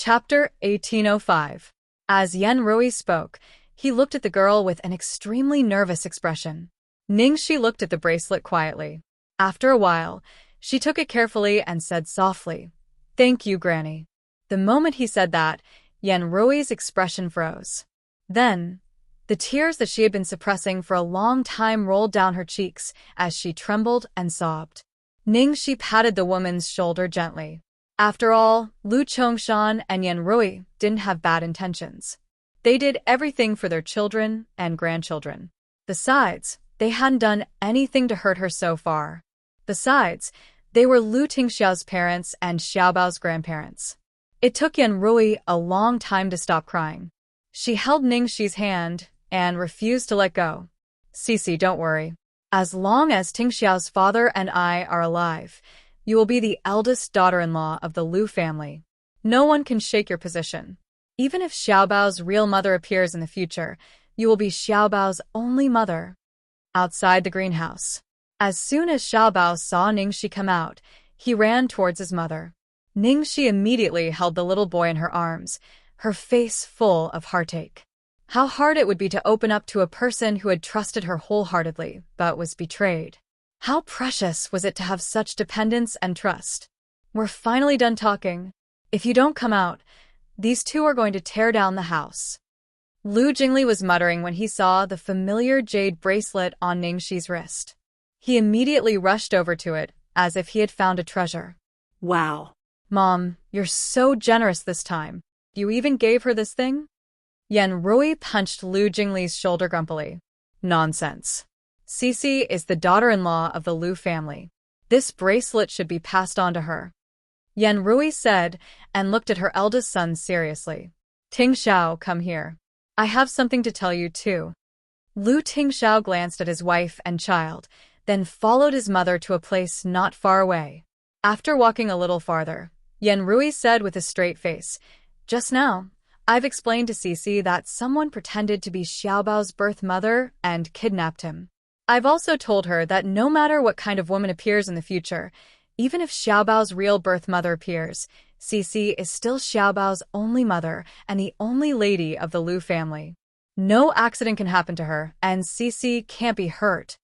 Chapter 1805. As Yen Rui spoke, he looked at the girl with an extremely nervous expression. Ningxi looked at the bracelet quietly. After a while, she took it carefully and said softly, "Thank you, Granny." The moment he said that, Yen Rui's expression froze. Then, the tears that she had been suppressing for a long time rolled down her cheeks as she trembled and sobbed. Ningxi patted the woman's shoulder gently. After all, Lu Chongshan and Yen Rui didn't have bad intentions. They did everything for their children and grandchildren. Besides, they hadn't done anything to hurt her so far. Besides, they were Lu Tingxiao's parents and Xiaobao's grandparents. It took Yen Rui a long time to stop crying. She held Ningxi's hand and refused to let go. "Cici, don't worry. As long as Tingxiao's father and I are alive, you will be the eldest daughter-in-law of the Lu family. No one can shake your position. Even if Xiaobao's real mother appears in the future, you will be Xiaobao's only mother." Outside the greenhouse. As soon as Xiaobao saw Ningxi come out, he ran towards his mother. Ningxi immediately held the little boy in her arms, her face full of heartache. How hard it would be to open up to a person who had trusted her wholeheartedly, but was betrayed. How precious was it to have such dependence and trust. "We're finally done talking. If you don't come out, these two are going to tear down the house." Lu Jingli was muttering when he saw the familiar jade bracelet on Ningxi's wrist. He immediately rushed over to it, as if he had found a treasure. "Wow. Mom, you're so generous this time. You even gave her this thing?" Yen Rui punched Lu Jingli's shoulder grumpily. "Nonsense. Cici is the daughter-in-law of the Lu family. This bracelet should be passed on to her," Yen Rui said, and looked at her eldest son seriously. "Tingxiao, come here. I have something to tell you too." Lu Tingxiao glanced at his wife and child, then followed his mother to a place not far away. After walking a little farther, Yen Rui said with a straight face, "Just now, I've explained to Cici that someone pretended to be Xiaobao's birth mother and kidnapped him. I've also told her that no matter what kind of woman appears in the future, even if Xiaobao's real birth mother appears, Cici is still Xiaobao's only mother and the only lady of the Lu family. No accident can happen to her, and Cici can't be hurt."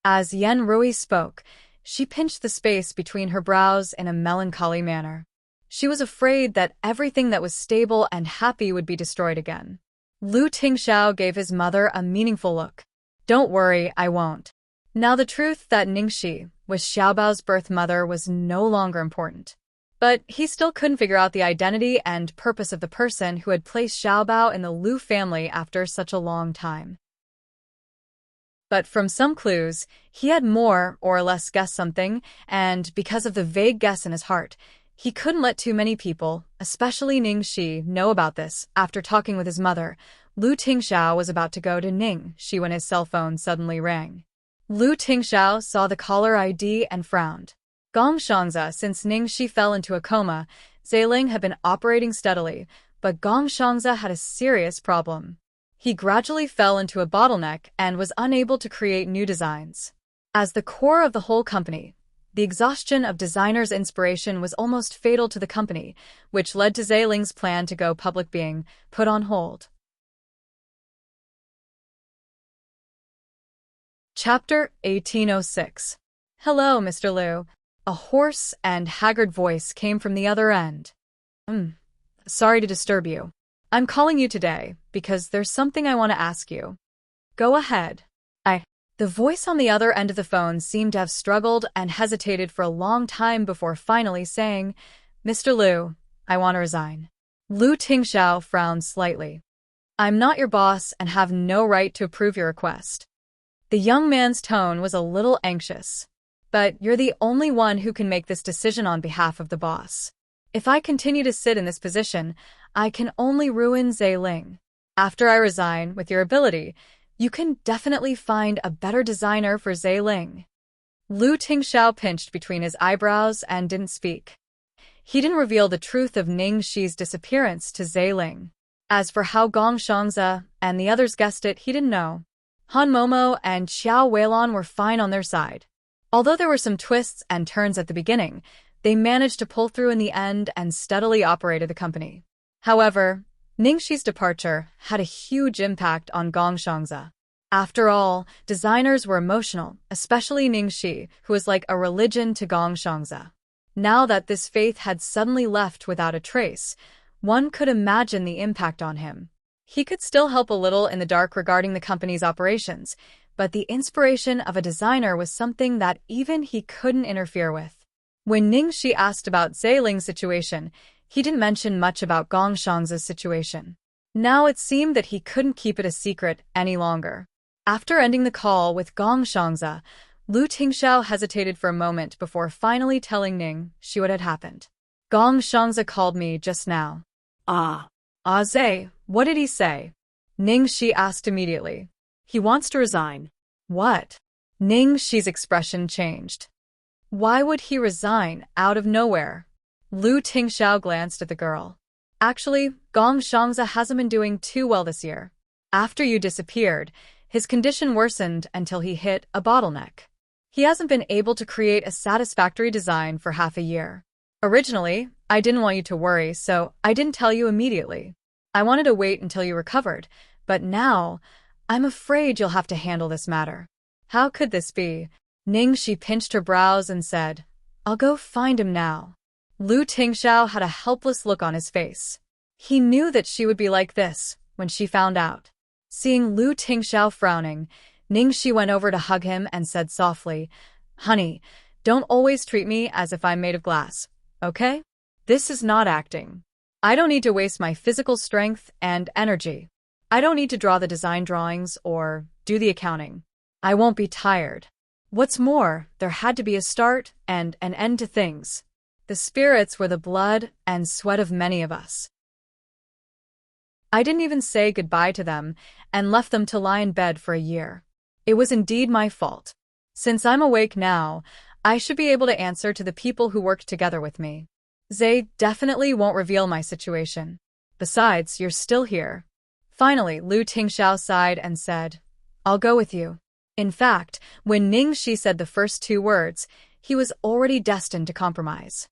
As Yen Rui spoke, she pinched the space between her brows in a melancholy manner. She was afraid that everything that was stable and happy would be destroyed again. Lu Tingxiao gave his mother a meaningful look. "Don't worry, I won't." Now the truth that Ningxi was Xiaobao's birth mother was no longer important. But he still couldn't figure out the identity and purpose of the person who had placed Xiaobao in the Lu family after such a long time. But from some clues, he had more or less guessed something, and because of the vague guess in his heart, he couldn't let too many people, especially Ningxi, know about this. After talking with his mother, Lu Tingxiao was about to go to Ningxi when his cell phone suddenly rang. Lu Tingxiao saw the caller ID and frowned. Gong Shangza. Since Ningxi fell into a coma, Zailing had been operating steadily, but Gong Shangza had a serious problem. He gradually fell into a bottleneck and was unable to create new designs. As the core of the whole company, the exhaustion of designers' inspiration was almost fatal to the company, which led to Zailing's plan to go public being put on hold. Chapter 1806. "Hello, Mr. Liu." A hoarse and haggard voice came from the other end. Sorry to disturb you. I'm calling you today because there's something I want to ask you." "Go ahead." The voice on the other end of the phone seemed to have struggled and hesitated for a long time before finally saying, "Mr. Liu, I want to resign." Lu Tingxiao frowned slightly. "I'm not your boss and have no right to approve your request." The young man's tone was a little anxious. "But you're the only one who can make this decision on behalf of the boss. If I continue to sit in this position, I can only ruin Zailing. After I resign, with your ability, you can definitely find a better designer for Zailing." Lu Tingxiao pinched between his eyebrows and didn't speak. He didn't reveal the truth of Ningxi's disappearance to Zailing. As for how Gong Shangza and the others guessed it, he didn't know. Han Momo and Xiao Weilon were fine on their side. Although there were some twists and turns at the beginning, they managed to pull through in the end and steadily operated the company. However, Ningxi's departure had a huge impact on Gongshangze. After all, designers were emotional, especially Ningxi, who was like a religion to Gongshangze. Now that this faith had suddenly left without a trace, one could imagine the impact on him. He could still help a little in the dark regarding the company's operations, but the inspiration of a designer was something that even he couldn't interfere with. When Ningxi asked about Zeiling's situation, he didn't mention much about Gongshangze's situation. Now it seemed that he couldn't keep it a secret any longer. After ending the call with Gongshangze, Lu Tingxiao hesitated for a moment before finally telling Ningxi what had happened. Gongshangze called me just now. Zhe, what did he say? Ningxi asked immediately. He wants to resign. What? Ningxi's expression changed. Why would he resign out of nowhere? Lu Tingxiao glanced at the girl. Actually, Gongshangze hasn't been doing too well this year. After you disappeared, his condition worsened until he hit a bottleneck. He hasn't been able to create a satisfactory design for half a year. Originally, I didn't want you to worry, so I didn't tell you immediately. I wanted to wait until you recovered, but now, I'm afraid you'll have to handle this matter. How could this be? Ningxi pinched her brows and said, I'll go find him now. Lu Tingxiao had a helpless look on his face. He knew that she would be like this when she found out. Seeing Lu Tingxiao frowning, Ningxi went over to hug him and said softly, Honey, don't always treat me as if I'm made of glass, okay? This is not acting. I don't need to waste my physical strength and energy. I don't need to draw the design drawings or do the accounting. I won't be tired. What's more, there had to be a start and an end to things. The spirits were the blood and sweat of many of us. I didn't even say goodbye to them and left them to lie in bed for a year. It was indeed my fault. Since I'm awake now, I should be able to answer to the people who worked together with me. Zhe definitely won't reveal my situation. Besides, you're still here. Finally, Lu Tingxiao sighed and said, I'll go with you. In fact, when Ningxi said the first two words, he was already destined to compromise.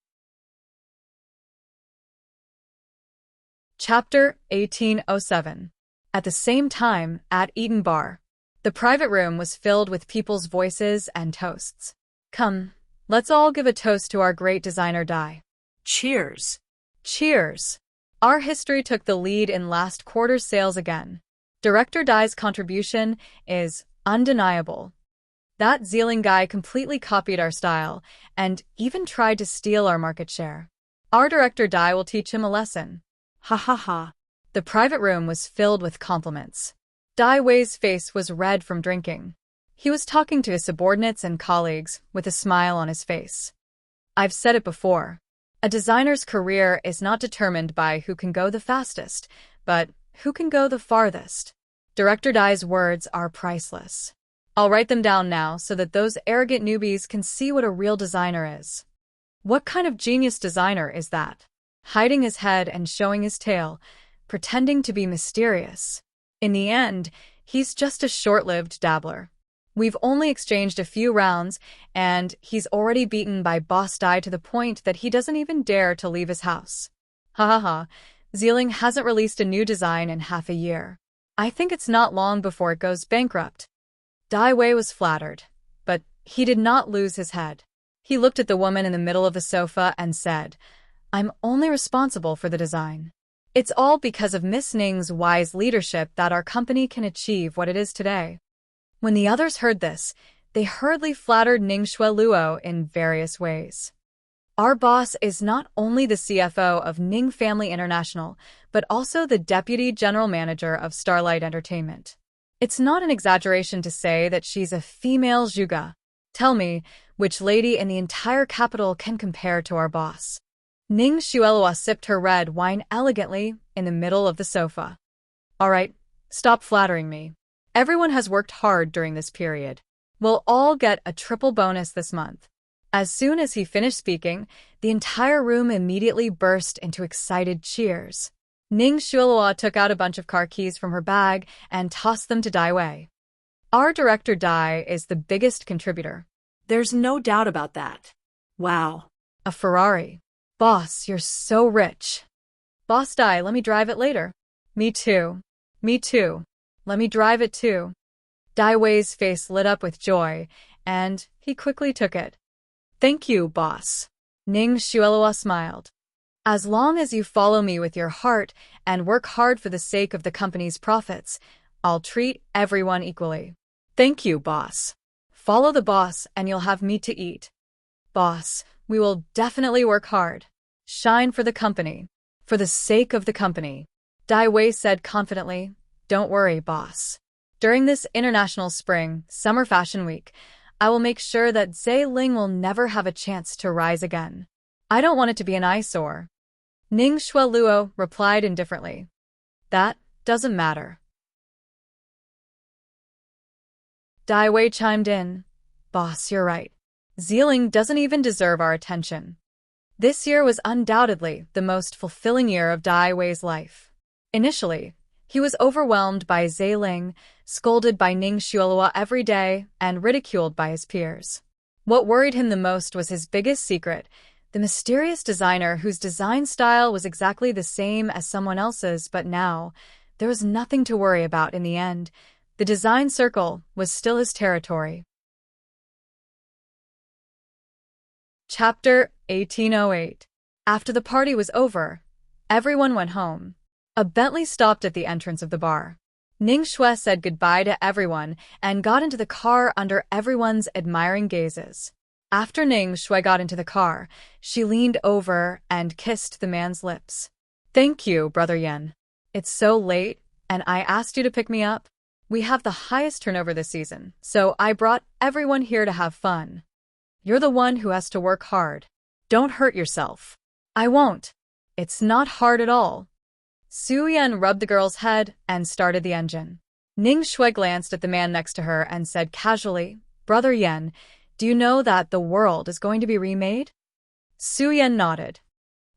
Chapter 1807. At the same time, at Eaton Bar, the private room was filled with people's voices and toasts. Come, let's all give a toast to our great designer Dai. Cheers. Cheers. Our history took the lead in last quarter's sales again. Director Dai's contribution is undeniable. That Zeiling guy completely copied our style and even tried to steal our market share. Our director Dai will teach him a lesson. Ha ha ha. The private room was filled with compliments. Dai Wei's face was red from drinking. He was talking to his subordinates and colleagues with a smile on his face. I've said it before. A designer's career is not determined by who can go the fastest, but who can go the farthest. Director Dai's words are priceless. I'll write them down now so that those arrogant newbies can see what a real designer is. What kind of genius designer is that? Hiding his head and showing his tail, pretending to be mysterious. In the end, he's just a short-lived dabbler. We've only exchanged a few rounds, and he's already beaten by Boss Dai to the point that he doesn't even dare to leave his house. Ha ha ha, Zeiling hasn't released a new design in half a year. I think it's not long before it goes bankrupt. Dai Wei was flattered, but he did not lose his head. He looked at the woman in the middle of the sofa and said, I'm only responsible for the design. It's all because of Miss Ning's wise leadership that our company can achieve what it is today. When the others heard this, they hurriedly flattered Ning Shueluo in various ways. Our boss is not only the CFO of Ning Family International, but also the Deputy General Manager of Starlight Entertainment. It's not an exaggeration to say that she's a female Zhuge. Tell me, which lady in the entire capital can compare to our boss? Ning Shueluo sipped her red wine elegantly in the middle of the sofa. All right, stop flattering me. Everyone has worked hard during this period. We'll all get a triple bonus this month. As soon as he finished speaking, the entire room immediately burst into excited cheers. Ning Shueluo took out a bunch of car keys from her bag and tossed them to Dai Wei. Our director Dai is the biggest contributor. There's no doubt about that. Wow. A Ferrari. Boss, you're so rich. Boss Dai, let me drive it later. Me too. Me too. Let me drive it too. Dai Wei's face lit up with joy, and he quickly took it. Thank you, boss. Ning Xuelua smiled. As long as you follow me with your heart and work hard for the sake of the company's profits, I'll treat everyone equally. Thank you, boss. Follow the boss and you'll have meat to eat. Boss, we will definitely work hard. Shine for the company. For the sake of the company. Dai Wei said confidently, Don't worry, boss. During this International Spring Summer Fashion Week, I will make sure that Zhe Ling will never have a chance to rise again. I don't want it to be an eyesore. Ning Xueluo replied indifferently. That doesn't matter. Dai Wei chimed in. Boss, you're right. Zhe Ling doesn't even deserve our attention. This year was undoubtedly the most fulfilling year of Dai Wei's life. Initially, he was overwhelmed by Zhe Ling, scolded by Ning Xuelua every day, and ridiculed by his peers. What worried him the most was his biggest secret, the mysterious designer whose design style was exactly the same as someone else's, but now, there was nothing to worry about in the end. The design circle was still his territory. Chapter 1808. After the party was over, everyone went home. A Bentley stopped at the entrance of the bar. Ning Xue said goodbye to everyone and got into the car under everyone's admiring gazes. After Ning Xue got into the car, she leaned over and kissed the man's lips. Thank you, Brother Yan. It's so late, and I asked you to pick me up. We have the highest turnover this season, so I brought everyone here to have fun. You're the one who has to work hard. Don't hurt yourself. I won't. It's not hard at all. Su Yan rubbed the girl's head and started the engine. Ning Xue glanced at the man next to her and said casually, Brother Yan, do you know that the world is going to be remade? Su Yan nodded.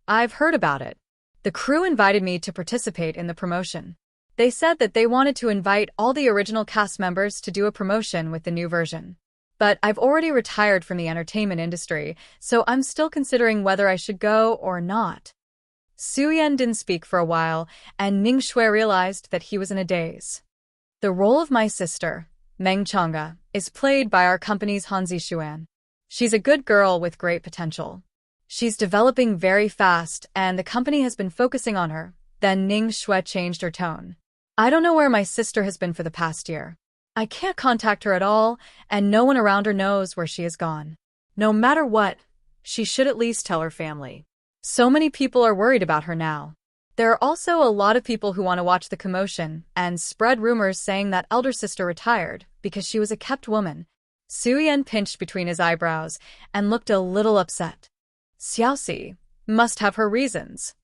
I've heard about it. The crew invited me to participate in the promotion. They said that they wanted to invite all the original cast members to do a promotion with the new version. But I've already retired from the entertainment industry, so I'm still considering whether I should go or not. Su Yan didn't speak for a while, and Ning Xue realized that he was in a daze. The role of my sister, Meng Chang'e, is played by our company's Han Zixuan. She's a good girl with great potential. She's developing very fast, and the company has been focusing on her. Then Ning Xue changed her tone. I don't know where my sister has been for the past year. I can't contact her at all, and no one around her knows where she has gone. No matter what, she should at least tell her family. So many people are worried about her now. There are also a lot of people who want to watch the commotion and spread rumors saying that elder sister retired because she was a kept woman. Su Yan pinched between his eyebrows and looked a little upset. Xiaoxi must have her reasons.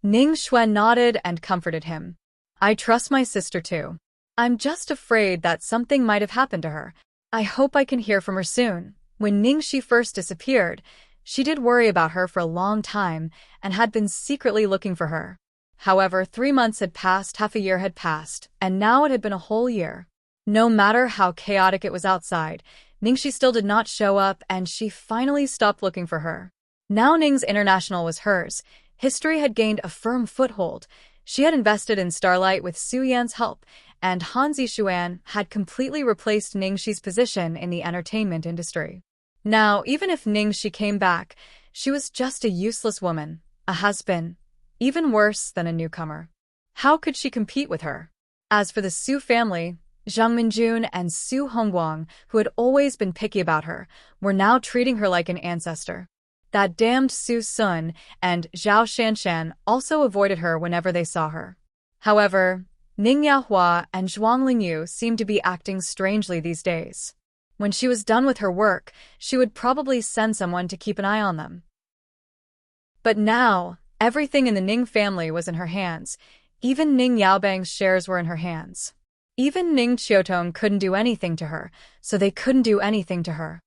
Ning Xue nodded and comforted him. I trust my sister too. I'm just afraid that something might have happened to her. I hope I can hear from her soon. When Ning Shi first disappeared, she did worry about her for a long time and had been secretly looking for her. However, 3 months had passed, half a year had passed, and now it had been a whole year. No matter how chaotic it was outside, Ningxi still did not show up, and she finally stopped looking for her. Now Ning's International was hers. History had gained a firm foothold. She had invested in Starlight with Su Yan's help, and Han Zixuan had completely replaced Ningxi's position in the entertainment industry. Now, even if Ningxi came back, she was just a useless woman, a has-been, even worse than a newcomer. How could she compete with her? As for the Su family, Zhang Minjun and Su Hongguang, who had always been picky about her, were now treating her like an ancestor. That damned Su Sun and Zhao Shanshan also avoided her whenever they saw her. However, Ning Yaohua and Zhuang Lingyu seemed to be acting strangely these days. When she was done with her work, she would probably send someone to keep an eye on them. But now, everything in the Ning family was in her hands. Even Ning Yaobang's shares were in her hands. Even Ning Qiutong couldn't do anything to her, so they couldn't do anything to her.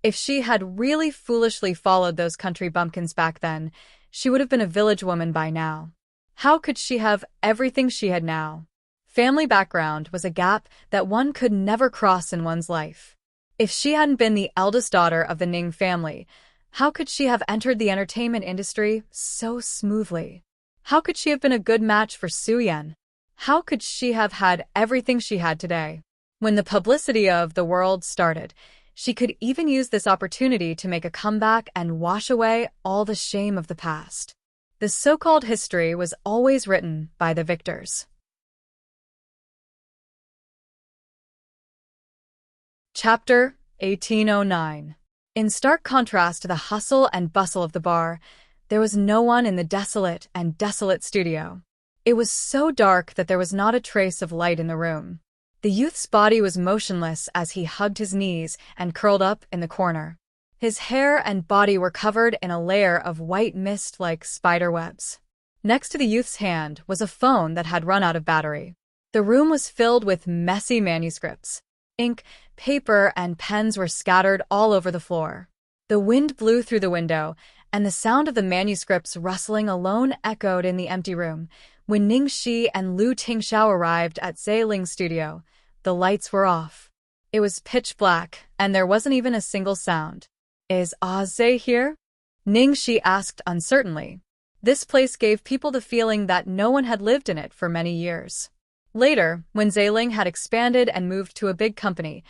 If she had really foolishly followed those country bumpkins back then, she would have been a village woman by now. How could she have everything she had now? Family background was a gap that one could never cross in one's life. If she hadn't been the eldest daughter of the Ning family, how could she have entered the entertainment industry so smoothly? How could she have been a good match for Su Yan? How could she have had everything she had today? When the publicity of the world started, she could even use this opportunity to make a comeback and wash away all the shame of the past. The so-called history was always written by the victors. Chapter 1809. In stark contrast to the hustle and bustle of the bar, there was no one in the desolate studio. It was so dark that there was not a trace of light in the room. The youth's body was motionless as he hugged his knees and curled up in the corner. His hair and body were covered in a layer of white mist like spider webs. Next to the youth's hand was a phone that had run out of battery. The room was filled with messy manuscripts. Ink, paper, and pens were scattered all over the floor. The wind blew through the window, and the sound of the manuscripts rustling alone echoed in the empty room. When Ningxi and Lu Tingxiao arrived at Ling's studio, the lights were off. It was pitch black, and there wasn't even a single sound. "Is Zhe here?" Ningxi asked uncertainly. This place gave people the feeling that no one had lived in it for many years. Later, when Ling had expanded and moved to a big company,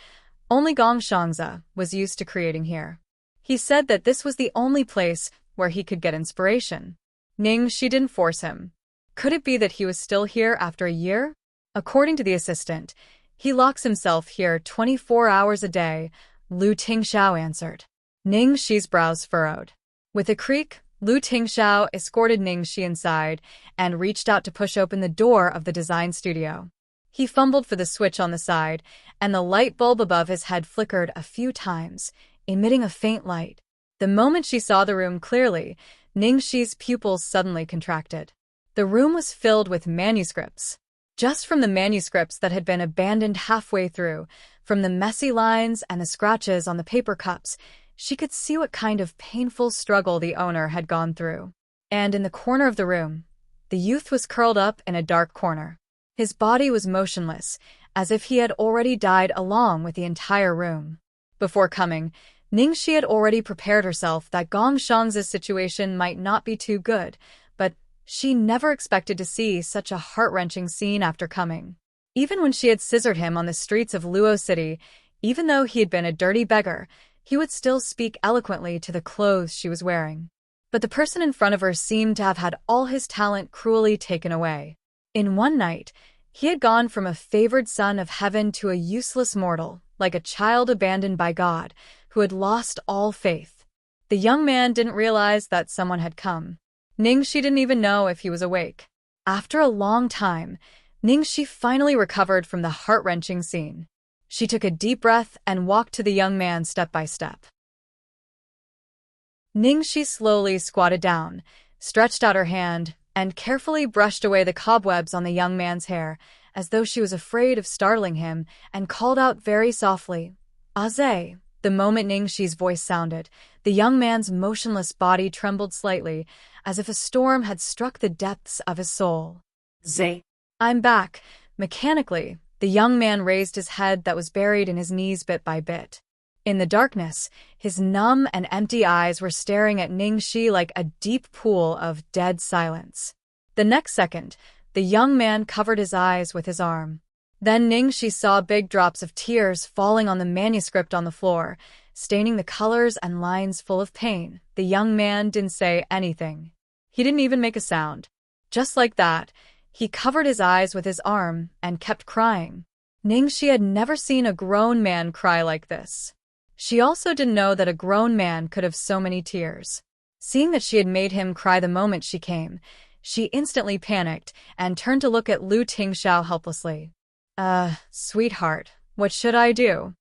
only Gong Shangzi was used to creating here. He said that this was the only place where he could get inspiration. Ningxi didn't force him. Could it be that he was still here after a year? According to the assistant, he locks himself here 24 hours a day, Lu Tingxiao answered. Ningxi's brows furrowed. With a creak, Lu Tingxiao escorted Ningxi inside and reached out to push open the door of the design studio. He fumbled for the switch on the side, and the light bulb above his head flickered a few times, emitting a faint light. The moment she saw the room clearly, Ningxi's pupils suddenly contracted. The room was filled with manuscripts. Just from the manuscripts that had been abandoned halfway through, from the messy lines and the scratches on the paper cups, she could see what kind of painful struggle the owner had gone through. And in the corner of the room, the youth was curled up in a dark corner. His body was motionless, as if he had already died along with the entire room. Before coming, Ningxi had already prepared herself that Gong Shangzi's situation might not be too good, but she never expected to see such a heart-wrenching scene after coming. Even when she had scissored him on the streets of Luo City, even though he had been a dirty beggar, he would still speak eloquently to the clothes she was wearing. But the person in front of her seemed to have had all his talent cruelly taken away. In one night, he had gone from a favored son of heaven to a useless mortal, like a child abandoned by God, who had lost all faith. The young man didn't realize that someone had come. Ningxi didn't even know if he was awake. After a long time, Ningxi finally recovered from the heart-wrenching scene. She took a deep breath and walked to the young man step by step. Ningxi slowly squatted down, stretched out her hand, and carefully brushed away the cobwebs on the young man's hair, as though she was afraid of startling him, and called out very softly, "Zhe." The moment Ningxi's voice sounded, the young man's motionless body trembled slightly, as if a storm had struck the depths of his soul. "Zhe." "I'm back." Mechanically, the young man raised his head that was buried in his knees bit by bit. In the darkness, his numb and empty eyes were staring at Ningxi like a deep pool of dead silence. The next second, the young man covered his eyes with his arm. Then Ningxi saw big drops of tears falling on the manuscript on the floor, staining the colors and lines full of pain. The young man didn't say anything. He didn't even make a sound. Just like that, he covered his eyes with his arm and kept crying. Ningxi had never seen a grown man cry like this. She also didn't know that a grown man could have so many tears. Seeing that she had made him cry the moment she came, she instantly panicked and turned to look at Lu Tingxiao helplessly. Sweetheart, what should I do?"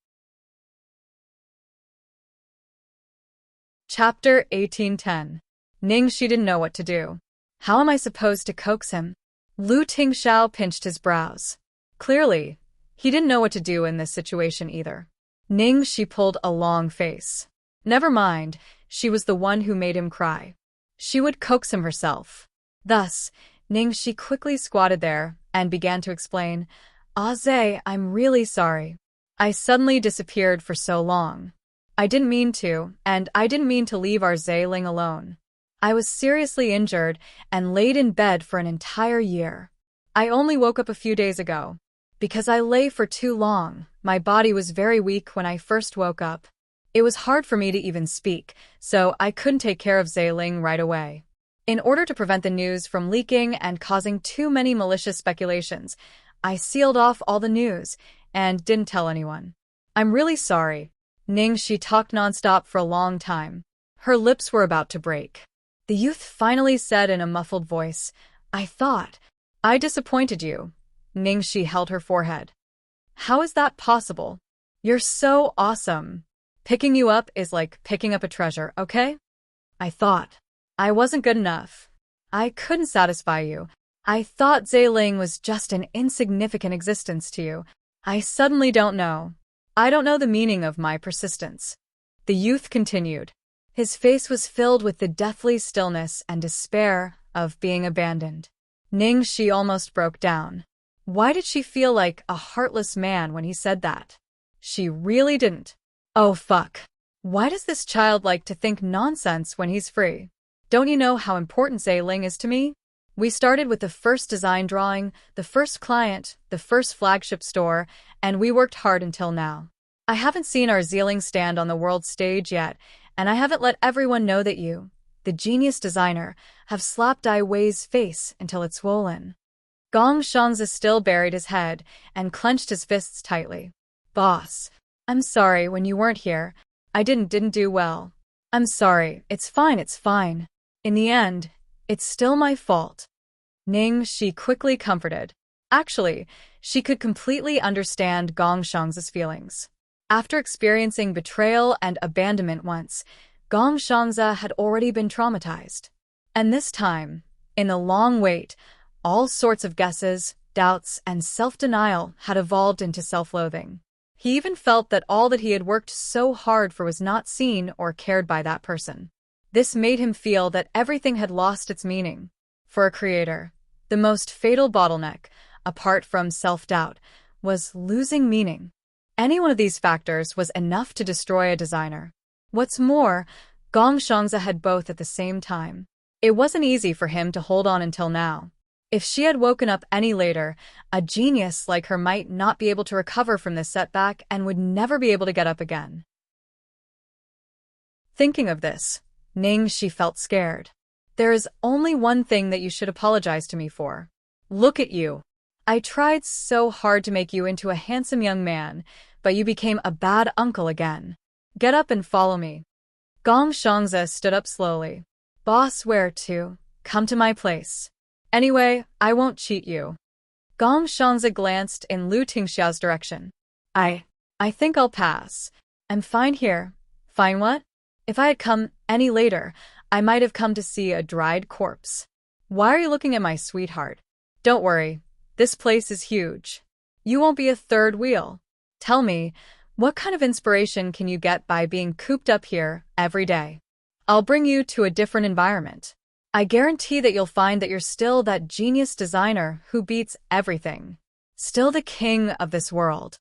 Chapter 1810. Ningxi didn't know what to do. How am I supposed to coax him? Lu Tingxiao pinched his brows. Clearly, he didn't know what to do in this situation either. Ningxi pulled a long face. Never mind, she was the one who made him cry. She would coax him herself. Thus, Ningxi quickly squatted there and began to explain, "Zhe, I'm really sorry. I suddenly disappeared for so long. I didn't mean to, and I didn't mean to leave our Ling alone. I was seriously injured and laid in bed for an entire year. I only woke up a few days ago. Because I lay for too long, my body was very weak when I first woke up. It was hard for me to even speak, so I couldn't take care of Zailing right away. In order to prevent the news from leaking and causing too many malicious speculations, I sealed off all the news and didn't tell anyone. I'm really sorry. She talked nonstop for a long time. Her lips were about to break. The youth finally said in a muffled voice, I thought I disappointed you. She held her forehead. How is that possible? You're so awesome. Picking you up is like picking up a treasure, okay? I thought I wasn't good enough. I couldn't satisfy you. I thought Zailing was just an insignificant existence to you. I suddenly don't know. I don't know the meaning of my persistence. The youth continued. His face was filled with the deathly stillness and despair of being abandoned. She almost broke down. Why did she feel like a heartless man when he said that? She really didn't. Oh fuck. Why does this child like to think nonsense when he's free? Don't you know how important Zailing is to me? We started with the first design drawing, the first client, the first flagship store, and we worked hard until now. I haven't seen our Zailing stand on the world stage yet, and I haven't let everyone know that you, the genius designer, have slapped Ai Wei's face until it's swollen. Gong Shangzi still buried his head and clenched his fists tightly. Boss, I'm sorry when you weren't here. I didn't do well. I'm sorry, it's fine. In the end, it's still my fault. She quickly comforted. Actually, she could completely understand Gong Shangzi's feelings. After experiencing betrayal and abandonment once, Gong Shangzi had already been traumatized. And this time, in the long wait, all sorts of guesses, doubts, and self-denial had evolved into self-loathing. He even felt that all that he had worked so hard for was not seen or cared by that person. This made him feel that everything had lost its meaning. For a creator, the most fatal bottleneck, apart from self-doubt, was losing meaning. Any one of these factors was enough to destroy a designer. What's more, Gong Shangzi had both at the same time. It wasn't easy for him to hold on until now. If she had woken up any later, a genius like her might not be able to recover from this setback and would never be able to get up again. Thinking of this, she felt scared. There is only one thing that you should apologize to me for. Look at you. I tried so hard to make you into a handsome young man, but you became a bad uncle again. Get up and follow me. Gong Shangzi stood up slowly. Boss, where to? Come to my place. Anyway, I won't cheat you. Gong Shangzi glanced in Lu Tingxiao's direction. I think I'll pass. I'm fine here. Fine what? If I had come any later, I might have come to see a dried corpse. Why are you looking at my sweetheart? Don't worry. This place is huge. You won't be a third wheel. Tell me, what kind of inspiration can you get by being cooped up here every day? I'll bring you to a different environment. I guarantee that you'll find that you're still that genius designer who beats everything. Still the king of this world.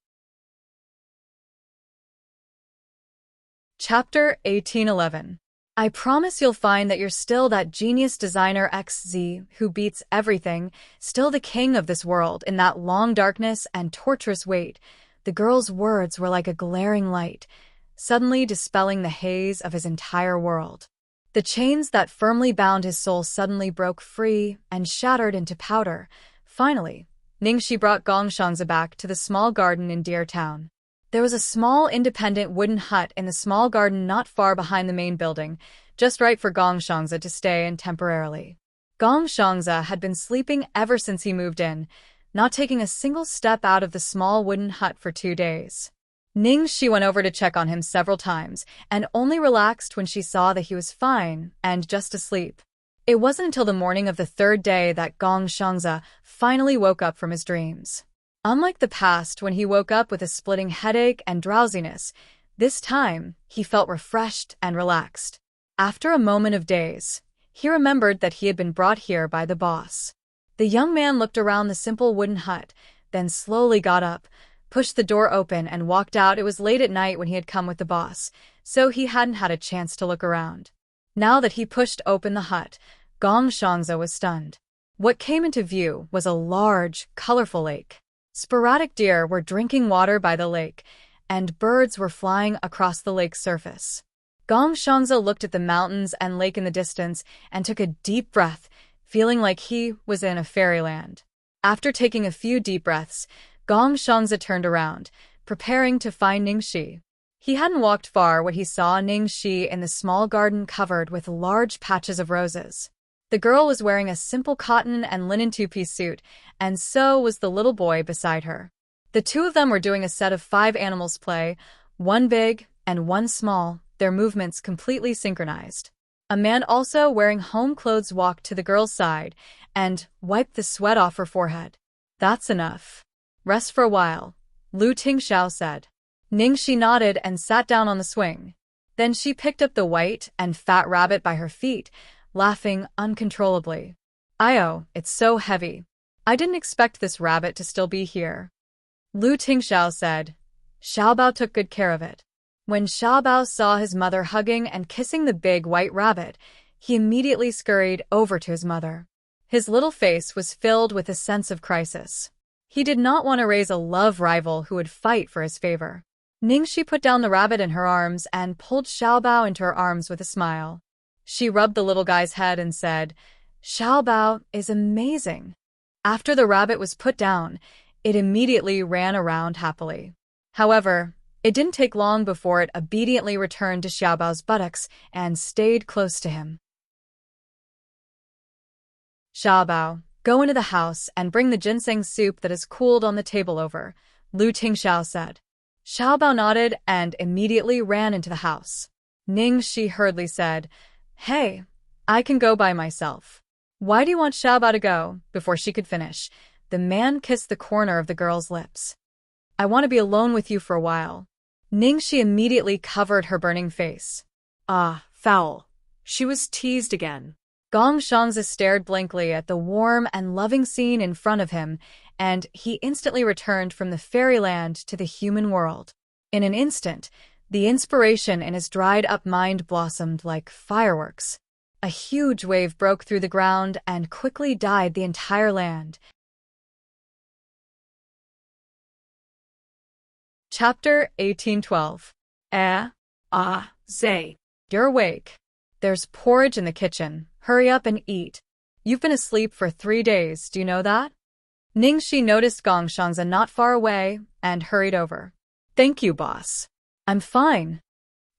Chapter 1811. I promise you'll find that you're still that genius designer XZ who beats everything, still the king of this world in that long darkness and torturous wait. The girl's words were like a glaring light, suddenly dispelling the haze of his entire world. The chains that firmly bound his soul suddenly broke free and shattered into powder. Finally, Ningxi brought Gong Shangzi back to the small garden in Deer Town. There was a small independent wooden hut in the small garden not far behind the main building, just right for Gong Shangzi to stay in temporarily. Gong Shangzi had been sleeping ever since he moved in, not taking a single step out of the small wooden hut for 2 days. Ningxi went over to check on him several times and only relaxed when she saw that he was fine and just asleep. It wasn't until the morning of the 3rd day that Gong Shangzi finally woke up from his dreams. Unlike the past when he woke up with a splitting headache and drowsiness, this time he felt refreshed and relaxed. After a moment of daze, he remembered that he had been brought here by the boss. The young man looked around the simple wooden hut, then slowly got up, pushed the door open and walked out. It was late at night when he had come with the boss, so he hadn't had a chance to look around. Now that he pushed open the hut, Gong Shangza was stunned. What came into view was a large, colorful lake. Sporadic deer were drinking water by the lake, and birds were flying across the lake's surface. Gong Shangza looked at the mountains and lake in the distance and took a deep breath, feeling like he was in a fairyland. After taking a few deep breaths, Gong Shangza turned around, preparing to find Ningxi. He hadn't walked far when he saw Ningxi in the small garden covered with large patches of roses. The girl was wearing a simple cotton and linen two-piece suit, and so was the little boy beside her. The two of them were doing a set of 5 animals play, one big and one small, their movements completely synchronized. A man also wearing home clothes walked to the girl's side and wiped the sweat off her forehead. "That's enough. Rest for a while," Lu Tingxiao said. Ningxi nodded and sat down on the swing. Then she picked up the white and fat rabbit by her feet, laughing uncontrollably. "Io, it's so heavy. I didn't expect this rabbit to still be here." Lu Tingxiao said. Xiaobao took good care of it. When Xiaobao saw his mother hugging and kissing the big white rabbit, he immediately scurried over to his mother. His little face was filled with a sense of crisis. He did not want to raise a love rival who would fight for his favor. Ningxi put down the rabbit in her arms and pulled Xiaobao into her arms with a smile. She rubbed the little guy's head and said, "Xiaobao is amazing." After the rabbit was put down, it immediately ran around happily. However, it didn't take long before it obediently returned to Xiaobao's buttocks and stayed close to him. "Xiaobao, go into the house and bring the ginseng soup that is cooled on the table over," Lu Tingxiao said. Xiaobao nodded and immediately ran into the house. Ningxi hurriedly said, "Hey, I can go by myself." "Why do you want Xiaobao to go?" Before she could finish, the man kissed the corner of the girl's lips. "I want to be alone with you for a while." Ningxi immediately covered her burning face. Ah, foul. She was teased again. Gong Shangza stared blankly at the warm and loving scene in front of him, and he instantly returned from the fairyland to the human world. In an instant, the inspiration in his dried-up mind blossomed like fireworks. A huge wave broke through the ground and quickly dyed the entire land. Chapter 1812. Zay. You're awake. There's porridge in the kitchen. Hurry up and eat. You've been asleep for 3 days, do you know that? Ningxi noticed Gong Shangza not far away and hurried over. "Thank you, boss. I'm fine."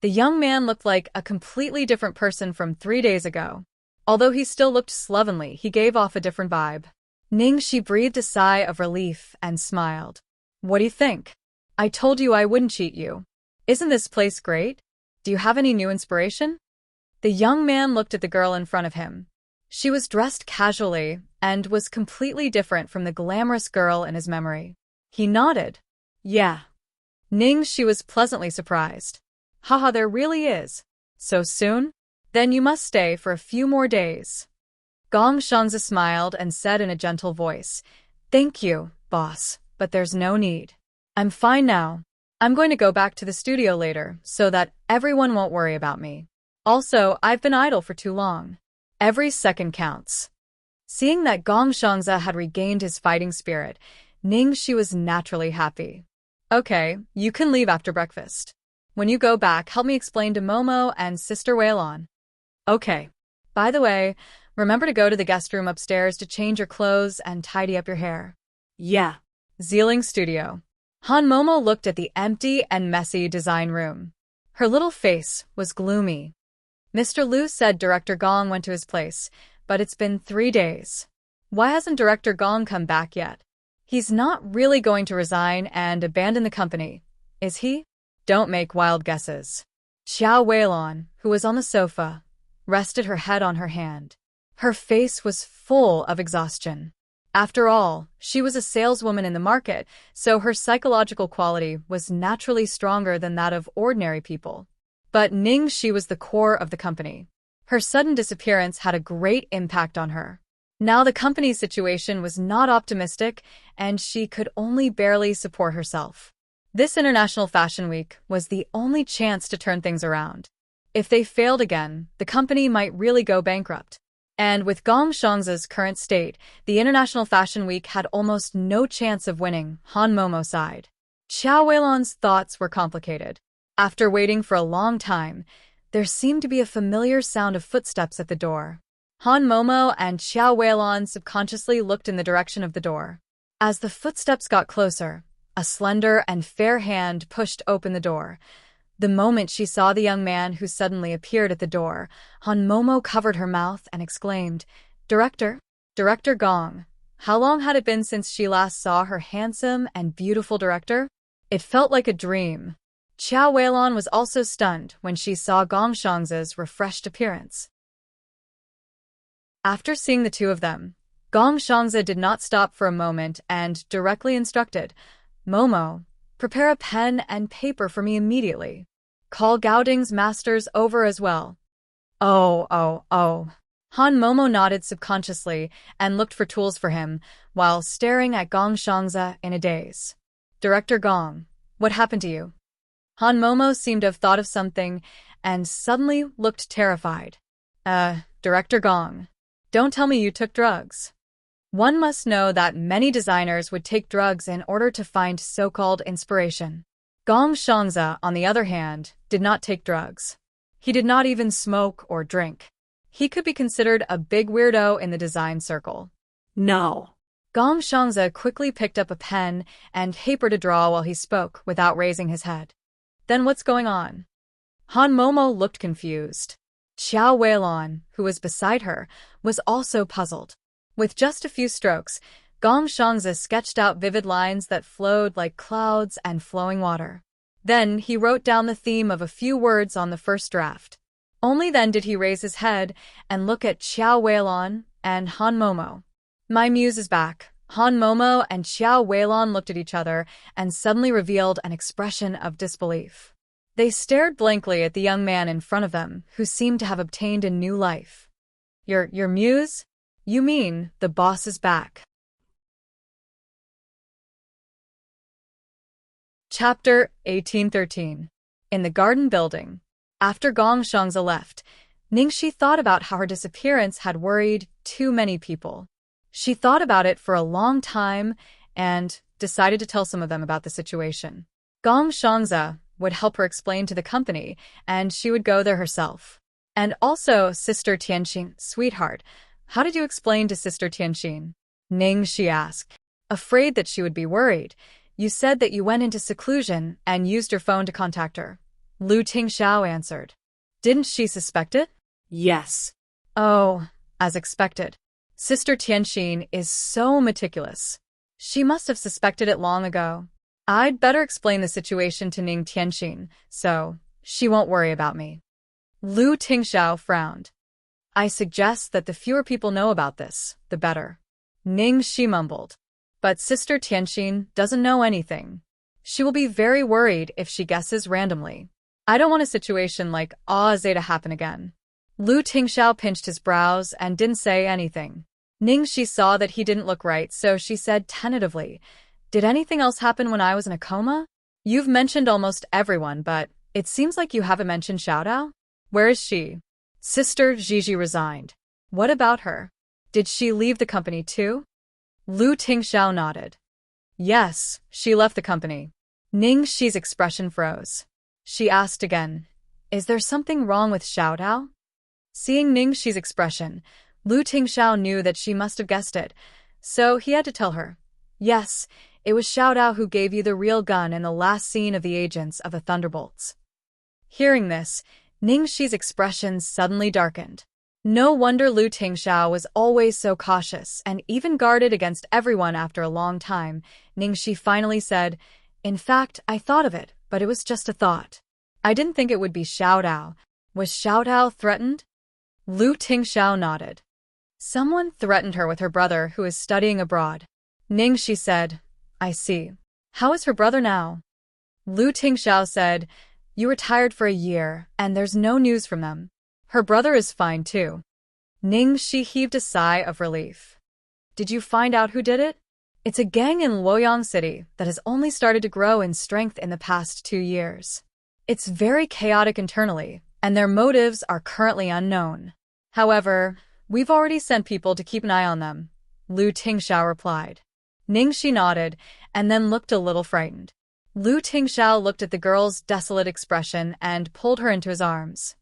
The young man looked like a completely different person from 3 days ago. Although he still looked slovenly, he gave off a different vibe. Ningxi breathed a sigh of relief and smiled. "What do you think? I told you I wouldn't cheat you. Isn't this place great? Do you have any new inspiration?" The young man looked at the girl in front of him. She was dressed casually and was completely different from the glamorous girl in his memory. He nodded. "Yeah." Ningxi was pleasantly surprised. "Haha, there really is. So soon? Then you must stay for a few more days." Gong Shangza smiled and said in a gentle voice, "Thank you, boss, but there's no need. I'm fine now. I'm going to go back to the studio later so that everyone won't worry about me. Also, I've been idle for too long. Every second counts." Seeing that Gong Shangza had regained his fighting spirit, Ningxi was naturally happy. "Okay, you can leave after breakfast. When you go back, help me explain to Momo and Sister Wailon." "Okay. By the way, remember to go to the guest room upstairs to change your clothes and tidy up your hair." "Yeah." Zealing Studio. Han Momo looked at the empty and messy design room. Her little face was gloomy. Mr. Liu said Director Gong went to his place, but it's been 3 days. Why hasn't Director Gong come back yet? He's not really going to resign and abandon the company, is he? Don't make wild guesses. Xiao Weilon, who was on the sofa, rested her head on her hand. Her face was full of exhaustion. After all, she was a saleswoman in the market, so her psychological quality was naturally stronger than that of ordinary people. But Ningxi was the core of the company. Her sudden disappearance had a great impact on her. Now the company's situation was not optimistic, and she could only barely support herself. This International Fashion Week was the only chance to turn things around. If they failed again, the company might really go bankrupt. And with Gong Xiang's current state, the International Fashion Week had almost no chance of winning, Han Momo sighed. Xiao Weilan's thoughts were complicated. After waiting for a long time, there seemed to be a familiar sound of footsteps at the door. Han Momo and Xiao Weilan subconsciously looked in the direction of the door. As the footsteps got closer, a slender and fair hand pushed open the door. The moment she saw the young man who suddenly appeared at the door, Han Momo covered her mouth and exclaimed, "Director? Director Gong." How long had it been since she last saw her handsome and beautiful director? It felt like a dream. Xiao Weilan was also stunned when she saw Gong Xiang's refreshed appearance. After seeing the two of them, Gong Xiangze did not stop for a moment and directly instructed, "Momo, prepare a pen and paper for me immediately. Call Gaoding's masters over as well." Oh. Han Momo nodded subconsciously and looked for tools for him, while staring at Gong Xiangze in a daze. "Director Gong, what happened to you?" Han Momo seemed to have thought of something and suddenly looked terrified. Director Gong, don't tell me you took drugs." One must know that many designers would take drugs in order to find so-called inspiration. Gong Xiangze, on the other hand, did not take drugs. He did not even smoke or drink. He could be considered a big weirdo in the design circle. No. Gong Xiangze quickly picked up a pen and paper to draw while he spoke without raising his head. "Then what's going on?" Han Momo looked confused. Xiao Weilan, who was beside her, was also puzzled. With just a few strokes, Gong Xiangze sketched out vivid lines that flowed like clouds and flowing water. Then he wrote down the theme of a few words on the first draft. Only then did he raise his head and look at Xiao Weilan and Han Momo. "My muse is back." Han Momo and Xiao Weilan looked at each other and suddenly revealed an expression of disbelief. They stared blankly at the young man in front of them, who seemed to have obtained a new life. Your muse? You mean the boss is back?" Chapter 1813. In the garden building. After Gong Xiangze left, Ningxi thought about how her disappearance had worried too many people. She thought about it for a long time and decided to tell some of them about the situation. Gong Xiangze would help her explain to the company, and she would go there herself. And also, Sister Tianxin, "Sweetheart, how did you explain to Sister Tianxin?" Ningxi asked. Afraid that she would be worried, "You said that you went into seclusion and used your phone to contact her." Lu Tingxiao answered. "Didn't she suspect it?" Yes. "Oh, as expected. Sister Tianxin is so meticulous. She must have suspected it long ago. I'd better explain the situation to Ning Tianxin, so she won't worry about me." Lu Tingxiao frowned. "I suggest that the fewer people know about this, the better." Ningxi mumbled. "But Sister Tianxin doesn't know anything. She will be very worried if she guesses randomly. I don't want a situation like Aze to happen again." Lu Tingxiao pinched his brows and didn't say anything. Ningxi saw that he didn't look right, so she said tentatively, "Did anything else happen when I was in a coma? You've mentioned almost everyone, but it seems like you haven't mentioned Xiaodao. Where is she?" Sister Gigi resigned. "What about her? Did she leave the company too?" Lu Tingxiao nodded. "Yes, she left the company." Ningxi's expression froze. She asked again, "Is there something wrong with Xiaodao?" Seeing Ningxi's expression, Lu Tingxiao knew that she must have guessed it, so he had to tell her, "Yes, it was Xiaodao who gave you the real gun in the last scene of the Agents of the Thunderbolts." Hearing this, Ningxi's expression suddenly darkened. No wonder Lu Tingxiao was always so cautious and even guarded against everyone. After a long time, Ningxi finally said, "In fact, I thought of it, but it was just a thought. I didn't think it would be Xiaodao. Was Xiaodao threatened?" Lu Tingxiao nodded. "Someone threatened her with her brother who is studying abroad." Ningxi said, "I see. How is her brother now?" Lu Tingxiao said, "You retired for a year, and there's no news from them. Her brother is fine too." Ningxi heaved a sigh of relief. "Did you find out who did it? It's a gang in Luoyang City that has only started to grow in strength in the past 2 years. It's very chaotic internally, and their motives are currently unknown. However, we've already sent people to keep an eye on them, Lu Tingxiao replied. Ningxi nodded and then looked a little frightened. Lu Tingxiao looked at the girl's desolate expression and pulled her into his arms.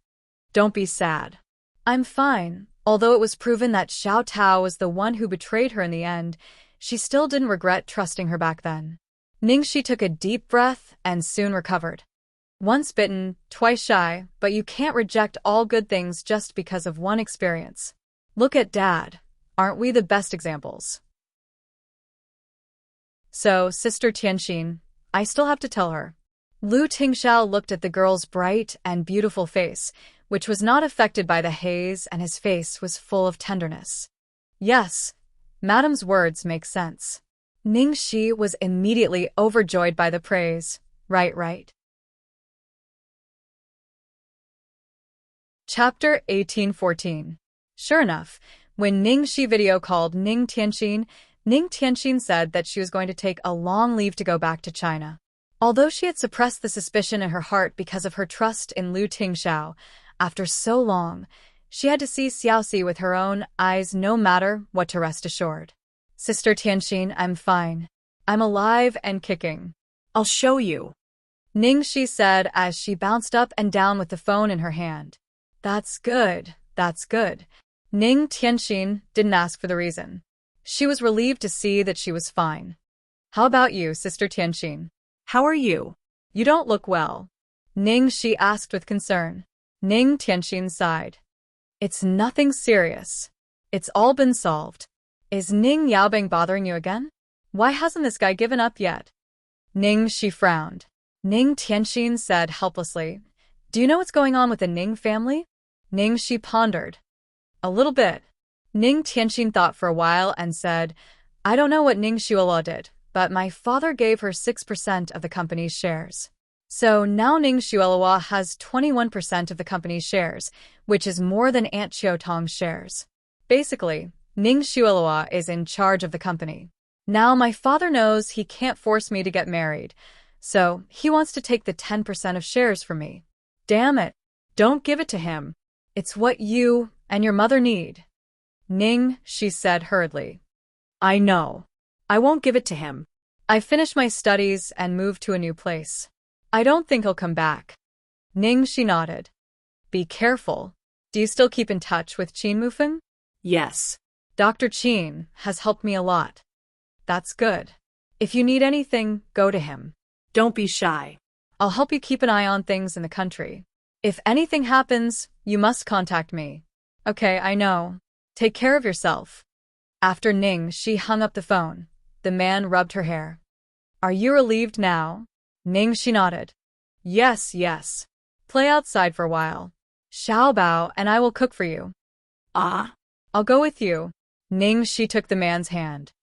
Don't be sad. I'm fine. Although it was proven that Xiao Tao was the one who betrayed her in the end, she still didn't regret trusting her back then. Ningxi took a deep breath and soon recovered. Once bitten, twice shy, but you can't reject all good things just because of one experience. Look at Dad. Aren't we the best examples? So, Sister Tianxin, I still have to tell her. Lu Tingxiao looked at the girl's bright and beautiful face, which was not affected by the haze, and his face was full of tenderness. Yes, Madam's words make sense. Ningxi was immediately overjoyed by the praise. Right. Chapter 1814. Sure enough, when Ningxi video called Ning Tianxin said that she was going to take a long leave to go back to China. Although she had suppressed the suspicion in her heart because of her trust in Lu Tingxiao, after so long, she had to see Xiaoxi with her own eyes no matter what to rest assured. Sister Tianxin, I'm fine. I'm alive and kicking. I'll show you, Ningxi said as she bounced up and down with the phone in her hand. That's good. Ning Tianxin didn't ask for the reason. She was relieved to see that she was fine. How about you, Sister Tianxin? How are you? You don't look well. Ningxi asked with concern. Ning Tianxin sighed. It's nothing serious. It's all been solved. Is Ning Yaobing bothering you again? Why hasn't this guy given up yet? Ningxi frowned. Ning Tianxin said helplessly, Do you know what's going on with the Ning family? Ningxi pondered. A little bit. Ning Tianxin thought for a while and said, I don't know what Ning Xuelua did, but my father gave her 6% of the company's shares. So now Ning Xuelua has 21% of the company's shares, which is more than Aunt Qiutong's shares. Basically, Ning Xuelua is in charge of the company. Now my father knows he can't force me to get married, so he wants to take the 10% of shares from me. Damn it. Don't give it to him. It's what you and your mother need. Ning, she said hurriedly. I know. I won't give it to him. I finished my studies and moved to a new place. I don't think he'll come back. Ning, she nodded. Be careful. Do you still keep in touch with Qin Mufeng? Yes. Dr. Qin has helped me a lot. That's good. If you need anything, go to him. Don't be shy. I'll help you keep an eye on things in the country. If anything happens, you must contact me. Okay, I know. Take care of yourself. After Ning, she hung up the phone. The man rubbed her hair. Are you relieved now? Ning, she nodded. Yes. Play outside for a while. Xiaobao and I will cook for you. Ah. I'll go with you. Ning, she took the man's hand.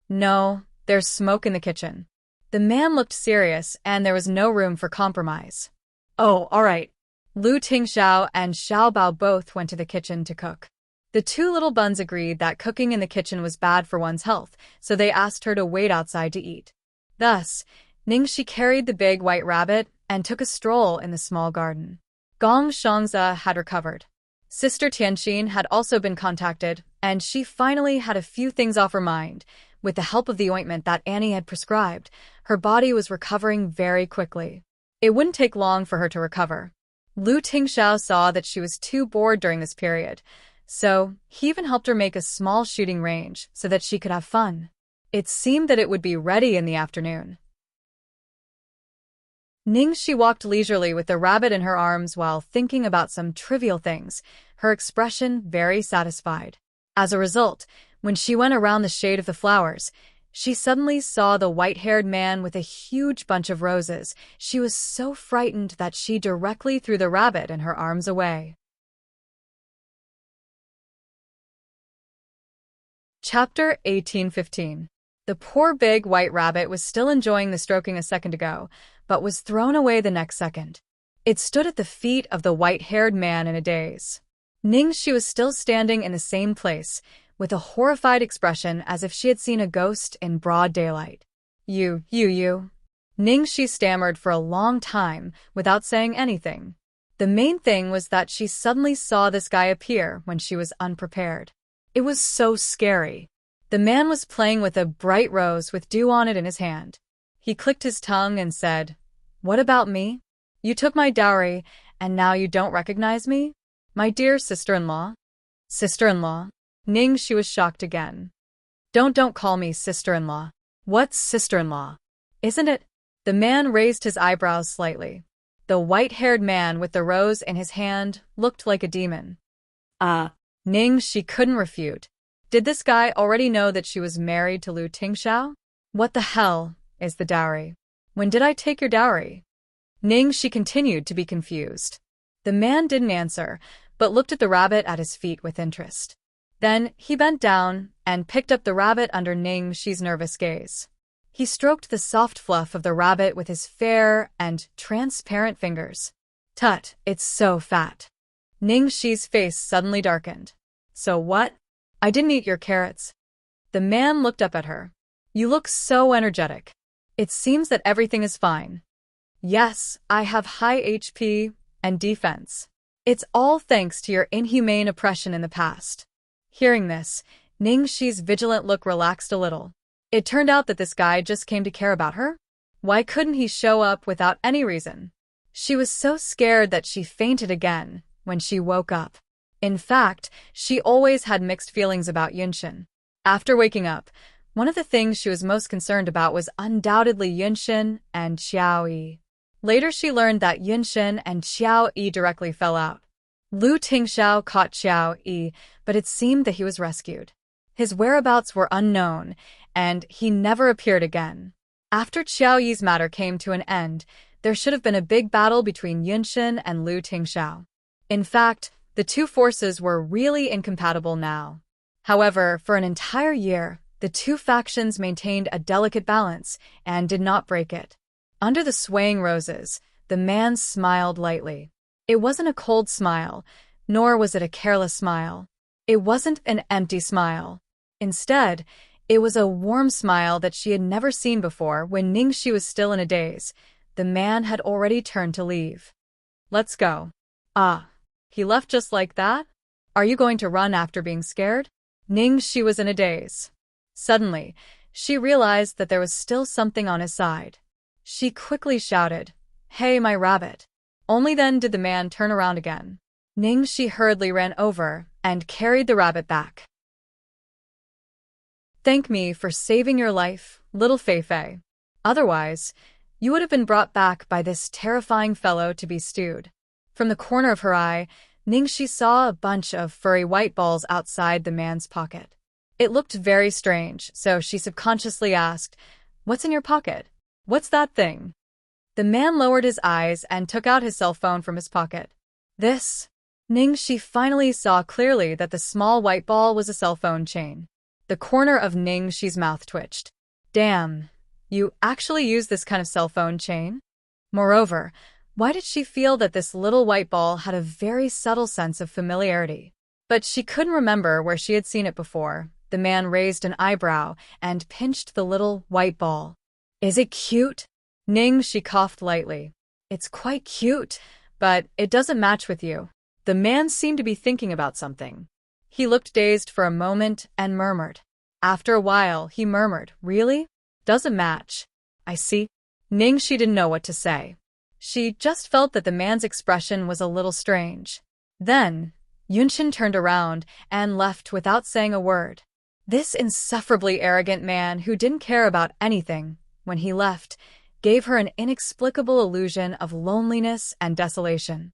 No, there's smoke in the kitchen. The man looked serious and there was no room for compromise. Oh, all right. Lu Tingxiao and Xiaobao both went to the kitchen to cook. The two little buns agreed that cooking in the kitchen was bad for one's health, so they asked her to wait outside to eat. Thus, Ningxi carried the big white rabbit and took a stroll in the small garden. Gong Shangze had recovered. Sister Tianxin had also been contacted, and she finally had a few things off her mind. With the help of the ointment that Annie had prescribed, her body was recovering very quickly. It wouldn't take long for her to recover. Lu Tingxiao saw that she was too bored during this period, so he even helped her make a small shooting range so that she could have fun. It seemed that it would be ready in the afternoon. Ningxi walked leisurely with the rabbit in her arms while thinking about some trivial things, her expression very satisfied. As a result, when she went around the shade of the flowers, she suddenly saw the white-haired man with a huge bunch of roses. She was so frightened that she directly threw the rabbit in her arms away. Chapter 1815. The poor big white rabbit was still enjoying the stroking a second ago, but was thrown away the next second. It stood at the feet of the white-haired man in a daze. Ningxi was still standing in the same place, with a horrified expression as if she had seen a ghost in broad daylight. You. Ningxi stammered for a long time without saying anything. The main thing was that she suddenly saw this guy appear when she was unprepared. It was so scary. The man was playing with a bright rose with dew on it in his hand. He clicked his tongue and said, "What about me? You took my dowry, and now you don't recognize me? My dear sister-in-law?" Sister-in-law? Ningxi was shocked again. Don't call me sister-in-law. What's sister-in-law? Isn't it? The man raised his eyebrows slightly. The white-haired man with the rose in his hand looked like a demon. Ningxi couldn't refute. Did this guy already know that she was married to Lu Tingxiao? What the hell is the dowry? When did I take your dowry? Ningxi continued to be confused. The man didn't answer, but looked at the rabbit at his feet with interest. Then he bent down and picked up the rabbit under Ningxi's nervous gaze. He stroked the soft fluff of the rabbit with his fair and transparent fingers. Tut, it's so fat. Ningxi's face suddenly darkened. So what? I didn't eat your carrots. The man looked up at her. You look so energetic. It seems that everything is fine. Yes, I have high HP and defense. It's all thanks to your inhumane oppression in the past. Hearing this, Ningxi's vigilant look relaxed a little. It turned out that this guy just came to care about her? Why couldn't he show up without any reason? She was so scared that she fainted again when she woke up. In fact, she always had mixed feelings about Yunshin. After waking up, one of the things she was most concerned about was undoubtedly Yunshin and Xiao Yi. Later she learned that Yunshin and Xiao Yi directly fell out. Lu Tingxiao caught Xiao Yi, but it seemed that he was rescued. His whereabouts were unknown, and he never appeared again. After Xiao Yi's matter came to an end, there should have been a big battle between Yunshin and Lu Tingxiao. In fact, the two forces were really incompatible now. However, for an entire year, the two factions maintained a delicate balance and did not break it. Under the swaying roses, the man smiled lightly. It wasn't a cold smile, nor was it a careless smile. It wasn't an empty smile. Instead, it was a warm smile that she had never seen before. When Ningxi was still in a daze, the man had already turned to leave. Let's go. Ah, he left just like that? Are you going to run after being scared? Ningxi was in a daze. Suddenly, she realized that there was still something on his side. She quickly shouted, "Hey, my rabbit." Only then did the man turn around again. Ningxi hurriedly ran over and carried the rabbit back. Thank me for saving your life, little Fei-Fei. Otherwise, you would have been brought back by this terrifying fellow to be stewed. From the corner of her eye, Ningxi saw a bunch of furry white balls outside the man's pocket. It looked very strange, so she subconsciously asked, "What's in your pocket? What's that thing?" The man lowered his eyes and took out his cell phone from his pocket. This? Ningxi finally saw clearly that the small white ball was a cell phone chain. The corner of Ningxi's mouth twitched. Damn, you actually use this kind of cell phone chain? Moreover, why did she feel that this little white ball had a very subtle sense of familiarity? But she couldn't remember where she had seen it before. The man raised an eyebrow and pinched the little white ball. Is it cute? Ningxi coughed lightly. It's quite cute, but it doesn't match with you. The man seemed to be thinking about something. He looked dazed for a moment and murmured. After a while, he murmured, "Really? Doesn't match. I see." Ningxi didn't know what to say. She just felt that the man's expression was a little strange. Then, Yunshin turned around and left without saying a word. This insufferably arrogant man who didn't care about anything, when he left, gave her an inexplicable illusion of loneliness and desolation.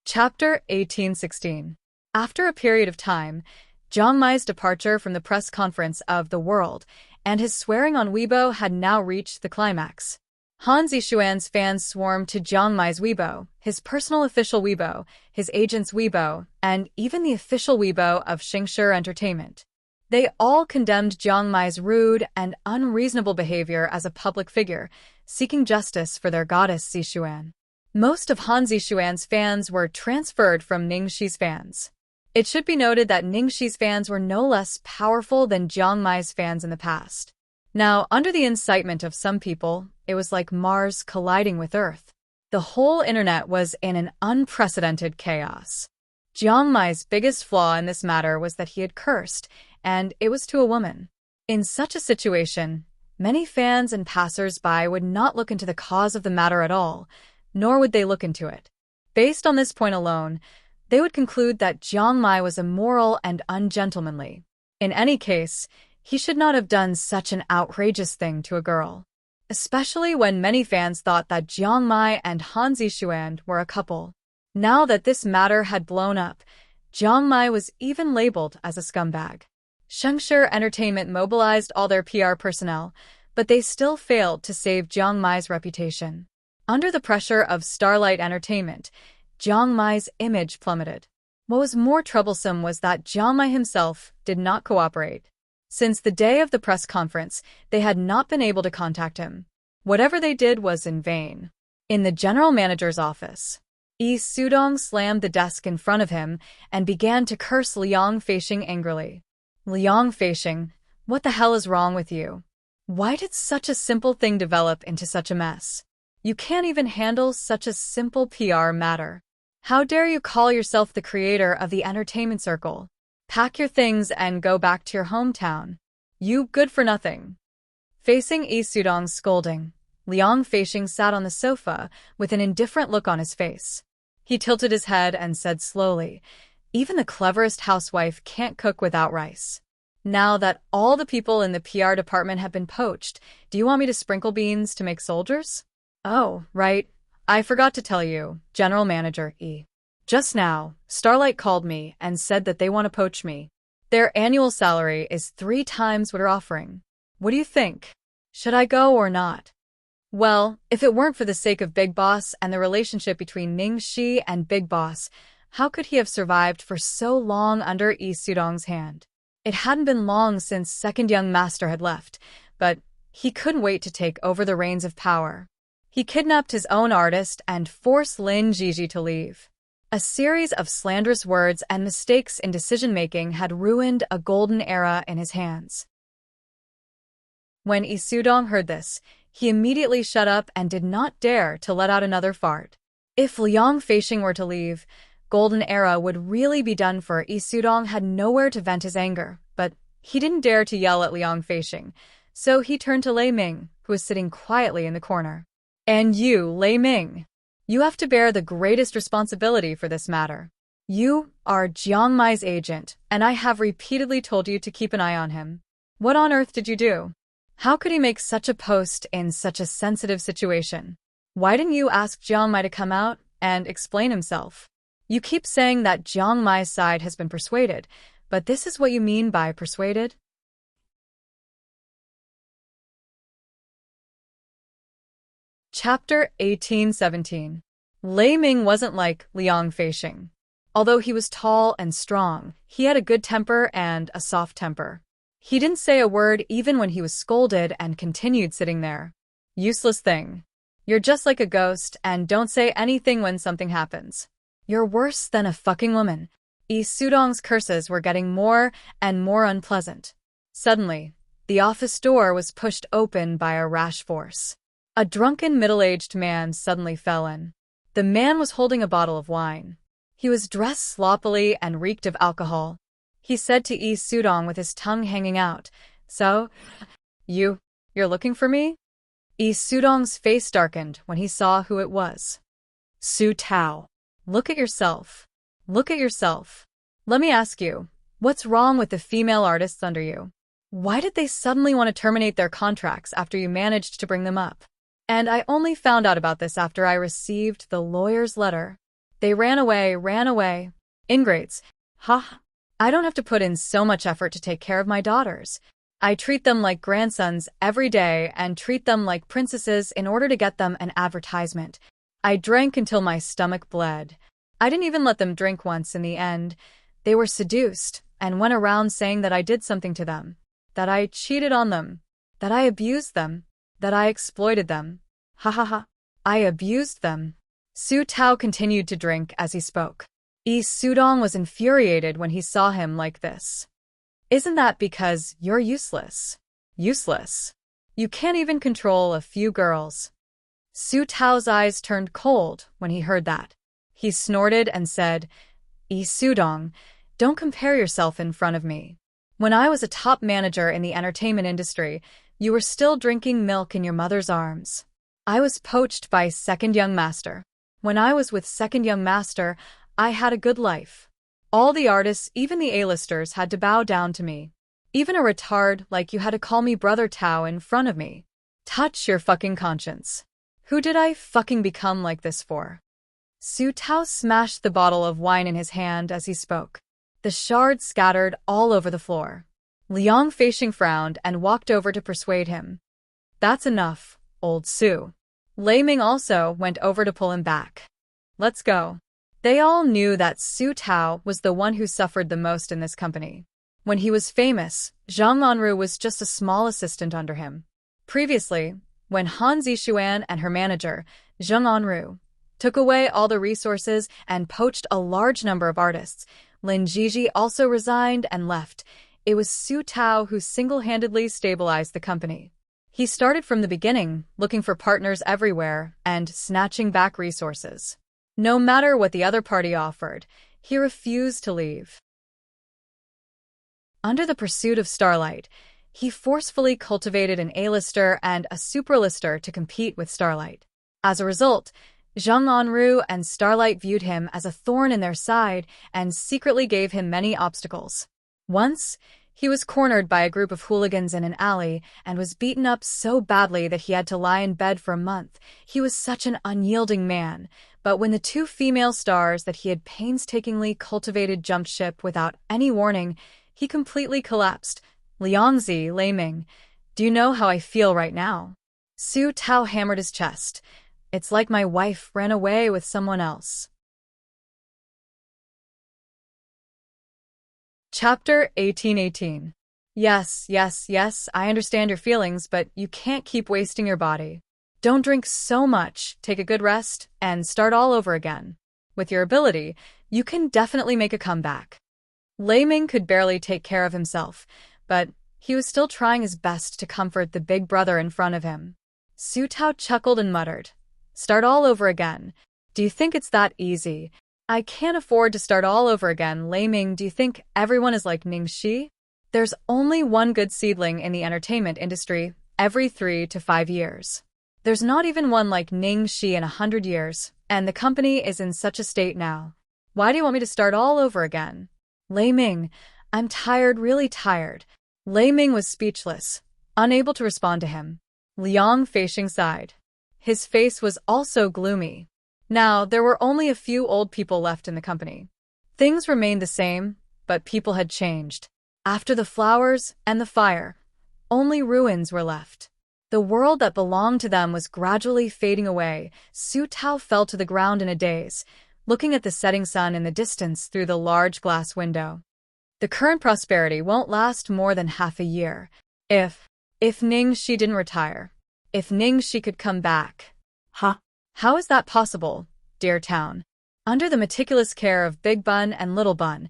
Chapter 1816. After a period of time, Jiang Mai's departure from the press conference of The World and his swearing on Weibo had now reached the climax. Han Zixuan's fans swarmed to Jiang Mai's Weibo, his personal official Weibo, his agent's Weibo, and even the official Weibo of Xingshi Entertainment. They all condemned Jiang Mai's rude and unreasonable behavior as a public figure, seeking justice for their goddess Zixuan. Most of Han Zixuan's fans were transferred from Ningxi's fans. It should be noted that Ningxi's fans were no less powerful than Jiang Mai's fans in the past. Now, under the incitement of some people, it was like Mars colliding with Earth. The whole internet was in an unprecedented chaos. Jiang Mai's biggest flaw in this matter was that he had cursed, and it was to a woman. In such a situation, many fans and passers-by would not look into the cause of the matter at all, nor would they look into it. Based on this point alone, they would conclude that Jiang Mai was immoral and ungentlemanly. In any case, he should not have done such an outrageous thing to a girl, especially when many fans thought that Jiang Mai and Han Zixuan were a couple. Now that this matter had blown up, Jiang Mai was even labeled as a scumbag. Shengshi Entertainment mobilized all their PR personnel, but they still failed to save Jiang Mai's reputation. Under the pressure of Starlight Entertainment, Jiang Mai's image plummeted. What was more troublesome was that Jiang Mai himself did not cooperate. Since the day of the press conference, they had not been able to contact him. Whatever they did was in vain. In the general manager's office, Yi Sudong slammed the desk in front of him and began to curse Liang Feixing angrily. Liang Feixing, what the hell is wrong with you? Why did such a simple thing develop into such a mess? You can't even handle such a simple PR matter. How dare you call yourself the creator of the entertainment circle? Pack your things and go back to your hometown. You good for nothing. Facing Yi Sudong's scolding, Liang Feixing sat on the sofa with an indifferent look on his face. He tilted his head and said slowly, "Even the cleverest housewife can't cook without rice. Now that all the people in the PR department have been poached, do you want me to sprinkle beans to make soldiers?" "Oh, right. I forgot to tell you, General Manager E. Just now, Starlight called me and said that they want to poach me. Their annual salary is 3 times what we're offering. What do you think? Should I go or not?" Well, if it weren't for the sake of Big Boss and the relationship between Ning Shi and Big Boss, how could he have survived for so long under Yi Sudong's hand? It hadn't been long since second young master had left, but he couldn't wait to take over the reins of power. He kidnapped his own artist and forced Lin Jiji to leave. A series of slanderous words and mistakes in decision-making had ruined a golden era in his hands. When Yi Sudong heard this, he immediately shut up and did not dare to let out another fart. If Liang Feixing were to leave, golden era would really be done for. Yi Sudong had nowhere to vent his anger, but he didn't dare to yell at Liang Feixing, so he turned to Lei Ming, who was sitting quietly in the corner. "And you, Lei Ming, you have to bear the greatest responsibility for this matter. You are Jiang Mai's agent, and I have repeatedly told you to keep an eye on him. What on earth did you do? How could he make such a post in such a sensitive situation? Why didn't you ask Jiang Mai to come out and explain himself? You keep saying that Jiang Mai's side has been persuaded, but this is what you mean by persuaded?" Chapter 18-17. Lei Ming wasn't like Liang Feixing. Although he was tall and strong, he had a good temper and a soft temper. He didn't say a word even when he was scolded and continued sitting there. "Useless thing. You're just like a ghost and don't say anything when something happens. You're worse than a fucking woman." Yi Sudong's curses were getting more and more unpleasant. Suddenly, the office door was pushed open by a rash force. A drunken middle-aged man suddenly fell in. The man was holding a bottle of wine. He was dressed sloppily and reeked of alcohol. He said to Yi Sudong with his tongue hanging out, "So, you're looking for me?" Yi Sudong's face darkened when he saw who it was. "Su Tao. Look at yourself. Look at yourself. Let me ask you, what's wrong with the female artists under you? Why did they suddenly want to terminate their contracts after you managed to bring them up? And I only found out about this after I received the lawyer's letter. They ran away. Ingrates. Ha! I don't have to put in so much effort to take care of my daughters. I treat them like grandsons every day and treat them like princesses in order to get them an advertisement. I drank until my stomach bled. I didn't even let them drink once in the end. They were seduced and went around saying that I did something to them, that I cheated on them, that I abused them, that I exploited them. Ha ha ha. I abused them." Su Tao continued to drink as he spoke. Yi Sudong was infuriated when he saw him like this. "Isn't that because you're useless? Useless. You can't even control a few girls. Su Tao's eyes turned cold when he heard that. He snorted and said, Sudong, don't compare yourself in front of me. When I was a top manager in the entertainment industry, you were still drinking milk in your mother's arms. I was poached by Second Young Master. When I was with Second Young Master, I had a good life. All the artists, even the A-listers, had to bow down to me. Even a retard like you had to call me Brother Tao in front of me. Touch your fucking conscience. Who did I fucking become like this for? Su Tao smashed the bottle of wine in his hand as he spoke. The shards scattered all over the floor. Liang Feixing frowned and walked over to persuade him. That's enough, old Su. Lei Ming also went over to pull him back. Let's go. They all knew that Su Tao was the one who suffered the most in this company. When he was famous, Zhang Anru was just a small assistant under him. Previously, when Han Zixuan and her manager, Zhang Anru, took away all the resources and poached a large number of artists, Lin Jiji also resigned and left. It was Su Tao who single-handedly stabilized the company. He started from the beginning, looking for partners everywhere and snatching back resources. No matter what the other party offered, he refused to leave. Under the pursuit of Starlight, he forcefully cultivated an A-lister and a super-lister to compete with Starlight. As a result, Zhang Anru and Starlight viewed him as a thorn in their side and secretly gave him many obstacles. Once, he was cornered by a group of hooligans in an alley and was beaten up so badly that he had to lie in bed for a month. He was such an unyielding man, but when the two female stars that he had painstakingly cultivated jumped ship without any warning, he completely collapsed. Liangzi, Lei Ming, do you know how I feel right now? Su Tao hammered his chest. It's like my wife ran away with someone else. Chapter 1818. Yes, I understand your feelings, but you can't keep wasting your body. Don't drink so much, take a good rest, and start all over again. With your ability, you can definitely make a comeback. Lei Ming could barely take care of himself, but he was still trying his best to comfort the big brother in front of him. Su Tao chuckled and muttered, Start all over again. Do you think it's that easy? I can't afford to start all over again. Lei Ming, do you think everyone is like Ning Shi? There's only one good seedling in the entertainment industry every 3 to 5 years. There's not even one like Ning Shi in 100 years, and the company is in such a state now. Why do you want me to start all over again? Lei Ming, I'm tired, really tired. Lei Ming was speechless, unable to respond to him. Liang Feixing sighed. His face was also gloomy. Now, there were only a few old people left in the company. Things remained the same, but people had changed. After the flowers and the fire, only ruins were left. The world that belonged to them was gradually fading away. Su Tao fell to the ground in a daze, looking at the setting sun in the distance through the large glass window. The current prosperity won't last more than half a year. If Ning Shi didn't retire, if Ning Shi could come back. Huh? How is that possible, dear town? Under the meticulous care of Big Bun and Little Bun,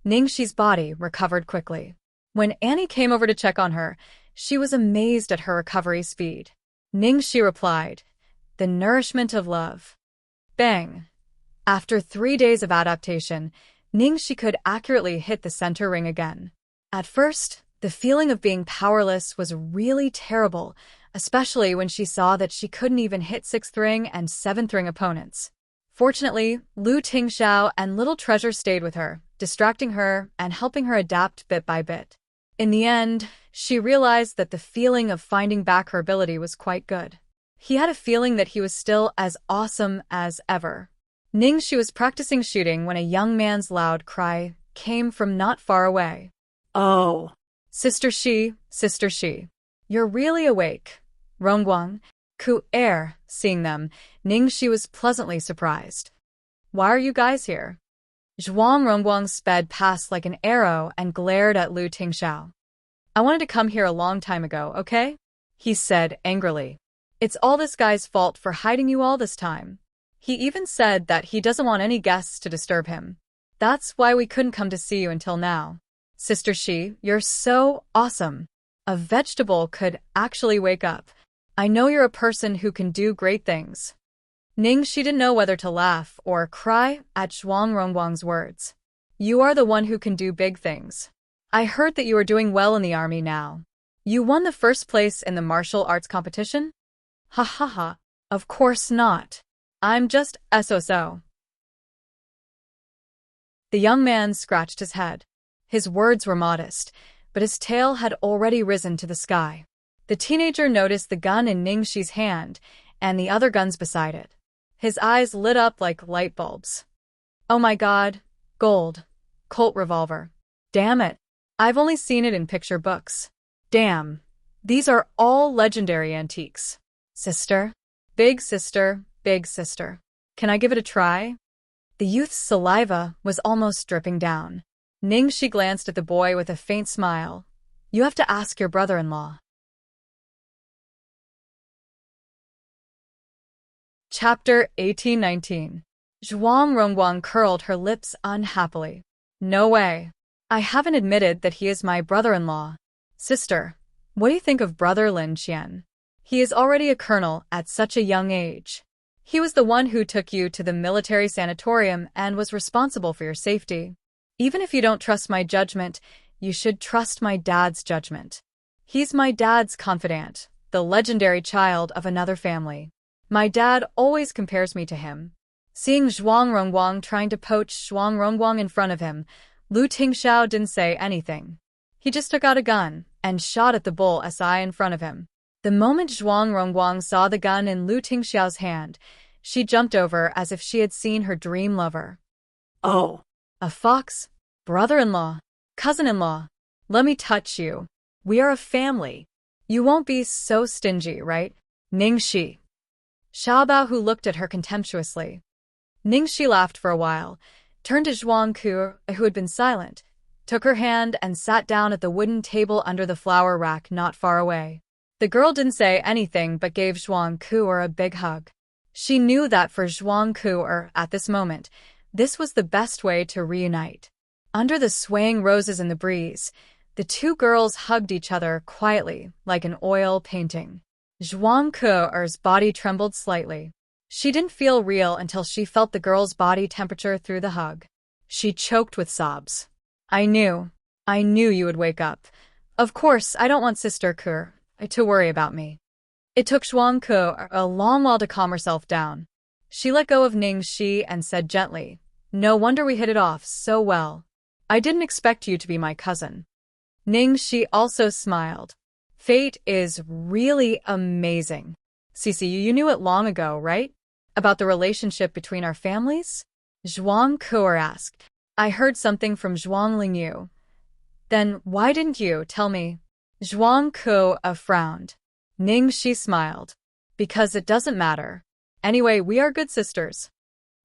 Ning Shi's body recovered quickly. When Annie came over to check on her, she was amazed at her recovery speed. Ning Shi replied, The nourishment of love. Bang! After 3 days of adaptation, Ning Shi could accurately hit the center ring again. At first, the feeling of being powerless was really terrible, especially when she saw that she couldn't even hit 6th ring and 7th ring opponents. Fortunately, Lu Tingxiao and Little Treasure stayed with her, distracting her and helping her adapt bit by bit. In the end, she realized that the feeling of finding back her ability was quite good. He had a feeling that he was still as awesome as ever. Ning Shi was practicing shooting when a young man's loud cry came from not far away. Oh. Sister Shi, you're really awake. Rongguang, Ku Er, seeing them, Ning Shi was pleasantly surprised. Why are you guys here? Zhuang Rongguang sped past like an arrow and glared at Lu Tingxiao. I wanted to come here a long time ago, okay? He said angrily. It's all this guy's fault for hiding you all this time. He even said that he doesn't want any guests to disturb him. That's why we couldn't come to see you until now. Sister Shi, you're so awesome. A vegetable could actually wake up. I know you're a person who can do great things. She didn't know whether to laugh or cry at Zhuang Rongguang's words. You are the one who can do big things. I heard that you are doing well in the army now. You won the first place in the martial arts competition? Ha ha ha. Of course not. I'm just so. The young man scratched his head. His words were modest, but his tail had already risen to the sky. The teenager noticed the gun in Ningxi's hand and the other guns beside it. His eyes lit up like light bulbs. Oh my god, gold. Colt revolver. Damn it. I've only seen it in picture books. Damn. These are all legendary antiques. Sister? Big sister, big sister. Can I give it a try? The youth's saliva was almost dripping down. Ningxi glanced at the boy with a faint smile. You have to ask your brother-in-law. Chapter 18-19. Zhuang Rongguang curled her lips unhappily. No way. I haven't admitted that he is my brother-in-law. Sister, what do you think of brother Lin Qian? He is already a colonel at such a young age. He was the one who took you to the military sanatorium and was responsible for your safety. Even if you don't trust my judgment, you should trust my dad's judgment. He's my dad's confidant, the legendary child of another family. My dad always compares me to him. Seeing Zhuang Rongguang trying to poach Zhuang Rongguang in front of him, Lu Tingxiao didn't say anything. He just took out a gun and shot at the bull SI in front of him. The moment Zhuang Rongguang saw the gun in Lu Tingxiao's hand, she jumped over as if she had seen her dream lover. Oh. A fox? Brother-in-law? Cousin-in-law? Let me touch you. We are a family. You won't be so stingy, right? Ningxi. Xiaobao, who looked at her contemptuously. Ningxi laughed for a while, turned to Zhuang Ku, who had been silent, took her hand and sat down at the wooden table under the flower rack not far away. The girl didn't say anything but gave Zhuang Ku a big hug. She knew that for Zhuang Ku at this moment, this was the best way to reunite. Under the swaying roses in the breeze, the two girls hugged each other quietly, like an oil painting. Zhuang Ku's body trembled slightly. She didn't feel real until she felt the girl's body temperature through the hug. She choked with sobs. I knew you would wake up. Of course, I don't want Sister Ku to worry about me. It took Zhuang Ku a long while to calm herself down. She let go of Ningxi and said gently, No wonder we hit it off so well. I didn't expect you to be my cousin. Ningxi also smiled. Fate is really amazing. Cici, you knew it long ago, right? About the relationship between our families? Zhuang Ku asked. I heard something from Zhuang Lingyu. Then why didn't you tell me? Zhuang Ku frowned. Ningxi smiled. Because it doesn't matter. Anyway, we are good sisters.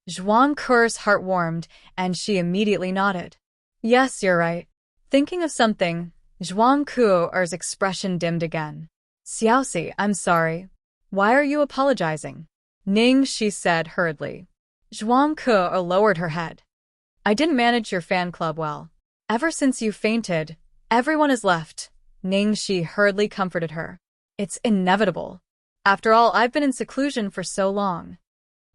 Zhuang Ku's heart warmed, and she immediately nodded. Yes, you're right. Thinking of something, Zhuang Ku's expression dimmed again. Xiaoxi, I'm sorry. Why are you apologizing? Ningxi said hurriedly. Zhuang Ku lowered her head. I didn't manage your fan club well. Ever since you fainted, everyone has left. Ningxi hurriedly comforted her. It's inevitable. After all, I've been in seclusion for so long.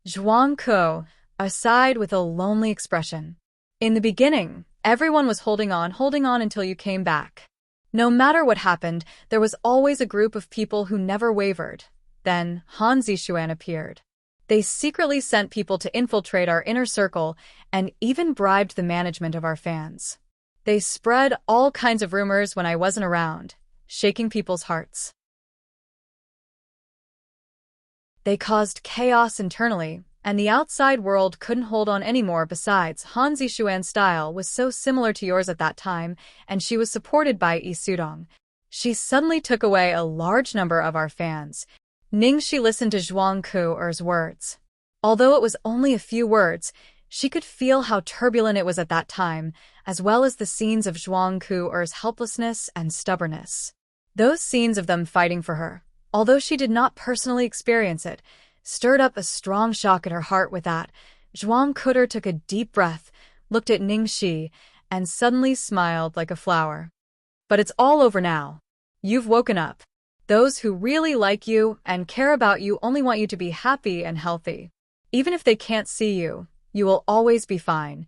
Zhuang Ku sighed with a lonely expression. In the beginning, everyone was holding on until you came back. No matter what happened, there was always a group of people who never wavered. Then Han Zixuan appeared. They secretly sent people to infiltrate our inner circle and even bribed the management of our fans. They spread all kinds of rumors when I wasn't around, shaking people's hearts. They caused chaos internally, and the outside world couldn't hold on anymore. Besides, Han Zixuan's style was so similar to yours at that time, and she was supported by Yi Sudong. She suddenly took away a large number of our fans. Ningxi listened to Zhuang Ku's words. Although it was only a few words, she could feel how turbulent it was at that time, as well as the scenes of Zhuang Ku's helplessness and stubbornness. Those scenes of them fighting for her, although she did not personally experience it, stirred up a strong shock at her heart. With that, Zhuang Ku took a deep breath, looked at Ningxi, and suddenly smiled like a flower. But it's all over now. You've woken up. Those who really like you and care about you only want you to be happy and healthy. Even if they can't see you, you will always be fine.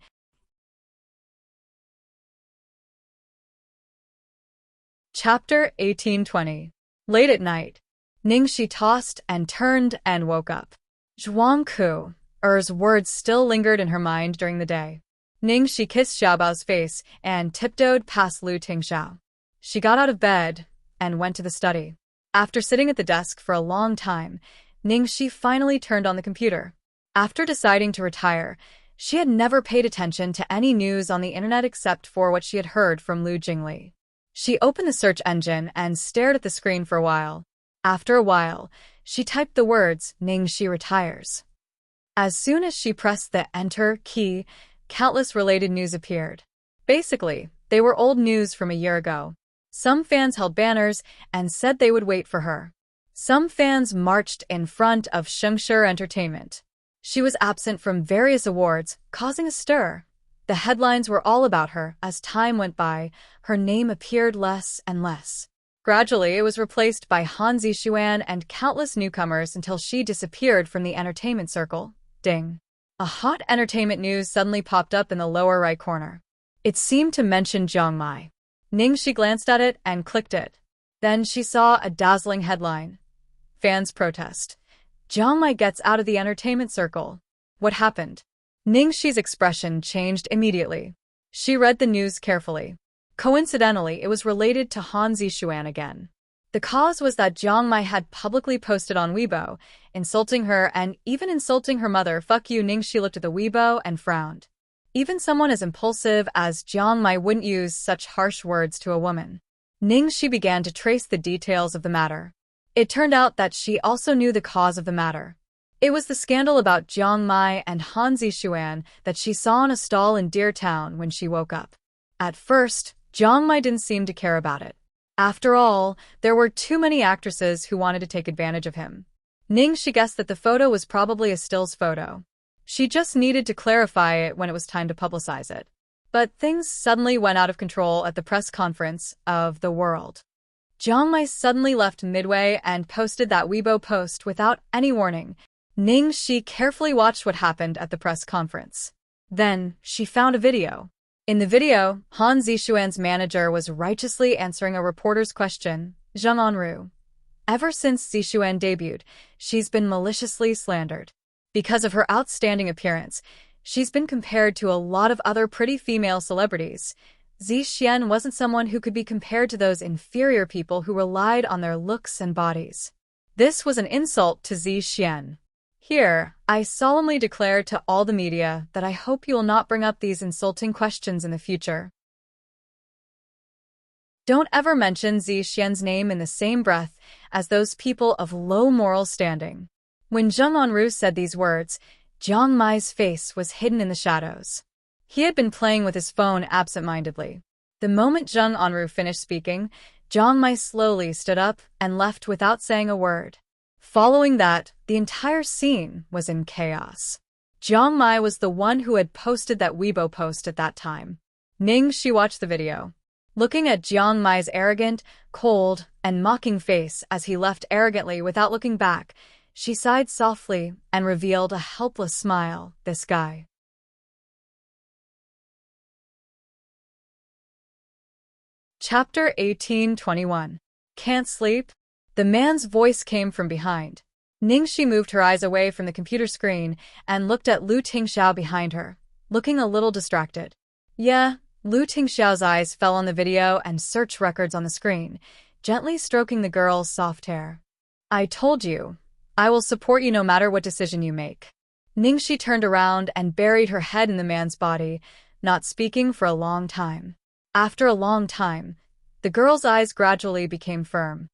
Chapter 1820. Late at night, Ningxi tossed and turned and woke up. Zhuangku, Er's words still lingered in her mind during the day. Ningxi kissed Xiaobao's face and tiptoed past Lu Tingxiao. She got out of bed and went to the study. After sitting at the desk for a long time, Ningxi finally turned on the computer. After deciding to retire, she had never paid attention to any news on the internet except for what she had heard from Lu Jingli. She opened the search engine and stared at the screen for a while. After a while, she typed the words, Ningxi retires. As soon as she pressed the enter key, countless related news appeared. Basically, they were old news from a year ago. Some fans held banners and said they would wait for her. Some fans marched in front of Shengshi Entertainment. She was absent from various awards, causing a stir. The headlines were all about her. As time went by, her name appeared less and less. Gradually, it was replaced by Han Zixuan and countless newcomers until she disappeared from the entertainment circle. Ding. A hot entertainment news suddenly popped up in the lower right corner. It seemed to mention Jiang Mai. Ningxi glanced at it and clicked it. Then she saw a dazzling headline. Fans protest. Jiang Mai gets out of the entertainment circle. What happened? Ningxi's expression changed immediately. She read the news carefully. Coincidentally, it was related to Han Zixuan again. The cause was that Jiang Mai had publicly posted on Weibo, insulting her and even insulting her mother. Fuck you. Ningxi looked at the Weibo and frowned. Even someone as impulsive as Jiang Mai wouldn't use such harsh words to a woman. Ningxi began to trace the details of the matter. It turned out that she also knew the cause of the matter. It was the scandal about Jiang Mai and Han Zixuan that she saw in a stall in Deer Town when she woke up. At first, Jiang Mai didn't seem to care about it. After all, there were too many actresses who wanted to take advantage of him. Ningxi guessed that the photo was probably a stills photo. She just needed to clarify it when it was time to publicize it. But things suddenly went out of control at the press conference of The World. Jiang Mai suddenly left midway and posted that Weibo post without any warning. Ningxi carefully watched what happened at the press conference. Then, she found a video. In the video, Han Zixuan's manager was righteously answering a reporter's question, Zheng Anru. Ever since Zixuan debuted, she's been maliciously slandered. Because of her outstanding appearance, she's been compared to a lot of other pretty female celebrities. Zixuan wasn't someone who could be compared to those inferior people who relied on their looks and bodies. This was an insult to Zixuan. Here, I solemnly declare to all the media that I hope you will not bring up these insulting questions in the future. Don't ever mention Zixuan's name in the same breath as those people of low moral standing. When Zheng Anru said these words, Jiang Mai's face was hidden in the shadows. He had been playing with his phone absent-mindedly. The moment Zheng Anru finished speaking, Jiang Mai slowly stood up and left without saying a word. Following that, the entire scene was in chaos. Jiang Mai was the one who had posted that Weibo post at that time. Ningxi watched the video. Looking at Jiang Mai's arrogant, cold, and mocking face as he left arrogantly without looking back, she sighed softly and revealed a helpless smile. This guy. Chapter 1821. Can't sleep? The man's voice came from behind. Ningxi moved her eyes away from the computer screen and looked at Lu Tingxiao behind her, looking a little distracted. Yeah, Lu Tingxiao's eyes fell on the video and search records on the screen, gently stroking the girl's soft hair. I told you. I will support you no matter what decision you make. Ningxi turned around and buried her head in the man's body, not speaking for a long time. After a long time, the girl's eyes gradually became firm.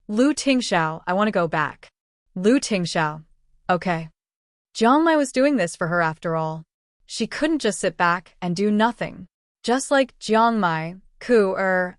Lu Tingxiao, I want to go back. Lu Tingxiao. Okay. Jiang Mai was doing this for her after all. She couldn't just sit back and do nothing. Just like Jiang Mai, Ku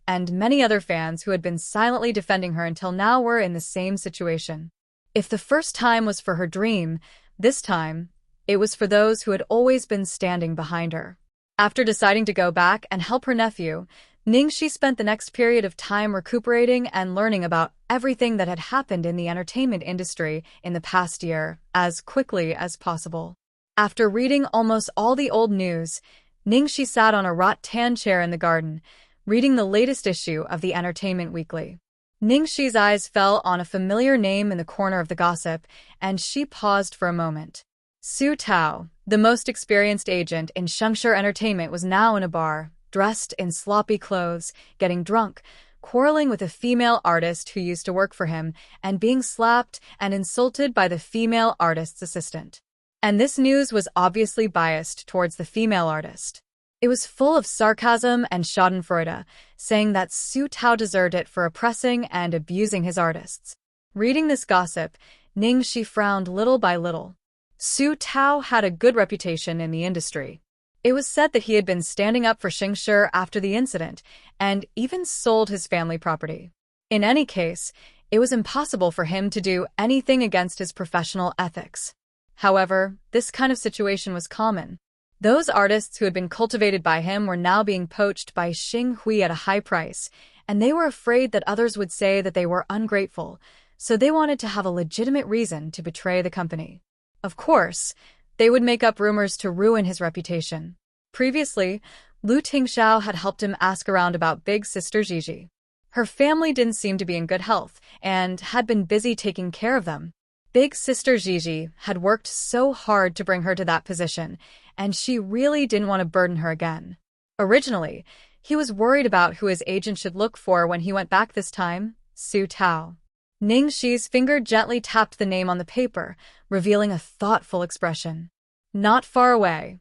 and many other fans who had been silently defending her until now were in the same situation. If the first time was for her dream, this time, it was for those who had always been standing behind her. After deciding to go back and help her nephew, Ningxi spent the next period of time recuperating and learning about everything that had happened in the entertainment industry in the past year as quickly as possible. After reading almost all the old news, Ningxi sat on a rattan chair in the garden, reading the latest issue of the Entertainment Weekly. Ningxi's eyes fell on a familiar name in the corner of the gossip, and she paused for a moment. Su Tao, the most experienced agent in Shengshi Entertainment, was now in a bar, dressed in sloppy clothes, getting drunk, quarreling with a female artist who used to work for him, and being slapped and insulted by the female artist's assistant. And this news was obviously biased towards the female artist. It was full of sarcasm and schadenfreude, saying that Su Tao deserved it for oppressing and abusing his artists. Reading this gossip, Ningxi frowned little by little. Su Tao had a good reputation in the industry. It was said that he had been standing up for Shengshi after the incident, and even sold his family property. In any case, it was impossible for him to do anything against his professional ethics. However, this kind of situation was common. Those artists who had been cultivated by him were now being poached by Xing Hui at a high price, and they were afraid that others would say that they were ungrateful, so they wanted to have a legitimate reason to betray the company. Of course, they would make up rumors to ruin his reputation. Previously, Lu Tingxiao had helped him ask around about big sister Gigi. Her family didn't seem to be in good health and had been busy taking care of them. Big sister Gigi had worked so hard to bring her to that position, and she really didn't want to burden her again. Originally, he was worried about who his agent should look for when he went back this time, Su Tao. Ningxi's finger gently tapped the name on the paper, revealing a thoughtful expression. Not far away.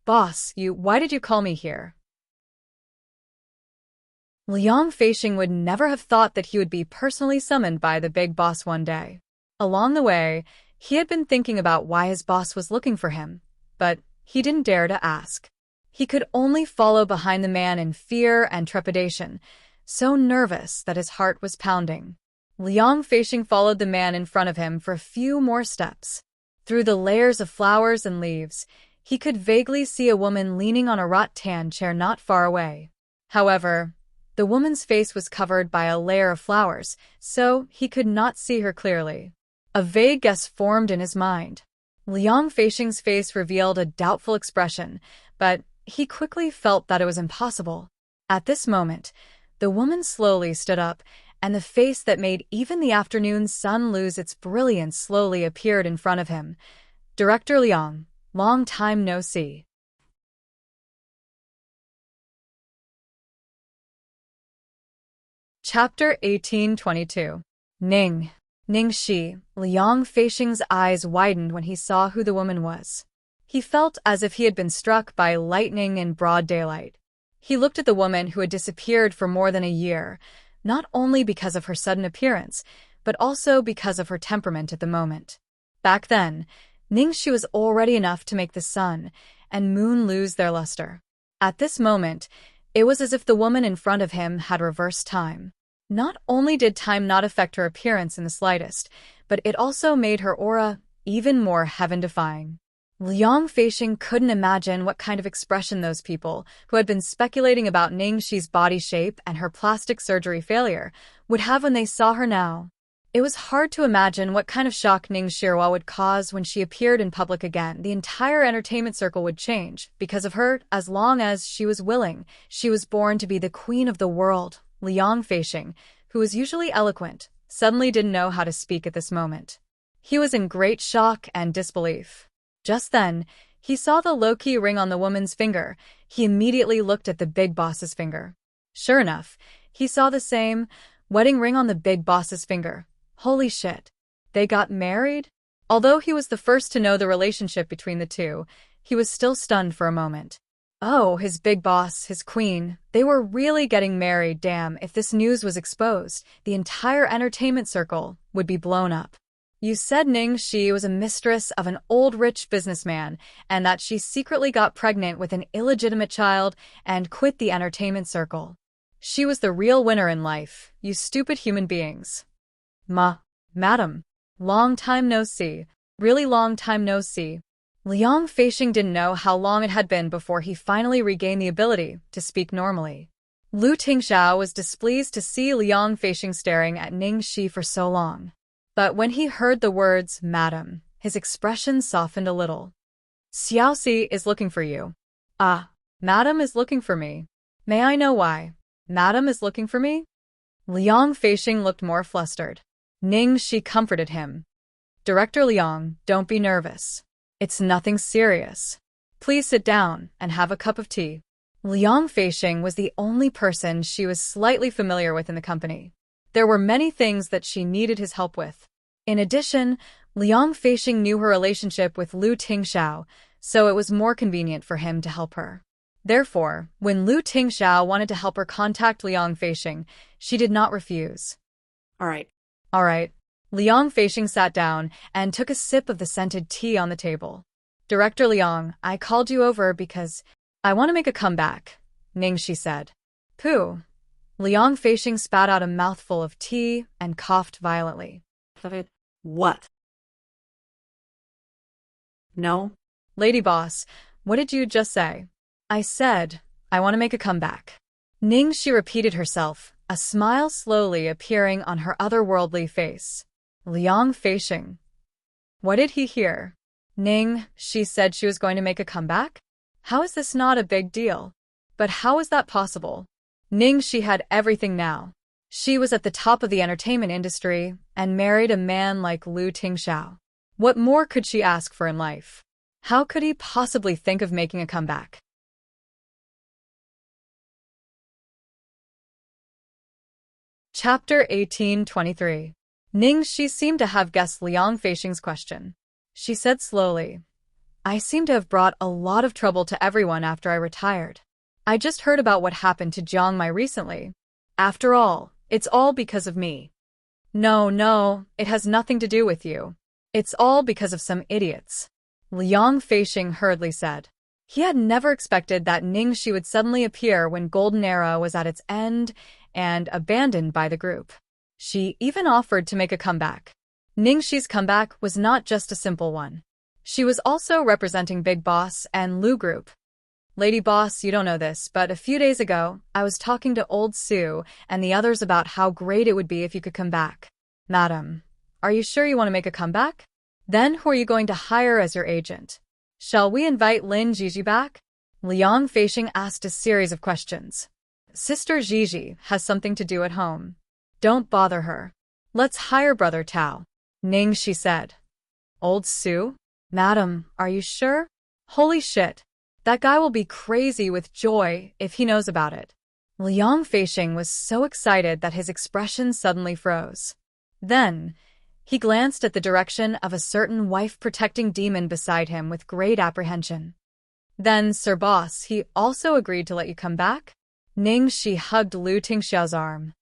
Boss, why did you call me here? Liang Feixing would never have thought that he would be personally summoned by the big boss one day. Along the way, he had been thinking about why his boss was looking for him, but he didn't dare to ask. He could only follow behind the man in fear and trepidation, so nervous that his heart was pounding. Liang Feixing followed the man in front of him for a few more steps. Through the layers of flowers and leaves, he could vaguely see a woman leaning on a rattan chair not far away. However, the woman's face was covered by a layer of flowers, so he could not see her clearly. A vague guess formed in his mind. Liang Feixing's face revealed a doubtful expression, but he quickly felt that it was impossible. At this moment, the woman slowly stood up, and the face that made even the afternoon sun lose its brilliance slowly appeared in front of him. Director Liang, long time no see. Chapter 1822. Ningxi, Liang Feixing's eyes widened when he saw who the woman was. He felt as if he had been struck by lightning in broad daylight. He looked at the woman who had disappeared for more than a year, not only because of her sudden appearance, but also because of her temperament at the moment. Back then, Ningxi was already enough to make the sun and moon lose their luster. At this moment, it was as if the woman in front of him had reversed time. Not only did time not affect her appearance in the slightest, but it also made her aura even more heaven-defying. Liang Feixing couldn't imagine what kind of expression those people, who had been speculating about Ningxi's body shape and her plastic surgery failure, would have when they saw her now. It was hard to imagine what kind of shock Ningxi would cause when she appeared in public again. The entire entertainment circle would change. Because of her, as long as she was willing, she was born to be the queen of the world. Liang Feixing, who was usually eloquent, suddenly didn't know how to speak at this moment. He was in great shock and disbelief. Just then, he saw the low-key ring on the woman's finger. He immediately looked at the big boss's finger. Sure enough, he saw the same wedding ring on the big boss's finger. Holy shit. They got married? Although he was the first to know the relationship between the two, he was still stunned for a moment. Oh, his big boss, his queen, they were really getting married. Damn, if this news was exposed, the entire entertainment circle would be blown up. You said Ningxi was a mistress of an old rich businessman, and that she secretly got pregnant with an illegitimate child and quit the entertainment circle. She was the real winner in life, you stupid human beings. Madam. Long time no see. Really long time no see. Liang Feixing didn't know how long it had been before he finally regained the ability to speak normally. Lu Tingxiao was displeased to see Liang Feixing staring at Ning Shi for so long. But when he heard the words, "Madam," his expression softened a little. "Xiaoxi is looking for you." "Ah, Madam is looking for me. May I know why Madam is looking for me?" Liang Feixing looked more flustered. Ning Shi comforted him. "Director Liang, don't be nervous. It's nothing serious. Please sit down and have a cup of tea." Liang Feixing was the only person she was slightly familiar with in the company. There were many things that she needed his help with. In addition, Liang Feixing knew her relationship with Lu Tingxiao, so it was more convenient for him to help her. Therefore, when Lu Tingxiao wanted to help her contact Liang Feixing, she did not refuse. All right. All right. Liang Feixing sat down and took a sip of the scented tea on the table. "Director Liang, I called you over because I want to make a comeback," Ning Shi said. "Pooh." Liang Feixing spat out a mouthful of tea and coughed violently. What? No? "Lady boss, what did you just say?" "I said, I want to make a comeback." Ning Shi repeated herself, a smile slowly appearing on her otherworldly face. Liang Feixing. What did he hear? Ning Shi said she was going to make a comeback? How is this not a big deal? But how is that possible? Ning Shi had everything now. She was at the top of the entertainment industry and married a man like Lu Tingxiao. What more could she ask for in life? How could he possibly think of making a comeback? Chapter 1823. Ning Shi seemed to have guessed Liang Feixing's question. She said slowly, "I seem to have brought a lot of trouble to everyone after I retired. I just heard about what happened to Jiang Mai recently. After all, it's all because of me." No, it has nothing to do with you. It's all because of some idiots," Liang Feixing hurriedly said. He had never expected that Ning Shi would suddenly appear when Golden Era was at its end and abandoned by the group. She even offered to make a comeback. Ning Shi's comeback was not just a simple one. She was also representing Big Boss and Lu Group. "Lady Boss, you don't know this, but a few days ago, I was talking to old Sue and the others about how great it would be if you could come back. Madam, are you sure you want to make a comeback? Then who are you going to hire as your agent? Shall we invite Lin Jiji back?" Liang Feixing asked a series of questions. "Sister Jiji has something to do at home. Don't bother her. Let's hire Brother Tao," Ning Shi said. "Old Sue? Madam, are you sure? Holy shit. That guy will be crazy with joy if he knows about it." Liang Feixing was so excited that his expression suddenly froze. Then, he glanced at the direction of a certain wife-protecting demon beside him with great apprehension. "Then, Sir Boss, he also agreed to let you come back?" Ning Shi hugged Lu Tingxiao's arm.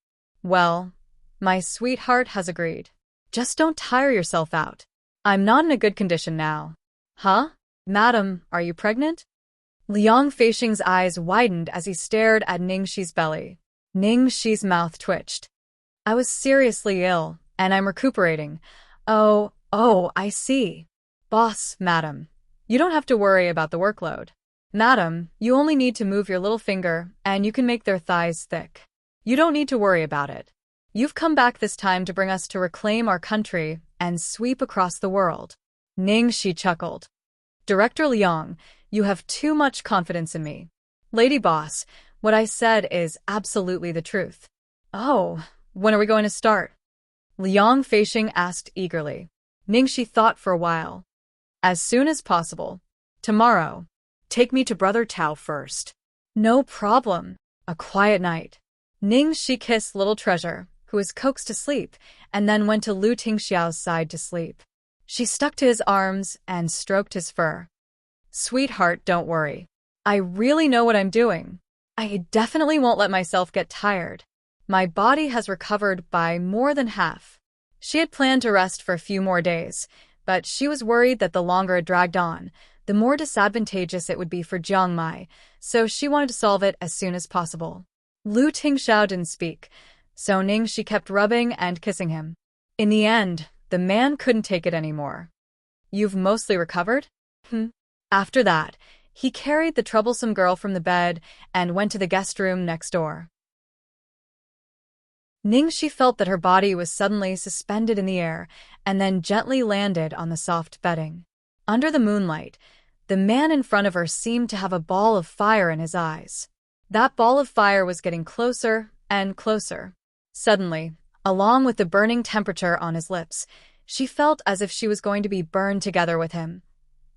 "Well, my sweetheart has agreed. Just don't tire yourself out. I'm not in a good condition now." "Huh? Madam, are you pregnant?" Liang Feixing's eyes widened as he stared at Ning Shi's belly. Ning Shi's mouth twitched. "I was seriously ill, and I'm recuperating. Oh, I see. Boss, madam, you don't have to worry about the workload. Madam, you only need to move your little finger, and you can make their thighs thick. You don't need to worry about it. You've come back this time to bring us to reclaim our country and sweep across the world." Ning Shi chuckled. "Director Liang, you have too much confidence in me. Lady Boss, what I said is absolutely the truth." "Oh, when are we going to start?" Liang Feixing asked eagerly. Ning Shi thought for a while. "As soon as possible. Tomorrow. Take me to Brother Tao first." "No problem. A quiet night." Ning Shi kissed little treasure, who was coaxed to sleep, and then went to Lu Tingxiao's side to sleep. She stuck to his arms and stroked his fur. "Sweetheart, don't worry. I really know what I'm doing. I definitely won't let myself get tired. My body has recovered by more than half." She had planned to rest for a few more days, but she was worried that the longer it dragged on, the more disadvantageous it would be for Jiang Mai, so she wanted to solve it as soon as possible. Lu Tingxiao didn't speak, so Ning Shi kept rubbing and kissing him. In the end, the man couldn't take it anymore. "You've mostly recovered?" After that, he carried the troublesome girl from the bed and went to the guest room next door. Ningxi felt that her body was suddenly suspended in the air and then gently landed on the soft bedding. Under the moonlight, the man in front of her seemed to have a ball of fire in his eyes. That ball of fire was getting closer and closer. Suddenly, along with the burning temperature on his lips, she felt as if she was going to be burned together with him.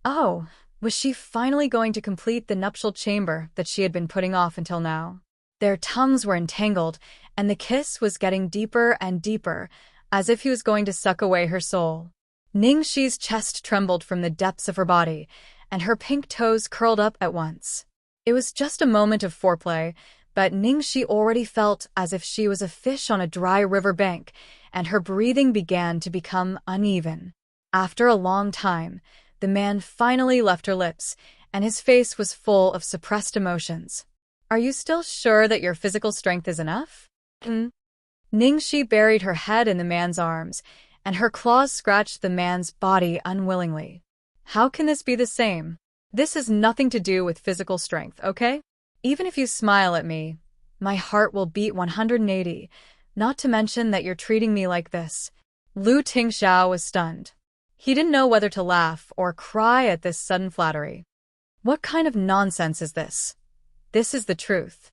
Oh, was she finally going to complete the nuptial chamber that she had been putting off until now? Their tongues were entangled, and the kiss was getting deeper and deeper, as if he was going to suck away her soul. Ningxi's chest trembled from the depths of her body, and her pink toes curled up at once. It was just a moment of foreplay, but Ningxi already felt as if she was a fish on a dry river bank, and her breathing began to become uneven. After a long time, the man finally left her lips, and his face was full of suppressed emotions. Are you still sure that your physical strength is enough? Ningxi buried her head in the man's arms, and her claws scratched the man's body unwillingly. How can this be the same? This has nothing to do with physical strength, okay? Even if you smile at me, my heart will beat 180, not to mention that you're treating me like this. Lu Tingxiao was stunned. He didn't know whether to laugh or cry at this sudden flattery. What kind of nonsense is this? This is the truth.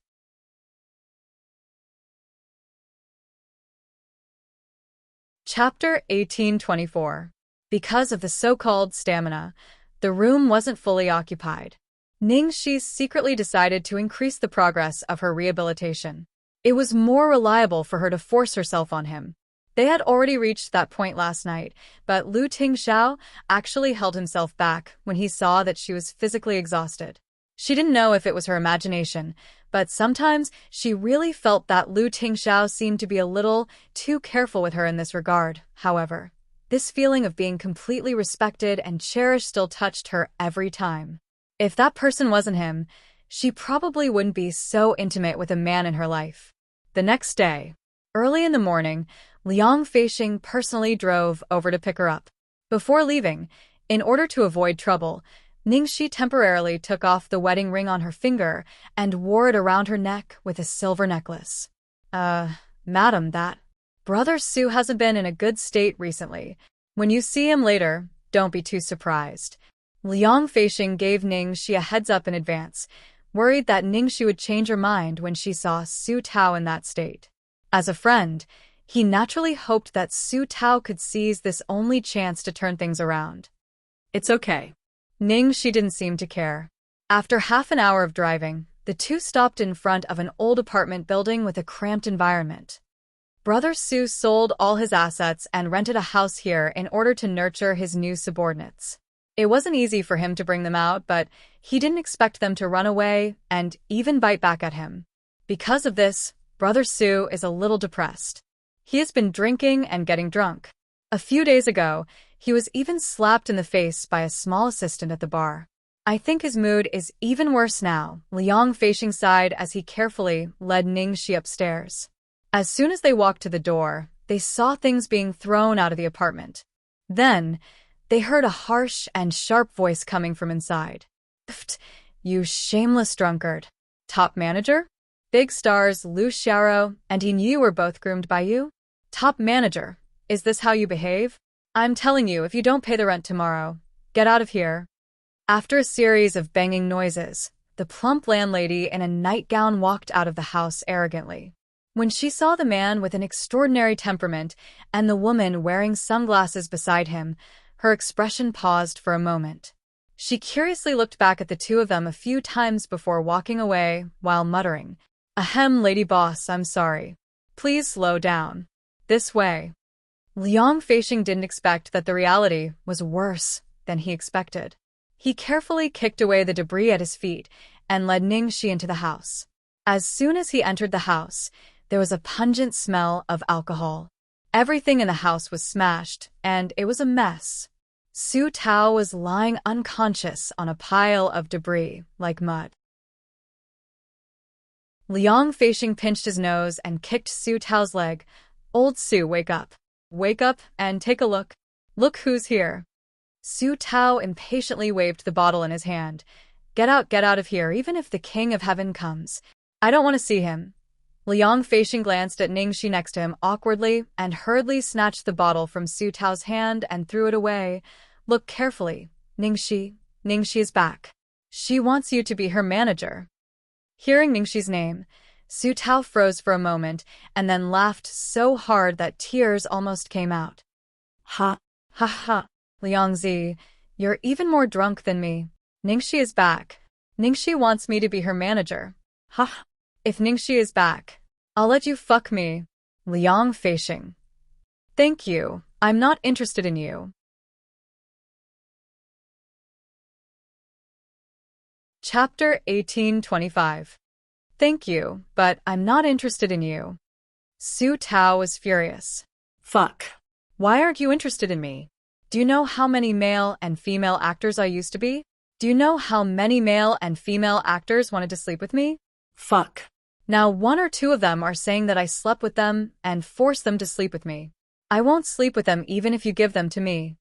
Chapter 1824. Because of the so-called stamina, the room wasn't fully occupied. Ningxi secretly decided to increase the progress of her rehabilitation. It was more reliable for her to force herself on him. They had already reached that point last night, but Lu Tingxiao actually held himself back when he saw that she was physically exhausted. She didn't know if it was her imagination, but sometimes she really felt that Lu Tingxiao seemed to be a little too careful with her in this regard. However, this feeling of being completely respected and cherished still touched her every time. If that person wasn't him, she probably wouldn't be so intimate with a man in her life. The next day, early in the morning, Liang Feixing personally drove over to pick her up. Before leaving, in order to avoid trouble, Ningxi temporarily took off the wedding ring on her finger and wore it around her neck with a silver necklace. Madam, that Brother Su hasn't been in a good state recently. When you see him later, don't be too surprised. Liang Feixing gave Ningxi a heads-up in advance, worried that Ningxi would change her mind when she saw Su Tao in that state. As a friend, he naturally hoped that Su Tao could seize this only chance to turn things around. It's okay. Ningxi didn't seem to care. After half an hour of driving, the two stopped in front of an old apartment building with a cramped environment. Brother Su sold all his assets and rented a house here in order to nurture his new subordinates. It wasn't easy for him to bring them out, but he didn't expect them to run away and even bite back at him. Because of this, Brother Su is a little depressed. He has been drinking and getting drunk. A few days ago, he was even slapped in the face by a small assistant at the bar. I think his mood is even worse now, Liang Feixing sighed as he carefully led Ningxi upstairs. As soon as they walked to the door, they saw things being thrown out of the apartment. Then, they heard a harsh and sharp voice coming from inside. Pfft, you shameless drunkard. Top manager? Big stars Lu Xiaoro and Yin Yu were both groomed by you? Top manager, is this how you behave? I'm telling you, if you don't pay the rent tomorrow, get out of here. After a series of banging noises, the plump landlady in a nightgown walked out of the house arrogantly. When she saw the man with an extraordinary temperament and the woman wearing sunglasses beside him, her expression paused for a moment. She curiously looked back at the two of them a few times before walking away while muttering, "Ahem, lady boss, I'm sorry. Please slow down. This way." Liang Feixing didn't expect that the reality was worse than he expected. He carefully kicked away the debris at his feet and led Ningxi into the house. As soon as he entered the house, there was a pungent smell of alcohol. Everything in the house was smashed, and it was a mess. Su Tao was lying unconscious on a pile of debris, like mud. Liang Feixing pinched his nose and kicked Su Tao's leg. "Old Su, wake up. Wake up and take a look. Look who's here." Su Tao impatiently waved the bottle in his hand. Get out of here, even if the King of Heaven comes. I don't want to see him. Liang Feixing glanced at Ningxi next to him awkwardly and hurriedly snatched the bottle from Su Tao's hand and threw it away. Look carefully. Ningxi is back. She wants you to be her manager. Hearing Ningxi's name, Su Tao froze for a moment and then laughed so hard that tears almost came out. Ha ha, Liang Zi, you're even more drunk than me. Ningxi is back. Ningxi wants me to be her manager. Ha. If Ningxi is back, I'll let you fuck me. Liang Feixing. Thank you. I'm not interested in you. Chapter 1825. Thank you, but I'm not interested in you. Su Tao was furious. Fuck. Why aren't you interested in me? Do you know how many male and female actors I used to be? Do you know how many male and female actors wanted to sleep with me? Fuck. Now 1 or 2 of them are saying that I slept with them and forced them to sleep with me. I won't sleep with them even if you give them to me.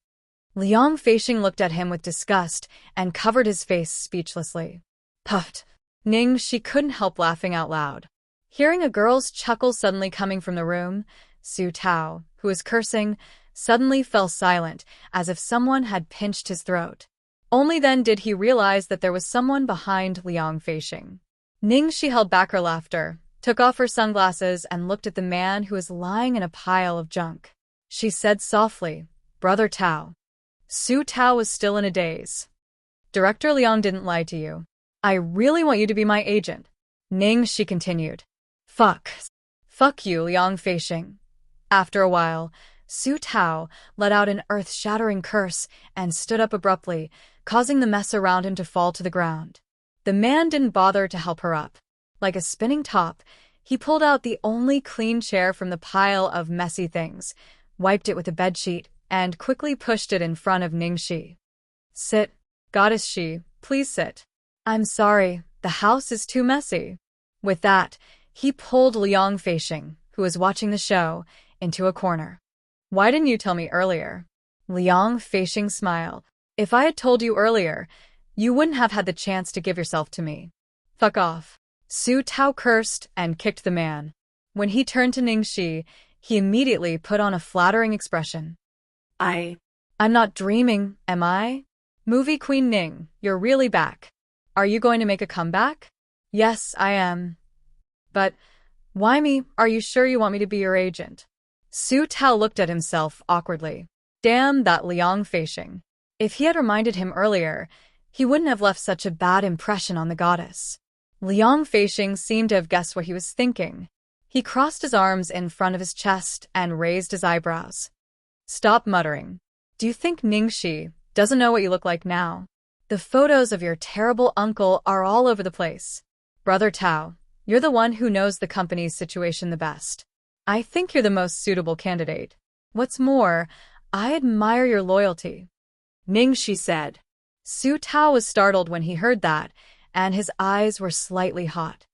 Liang Feixing looked at him with disgust and covered his face speechlessly. Puffed. She couldn't help laughing out loud. Hearing a girl's chuckle suddenly coming from the room, Su Tao, who was cursing, suddenly fell silent, as if someone had pinched his throat. Only then did he realize that there was someone behind Liang Feixing. She held back her laughter, took off her sunglasses, and looked at the man who was lying in a pile of junk. She said softly, "Brother Tao." Su Tao was still in a daze. "Director Liang didn't lie to you. I really want you to be my agent." She continued. Fuck you, Liang Feixing." After a while, Su Tao let out an earth-shattering curse and stood up abruptly, causing the mess around him to fall to the ground. The man didn't bother to help her up. Like a spinning top, he pulled out the only clean chair from the pile of messy things, wiped it with a bedsheet, and quickly pushed it in front of Ningxi. "Sit, goddess Shi, please sit." "I'm sorry, the house is too messy." With that, he pulled Liang Feixing, who was watching the show, into a corner. "Why didn't you tell me earlier?" Liang Feixing smiled. "If I had told you earlier, you wouldn't have had the chance to give yourself to me." "Fuck off." Su Tao cursed and kicked the man. When he turned to Ningxi, he immediately put on a flattering expression. I'm not dreaming, am I? Movie Queen Ning, you're really back. Are you going to make a comeback?" "Yes, I am." "But why me? Are you sure you want me to be your agent?" Su Tao looked at himself awkwardly. Damn that Liang Feixing. If he had reminded him earlier, he wouldn't have left such a bad impression on the goddess. Liang Feixing seemed to have guessed what he was thinking. He crossed his arms in front of his chest and raised his eyebrows. "Stop muttering. Do you think Ningxi doesn't know what you look like now? The photos of your terrible uncle are all over the place. Brother Tao, you're the one who knows the company's situation the best. I think you're the most suitable candidate. What's more, I admire your loyalty." Ningxi said. Su Tao was startled when he heard that, and his eyes were slightly hot.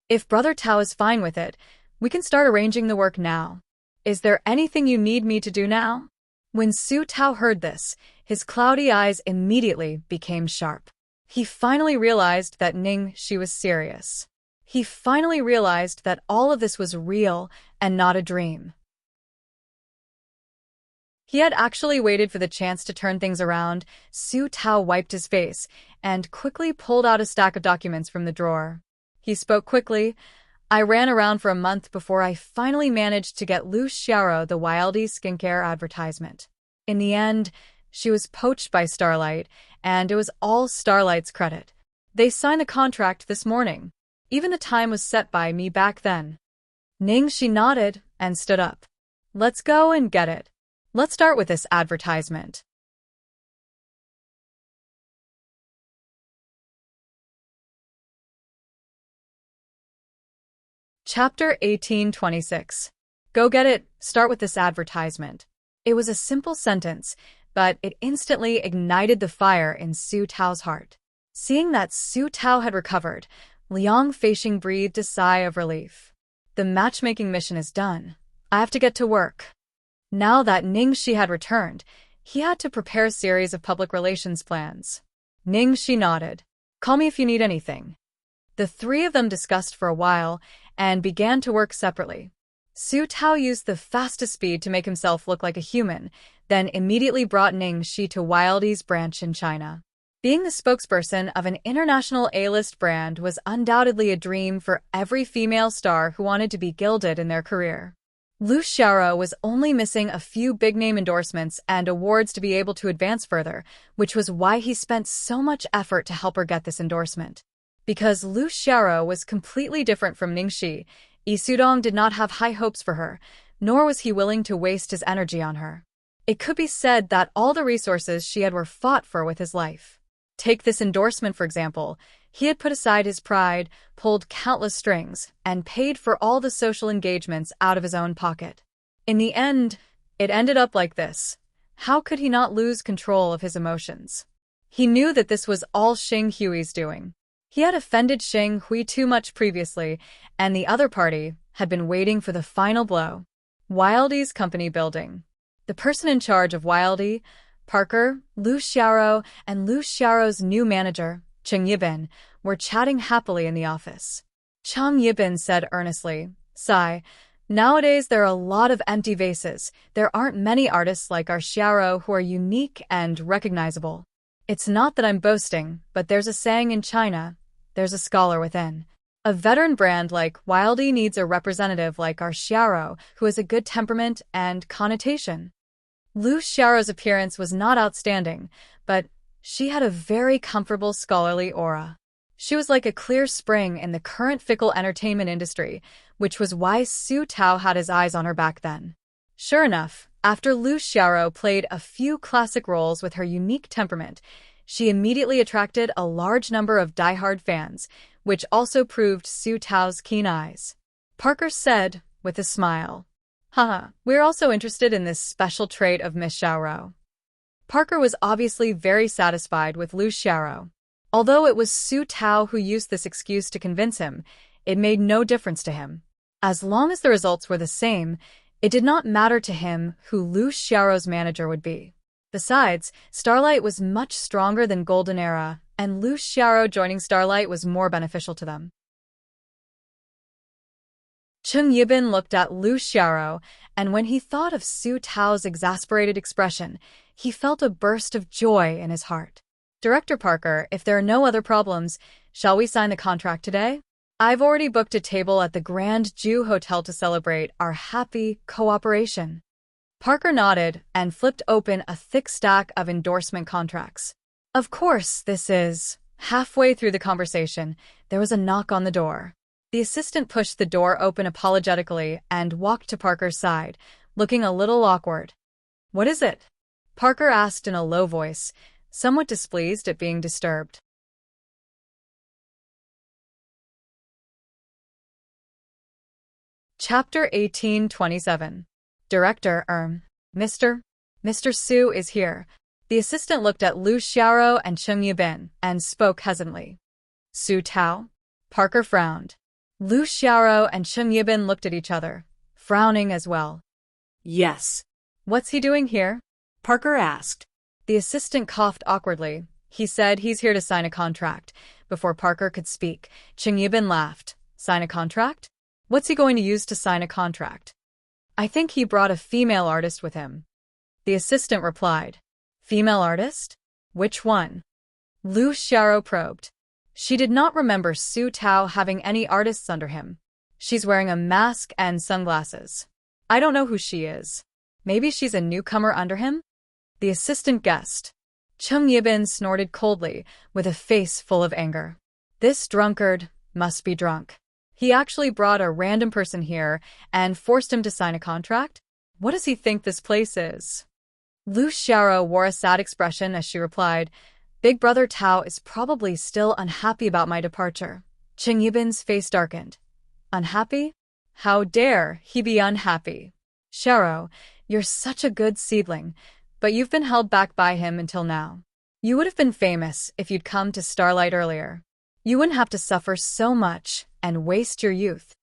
"If Brother Tao is fine with it, we can start arranging the work now. Is there anything you need me to do now?" When Su Tao heard this, his cloudy eyes immediately became sharp. He finally realized that Ningxi was serious. He finally realized that all of this was real and not a dream. He had actually waited for the chance to turn things around. Su Tao wiped his face and quickly pulled out a stack of documents from the drawer. He spoke quickly. "I ran around for a month before I finally managed to get Lu Xiaoro the Wildy skincare advertisement. In the end, she was poached by Starlight, and it was all Starlight's credit. They signed the contract this morning. Even the time was set by me back then." Ningxi nodded and stood up. "Let's go and get it. Let's start with this advertisement." Chapter 1826. Go get it, start with this advertisement. It was a simple sentence, but it instantly ignited the fire in Su Tao's heart. Seeing that Su Tao had recovered, Liang Feixing breathed a sigh of relief. The matchmaking mission is done. I have to get to work. Now that Ningxi had returned, he had to prepare a series of public relations plans. Ningxi nodded. "Call me if you need anything." The 3 of them discussed for a while, and began to work separately. Su Tao used the fastest speed to make himself look like a human, then immediately brought Ning Shi to Wildy's branch in China. Being the spokesperson of an international A-list brand was undoubtedly a dream for every female star who wanted to be gilded in their career. Lu Xiaoro was only missing a few big-name endorsements and awards to be able to advance further, which was why he spent so much effort to help her get this endorsement. Because Lu Xiaoro was completely different from Ning Shi, Yi Sudong did not have high hopes for her, nor was he willing to waste his energy on her. It could be said that all the resources she had were fought for with his life. Take this endorsement, for example. He had put aside his pride, pulled countless strings, and paid for all the social engagements out of his own pocket. In the end, it ended up like this. How could he not lose control of his emotions? He knew that this was all Xing Hui's doing. He had offended Xing Hui too much previously, and the other party had been waiting for the final blow. Wildy's company building. The person in charge of Wildy, Parker, Lu Xiaoro, and Lu Xiaoro's new manager, Cheng Yibin, were chatting happily in the office. Cheng Yibin said earnestly, "Sigh, nowadays there are a lot of empty vases. There aren't many artists like our Xiaoro who are unique and recognizable. It's not that I'm boasting, but there's a saying in China, there's a scholar within. A veteran brand like Wildy needs a representative like our Xiaoro who has a good temperament and connotation." Lu Xiaoro's appearance was not outstanding, but she had a very comfortable scholarly aura. She was like a clear spring in the current fickle entertainment industry, which was why Su Tao had his eyes on her back then. Sure enough, after Lu Xiaoro played a few classic roles with her unique temperament, she immediately attracted a large number of die-hard fans, which also proved Su Tao's keen eyes. Parker said, with a smile, "Haha, we're also interested in this special trait of Miss Xiaoro." Parker was obviously very satisfied with Lu Xiaoro. Although it was Su Tao who used this excuse to convince him, it made no difference to him. As long as the results were the same, it did not matter to him who Lu Xiaoro's manager would be. Besides, Starlight was much stronger than Golden Era, and Lu Xiaoro joining Starlight was more beneficial to them. Cheng Yibin looked at Lu Xiaoro, and when he thought of Su Tao's exasperated expression, he felt a burst of joy in his heart. "Director Parker, if there are no other problems, shall we sign the contract today? I've already booked a table at the Grand Ju Hotel to celebrate our happy cooperation." Parker nodded and flipped open a thick stack of endorsement contracts. Of course, this is. Halfway through the conversation, there was a knock on the door. The assistant pushed the door open apologetically and walked to Parker's side, looking a little awkward. "What is it?" Parker asked in a low voice, somewhat displeased at being disturbed. Chapter 1827. Director Mr. Su is here. The assistant looked at Lu Xiaoro and Cheng Yibin and spoke hesitantly. "Su Tao?" Parker frowned. Lu Xiaoro and Cheng Yibin looked at each other, frowning as well. "Yes." "What's he doing here?" Parker asked. The assistant coughed awkwardly. He said he's here to sign a contract. Before Parker could speak, Cheng Yibin laughed. "Sign a contract? What's he going to use to sign a contract?" "I think he brought a female artist with him." The assistant replied. "Female artist? Which one?" Lu Xiaoro probed. She did not remember Su Tao having any artists under him. "She's wearing a mask and sunglasses. I don't know who she is. Maybe she's a newcomer under him?" The assistant guessed. Cheng Yibin snorted coldly, with a face full of anger. This drunkard must be drunk. He actually brought a random person here and forced him to sign a contract? What does he think this place is? Lu Xiaoro wore a sad expression as she replied, "Big Brother Tao is probably still unhappy about my departure." Cheng Yibin's face darkened. "Unhappy? How dare he be unhappy? Xiaoro, you're such a good seedling, but you've been held back by him until now. You would have been famous if you'd come to Starlight earlier. You wouldn't have to suffer so much and waste your youth."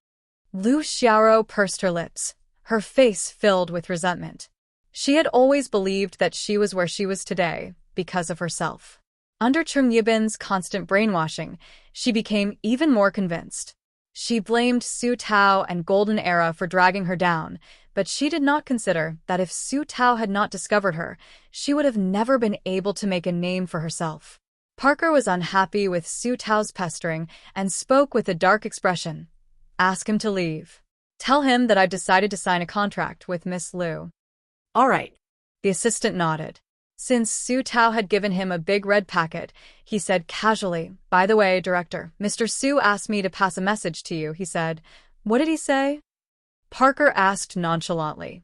Lu Xiaoro pursed her lips, her face filled with resentment. She had always believed that she was where she was today because of herself. Under Cheng Yibin's constant brainwashing, she became even more convinced. She blamed Su Tao and Golden Era for dragging her down, but she did not consider that if Su Tao had not discovered her, she would have never been able to make a name for herself. Parker was unhappy with Su Tao's pestering and spoke with a dark expression. Ask him to leave. Tell him that I've decided to sign a contract with Miss Liu. All right. The assistant nodded. Since Su Tao had given him a big red packet, he said casually, "By the way, Director, Mr. Su asked me to pass a message to you," he said. "What did he say?" Parker asked nonchalantly.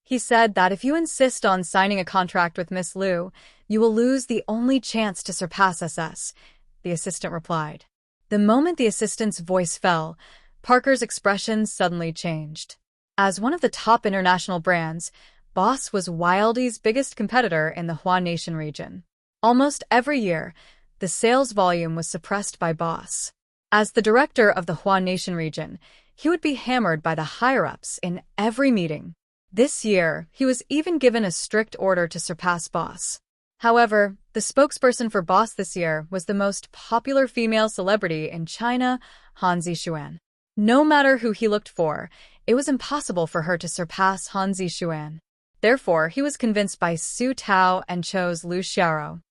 "He said that if you insist on signing a contract with Miss Liu, you will lose the only chance to surpass SS," the assistant replied. The moment the assistant's voice fell, Parker's expression suddenly changed. As one of the top international brands, Boss was Wildy's biggest competitor in the Hua Nation region. Almost every year, the sales volume was suppressed by Boss. As the director of the Hua Nation region, he would be hammered by the higher-ups in every meeting. This year, he was even given a strict order to surpass Boss. However, the spokesperson for Boss this year was the most popular female celebrity in China, Han Zixuan. No matter who he looked for, it was impossible for her to surpass Han Zixuan. Therefore, he was convinced by Su Tao and chose Lu Xiaoro.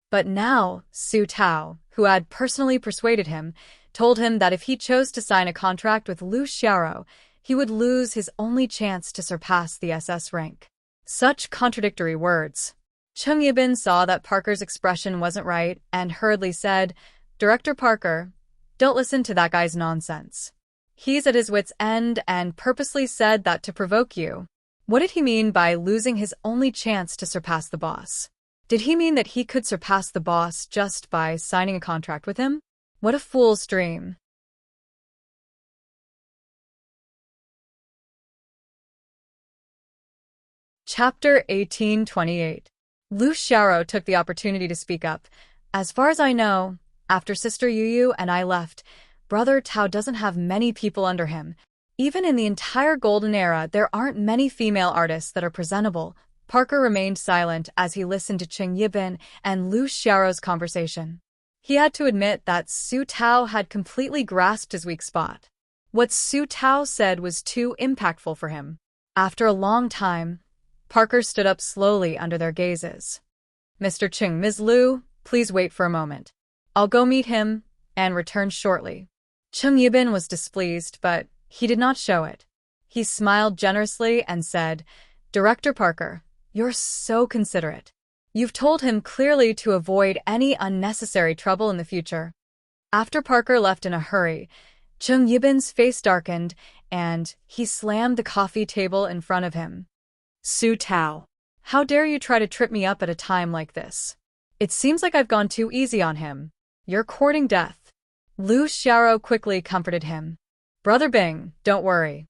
But now, Su Tao, who had personally persuaded him, told him that if he chose to sign a contract with Lu Xiaoro, he would lose his only chance to surpass the SS rank. Such contradictory words. Cheng Yibin saw that Parker's expression wasn't right and hurriedly said, "Director Parker, don't listen to that guy's nonsense. He's at his wit's end and purposely said that to provoke you." What did he mean by losing his only chance to surpass the boss? Did he mean that he could surpass the boss just by signing a contract with him? What a fool's dream. Chapter 1828. Lu Xiaoro took the opportunity to speak up. "As far as I know, after Sister Yu and I left, Brother Tao doesn't have many people under him. Even in the entire Golden Era, there aren't many female artists that are presentable." Parker remained silent as he listened to Cheng Yibin and Lu Xiaoro's conversation. He had to admit that Su Tao had completely grasped his weak spot. What Su Tao said was too impactful for him. After a long time, Parker stood up slowly under their gazes. "Mr. Cheng, Ms. Liu, please wait for a moment. I'll go meet him and return shortly." Cheng Yibin was displeased, but he did not show it. He smiled generously and said, "Director Parker, you're so considerate. You've told him clearly to avoid any unnecessary trouble in the future." After Parker left in a hurry, Cheng Yibin's face darkened and he slammed the coffee table in front of him. Su Tao. "How dare you try to trip me up at a time like this? It seems like I've gone too easy on him. You're courting death." Lu Xiaoro quickly comforted him. "Brother Bing, don't worry.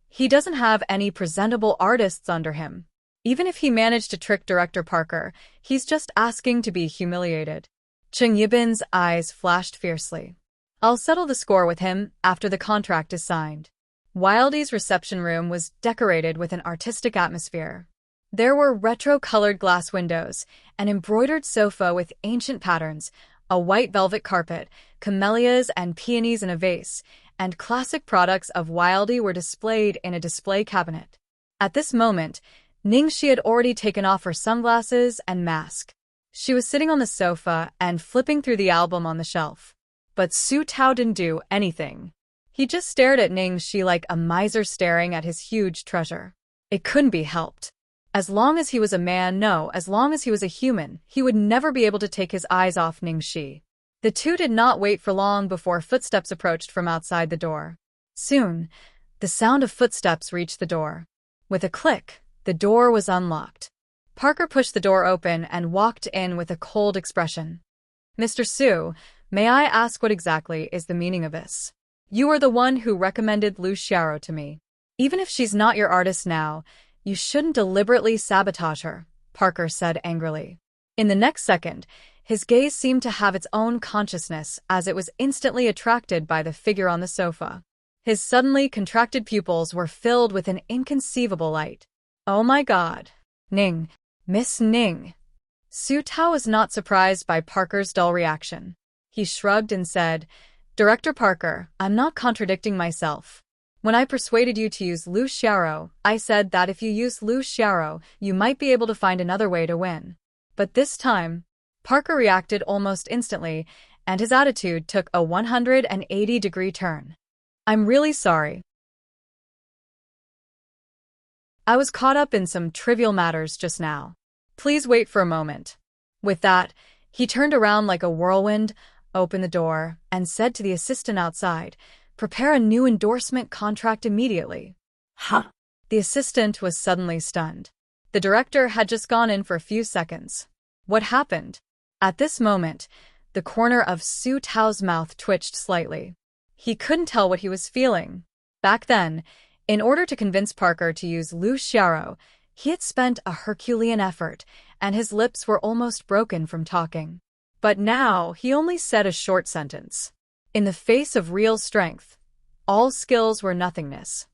He doesn't have any presentable artists under him. Even if he managed to trick Director Parker, he's just asking to be humiliated." Cheng Yibin's eyes flashed fiercely. "I'll settle the score with him after the contract is signed." Wildy's reception room was decorated with an artistic atmosphere. There were retro-colored glass windows, an embroidered sofa with ancient patterns, a white velvet carpet, camellias and peonies in a vase, and classic products of Wildy were displayed in a display cabinet. At this moment, Ningxi had already taken off her sunglasses and mask. She was sitting on the sofa and flipping through the album on the shelf. But Su Tao didn't do anything. He just stared at Ningxi like a miser staring at his huge treasure. It couldn't be helped. As long as he was a man, no, as long as he was a human, he would never be able to take his eyes off Ningxi. The two did not wait for long before footsteps approached from outside the door. Soon, the sound of footsteps reached the door. With a click, the door was unlocked. Parker pushed the door open and walked in with a cold expression. "Mr. Su, may I ask what exactly is the meaning of this? You are the one who recommended Lu Xiaoro to me. Even if she's not your artist now, you shouldn't deliberately sabotage her," Parker said angrily. In the next second, his gaze seemed to have its own consciousness as it was instantly attracted by the figure on the sofa. His suddenly contracted pupils were filled with an inconceivable light. "Oh my God. Ning. Miss Ning." Su Tao was not surprised by Parker's dull reaction. He shrugged and said, Director Parker, I'm not contradicting myself. When I persuaded you to use Lu Xiaoro, I said that if you use Lu Xiaoro, you might be able to find another way to win. But this time, Parker reacted almost instantly, and his attitude took a 180-degree turn. I'm really sorry. I was caught up in some trivial matters just now. Please wait for a moment. With that, he turned around like a whirlwind, opened the door, and said to the assistant outside, Prepare a new endorsement contract immediately. Huh? The assistant was suddenly stunned. The director had just gone in for a few seconds. What happened? At this moment, the corner of Su Tao's mouth twitched slightly. He couldn't tell what he was feeling. Back then, in order to convince Parker to use Lu Xiaoro, he had spent a Herculean effort, and his lips were almost broken from talking. But now, he only said a short sentence. In the face of real strength, all skills were nothingness.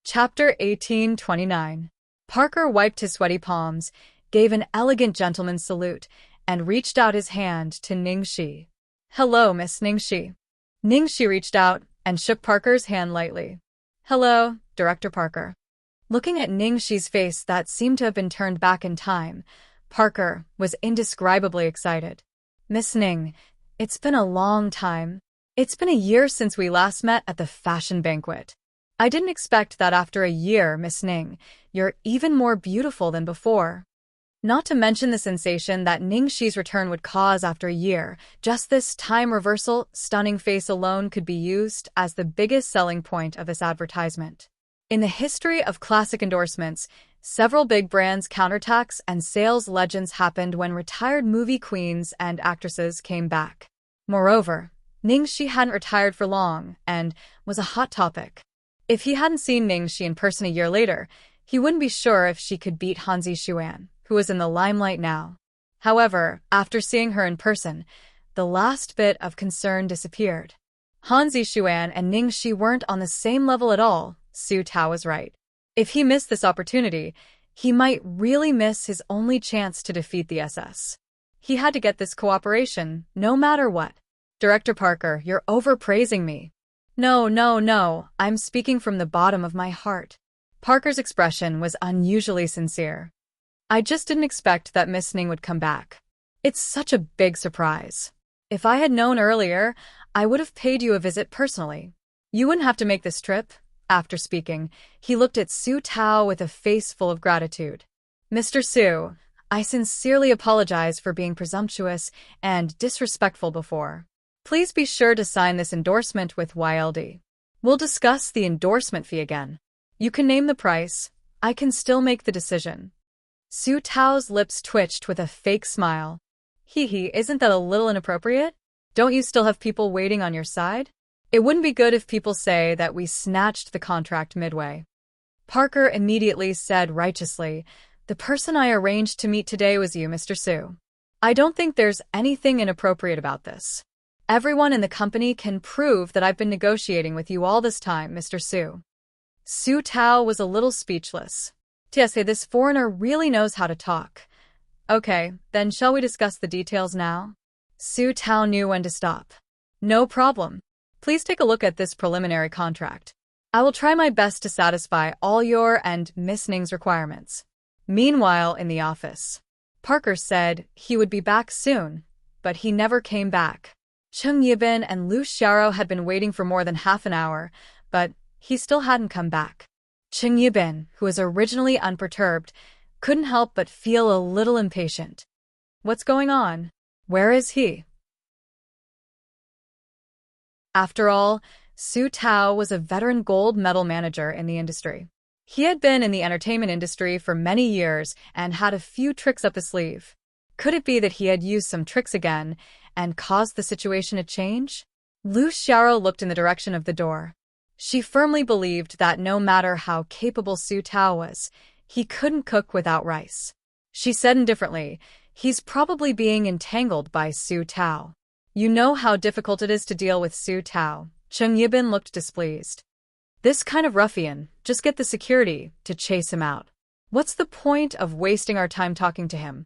Chapter 1829. Parker wiped his sweaty palms, gave an elegant gentleman's salute, and reached out his hand to Ningxi. Hello, Miss Ningxi. Ningxi reached out and shook Parker's hand lightly. Hello, Director Parker. Looking at Ningxi's face that seemed to have been turned back in time, Parker was indescribably excited. Miss Ning, it's been a long time. It's been a year since we last met at the fashion banquet. I didn't expect that after a year, Miss Ning, you're even more beautiful than before. Not to mention the sensation that Ningxi's return would cause after a year, just this time reversal, stunning face alone could be used as the biggest selling point of this advertisement. In the history of classic endorsements, several big brands' counterattacks and sales legends happened when retired movie queens and actresses came back. Moreover, Ningxi hadn't retired for long and was a hot topic. If he hadn't seen Ningxi in person a year later, he wouldn't be sure if she could beat Hanzi Xuan, who was in the limelight now. However, after seeing her in person, the last bit of concern disappeared. Hanzi Xuan and Ningxi weren't on the same level at all. Su Tao was right. If he missed this opportunity, he might really miss his only chance to defeat the SS. He had to get this cooperation, no matter what. Director Parker, you're overpraising me. No, I'm speaking from the bottom of my heart. Parker's expression was unusually sincere. I just didn't expect that Miss Ning would come back. It's such a big surprise. If I had known earlier, I would have paid you a visit personally. You wouldn't have to make this trip. After speaking, he looked at Su Tao with a face full of gratitude. Mr. Su, I sincerely apologize for being presumptuous and disrespectful before. Please be sure to sign this endorsement with YLD. We'll discuss the endorsement fee again. You can name the price. I can still make the decision. Su Tao's lips twitched with a fake smile. Isn't that a little inappropriate? Don't you still have people waiting on your side? It wouldn't be good if people say that we snatched the contract midway. Parker immediately said righteously, The person I arranged to meet today was you, Mr. Su. I don't think there's anything inappropriate about this. Everyone in the company can prove that I've been negotiating with you all this time, Mr. Su. Su Tao was a little speechless. Tiese, this foreigner really knows how to talk. Okay, then shall we discuss the details now? Su Tao knew when to stop. No problem. Please take a look at this preliminary contract. I will try my best to satisfy all your and Miss Ning's requirements. Meanwhile, in the office, Parker said he would be back soon, but he never came back. Cheng Yibin and Lu Xiaoro had been waiting for more than half an hour, but he still hadn't come back. Cheng Yibin, who was originally unperturbed, couldn't help but feel a little impatient. What's going on? Where is he? After all, Su Tao was a veteran gold medal manager in the industry. He had been in the entertainment industry for many years and had a few tricks up his sleeve. Could it be that he had used some tricks again and caused the situation to change? Lu Xiaoro looked in the direction of the door. She firmly believed that no matter how capable Su Tao was, he couldn't cook without rice. She said indifferently, He's probably being entangled by Su Tao. You know how difficult it is to deal with Su Tao. Cheng Yibin looked displeased. This kind of ruffian, just get the security to chase him out. What's the point of wasting our time talking to him?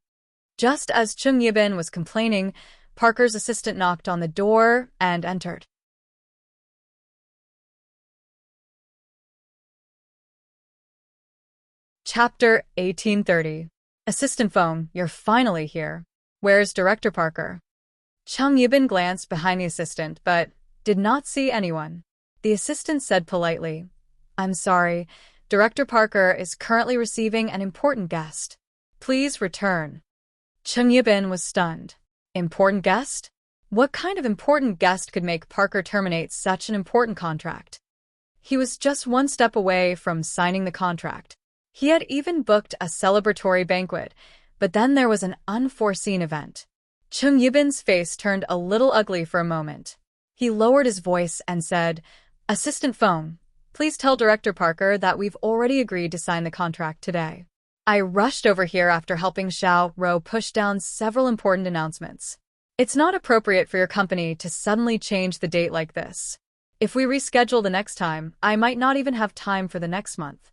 Just as Chung Yibin was complaining, Parker's assistant knocked on the door and entered. Chapter 1830. Assistant phone, you're finally here. Where's Director Parker? Chung Yibin glanced behind the assistant, but did not see anyone. The assistant said politely, I'm sorry, Director Parker is currently receiving an important guest. Please return. Chung Yibin was stunned. Important guest? What kind of important guest could make Parker terminate such an important contract? He was just one step away from signing the contract. He had even booked a celebratory banquet, but then there was an unforeseen event. Chung Yibin's face turned a little ugly for a moment. He lowered his voice and said, Assistant phone, please tell Director Parker that we've already agreed to sign the contract today. I rushed over here after helping Xiao Ro push down several important announcements. It's not appropriate for your company to suddenly change the date like this. If we reschedule the next time, I might not even have time for the next month.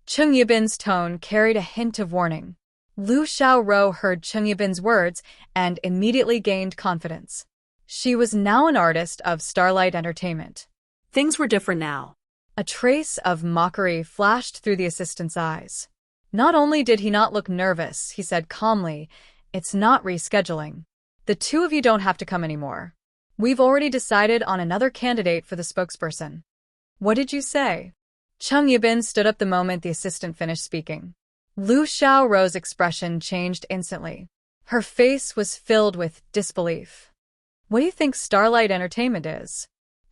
Chung Yibin's tone carried a hint of warning. Lu Xiaoro heard Chung Yibin's words and immediately gained confidence. She was now an artist of Starlight Entertainment. Things were different now. A trace of mockery flashed through the assistant's eyes. Not only did he not look nervous, he said calmly, It's not rescheduling. The two of you don't have to come anymore. We've already decided on another candidate for the spokesperson. What did you say? Chung Yibin stood up the moment the assistant finished speaking. Lu Xiaoro's expression changed instantly. Her face was filled with disbelief. What do you think Starlight Entertainment is?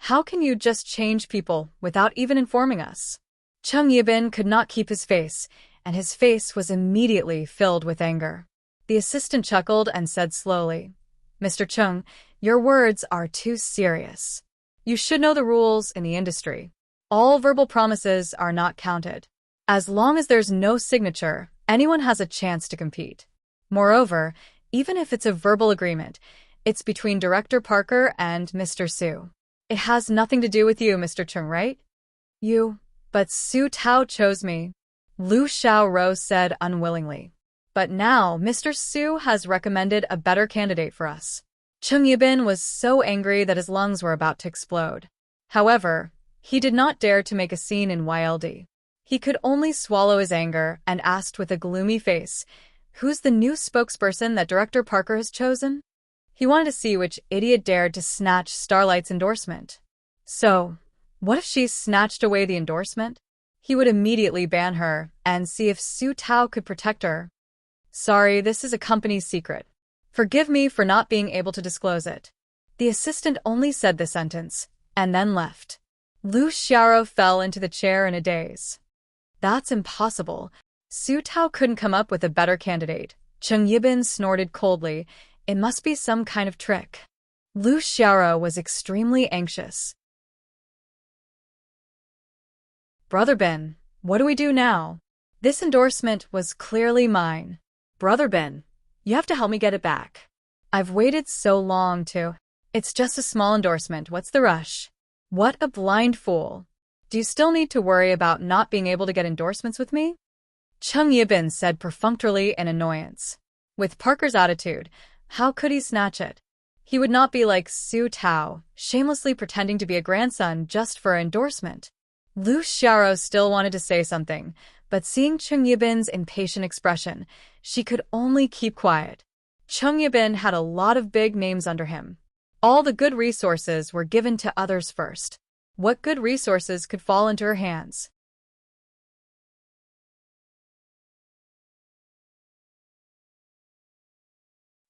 How can you just change people without even informing us? Chung Yibin could not keep his face, and his face was immediately filled with anger. The assistant chuckled and said slowly, Mr. Chung, your words are too serious. You should know the rules in the industry. All verbal promises are not counted. As long as there's no signature, anyone has a chance to compete. Moreover, even if it's a verbal agreement, it's between Director Parker and Mr. Su. It has nothing to do with you, Mr. Chung, right? But Su Tao chose me. Lu Xiaoro said unwillingly. But now, Mr. Su has recommended a better candidate for us. Chung Yibin was so angry that his lungs were about to explode. However, he did not dare to make a scene in YLD. He could only swallow his anger and asked with a gloomy face, Who's the new spokesperson that Director Parker has chosen? He wanted to see which idiot dared to snatch Starlight's endorsement. So, what if she snatched away the endorsement? He would immediately ban her and see if Su Tao could protect her. Sorry, this is a company secret. Forgive me for not being able to disclose it. The assistant only said the sentence, and then left. Lu Xiaoro fell into the chair in a daze. That's impossible. Su Tao couldn't come up with a better candidate. Chung Yibin snorted coldly. It must be some kind of trick. Lu Xiaoro was extremely anxious. Brother Ben, what do we do now? This endorsement was clearly mine. Brother Ben, you have to help me get it back. I've waited so long to. It's just a small endorsement. What's the rush? What a blind fool. Do you still need to worry about not being able to get endorsements with me? Chung Yibin said perfunctorily in annoyance. With Parker's attitude, how could he snatch it? He would not be like Su Tao, shamelessly pretending to be a grandson just for an endorsement. Lu Xiaoro still wanted to say something, but seeing Chung Yibin's impatient expression, she could only keep quiet. Chung Yibin had a lot of big names under him. All the good resources were given to others first. What good resources could fall into her hands?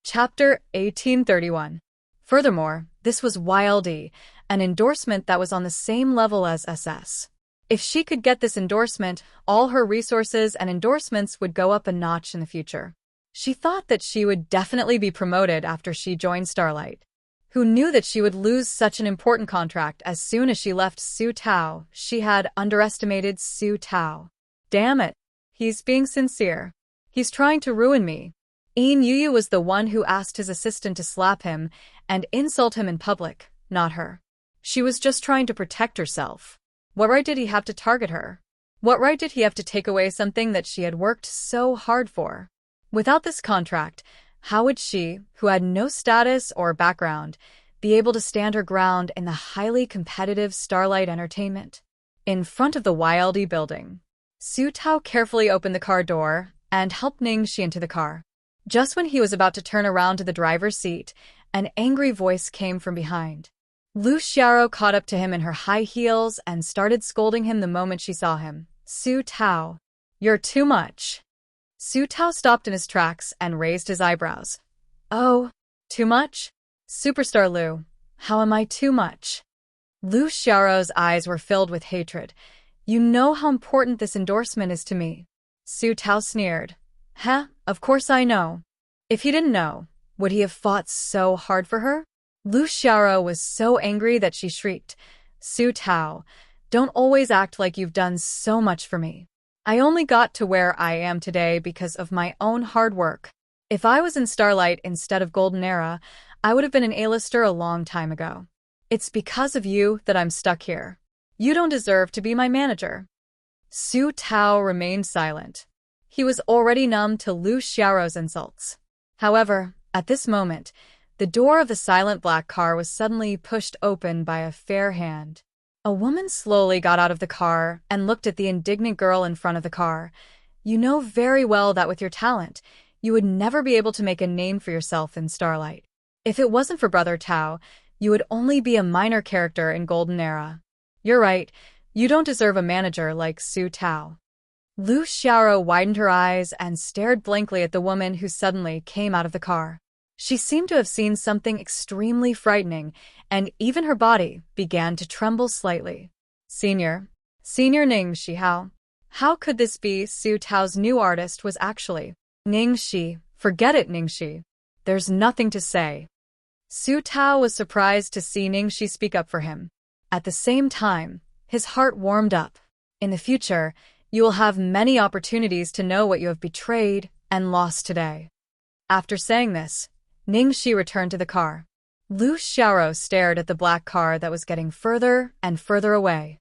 Chapter 1831. Furthermore, this was YLD, an endorsement that was on the same level as SS. If she could get this endorsement, all her resources and endorsements would go up a notch in the future. She thought that she would definitely be promoted after she joined Starlight. Who knew that she would lose such an important contract as soon as she left Su Tao? She had underestimated Su Tao. Damn it. He's being sincere. He's trying to ruin me. Yin Yuyu was the one who asked his assistant to slap him and insult him in public, not her. She was just trying to protect herself. What right did he have to target her? What right did he have to take away something that she had worked so hard for? Without this contract, how would she, who had no status or background, be able to stand her ground in the highly competitive Starlight Entertainment? In front of the YLD building, Su Tao carefully opened the car door and helped Ningxi into the car. Just when he was about to turn around to the driver's seat, an angry voice came from behind. Lu Xiao caught up to him in her high heels and started scolding him the moment she saw him. Su Tao, you're too much. Su Tao stopped in his tracks and raised his eyebrows. Oh, too much? Superstar Lu, how am I too much? Lu Xiao's eyes were filled with hatred. You know how important this endorsement is to me. Su Tao sneered. Huh, of course I know. If he didn't know, would he have fought so hard for her? Lu Xiao was so angry that she shrieked, Su Tao, don't always act like you've done so much for me. I only got to where I am today because of my own hard work. If I was in Starlight instead of Golden Era, I would have been an A-lister a long time ago. It's because of you that I'm stuck here. You don't deserve to be my manager. Su Tao remained silent. He was already numb to Lu Xiao's insults. However, at this moment, the door of the silent black car was suddenly pushed open by a fair hand. A woman slowly got out of the car and looked at the indignant girl in front of the car. You know very well that with your talent, you would never be able to make a name for yourself in Starlight. If it wasn't for Brother Tao, you would only be a minor character in Golden Era. You're right, you don't deserve a manager like Su Tao. Lu Xiao widened her eyes and stared blankly at the woman who suddenly came out of the car. She seemed to have seen something extremely frightening, and even her body began to tremble slightly. Senior Ningxi, how could this be? Su Tao's new artist was actually Ningxi. Forget it, Ningxi. There's nothing to say. Su Tao was surprised to see Ningxi speak up for him. At the same time, his heart warmed up. In the future, you will have many opportunities to know what you have betrayed and lost today. After saying this, Ningxi returned to the car. Lu Xiao stared at the black car that was getting further and further away.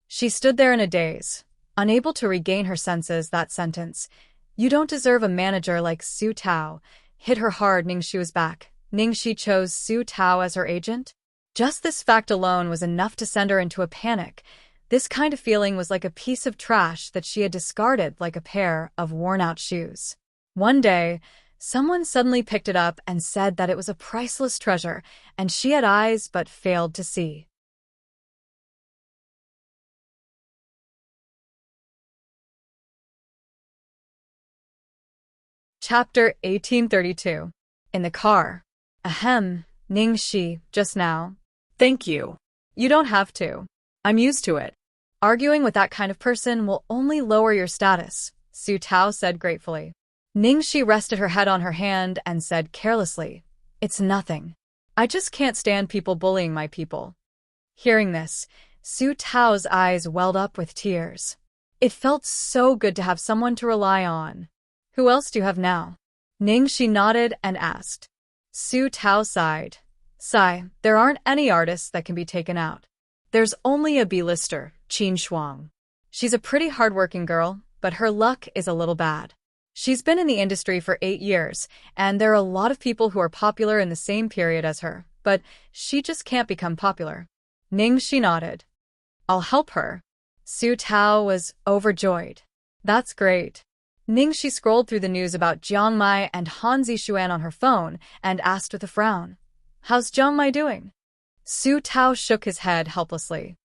She stood there in a daze, unable to regain her senses. That sentence, "You don't deserve a manager like Su Tao," hit her hard. Ningxi was back. Ningxi chose Su Tao as her agent? Just this fact alone was enough to send her into a panic. This kind of feeling was like a piece of trash that she had discarded like a pair of worn-out shoes. One day, someone suddenly picked it up and said that it was a priceless treasure, and she had eyes but failed to see. Chapter 1832. In the car. Ahem, Ningxi, just now. Thank you. You don't have to. I'm used to it. Arguing with that kind of person will only lower your status, Su Tao said gratefully. Ningxi rested her head on her hand and said carelessly, "It's nothing. I just can't stand people bullying my people." Hearing this, Su Tao's eyes welled up with tears. It felt so good to have someone to rely on. Who else do you have now? Ningxi nodded and asked. Su Tao sighed. There aren't any artists that can be taken out. There's only a B-lister, Qin Shuang. She's a pretty hardworking girl, but her luck is a little bad. She's been in the industry for 8 years, and there are a lot of people who are popular in the same period as her, but she just can't become popular. Ningxi nodded. I'll help her. Su Tao was overjoyed. That's great. Ningxi scrolled through the news about Jiang Mai and Han Zixuan on her phone and asked with a frown, "How's Jiang Mai doing?" Su Tao shook his head helplessly.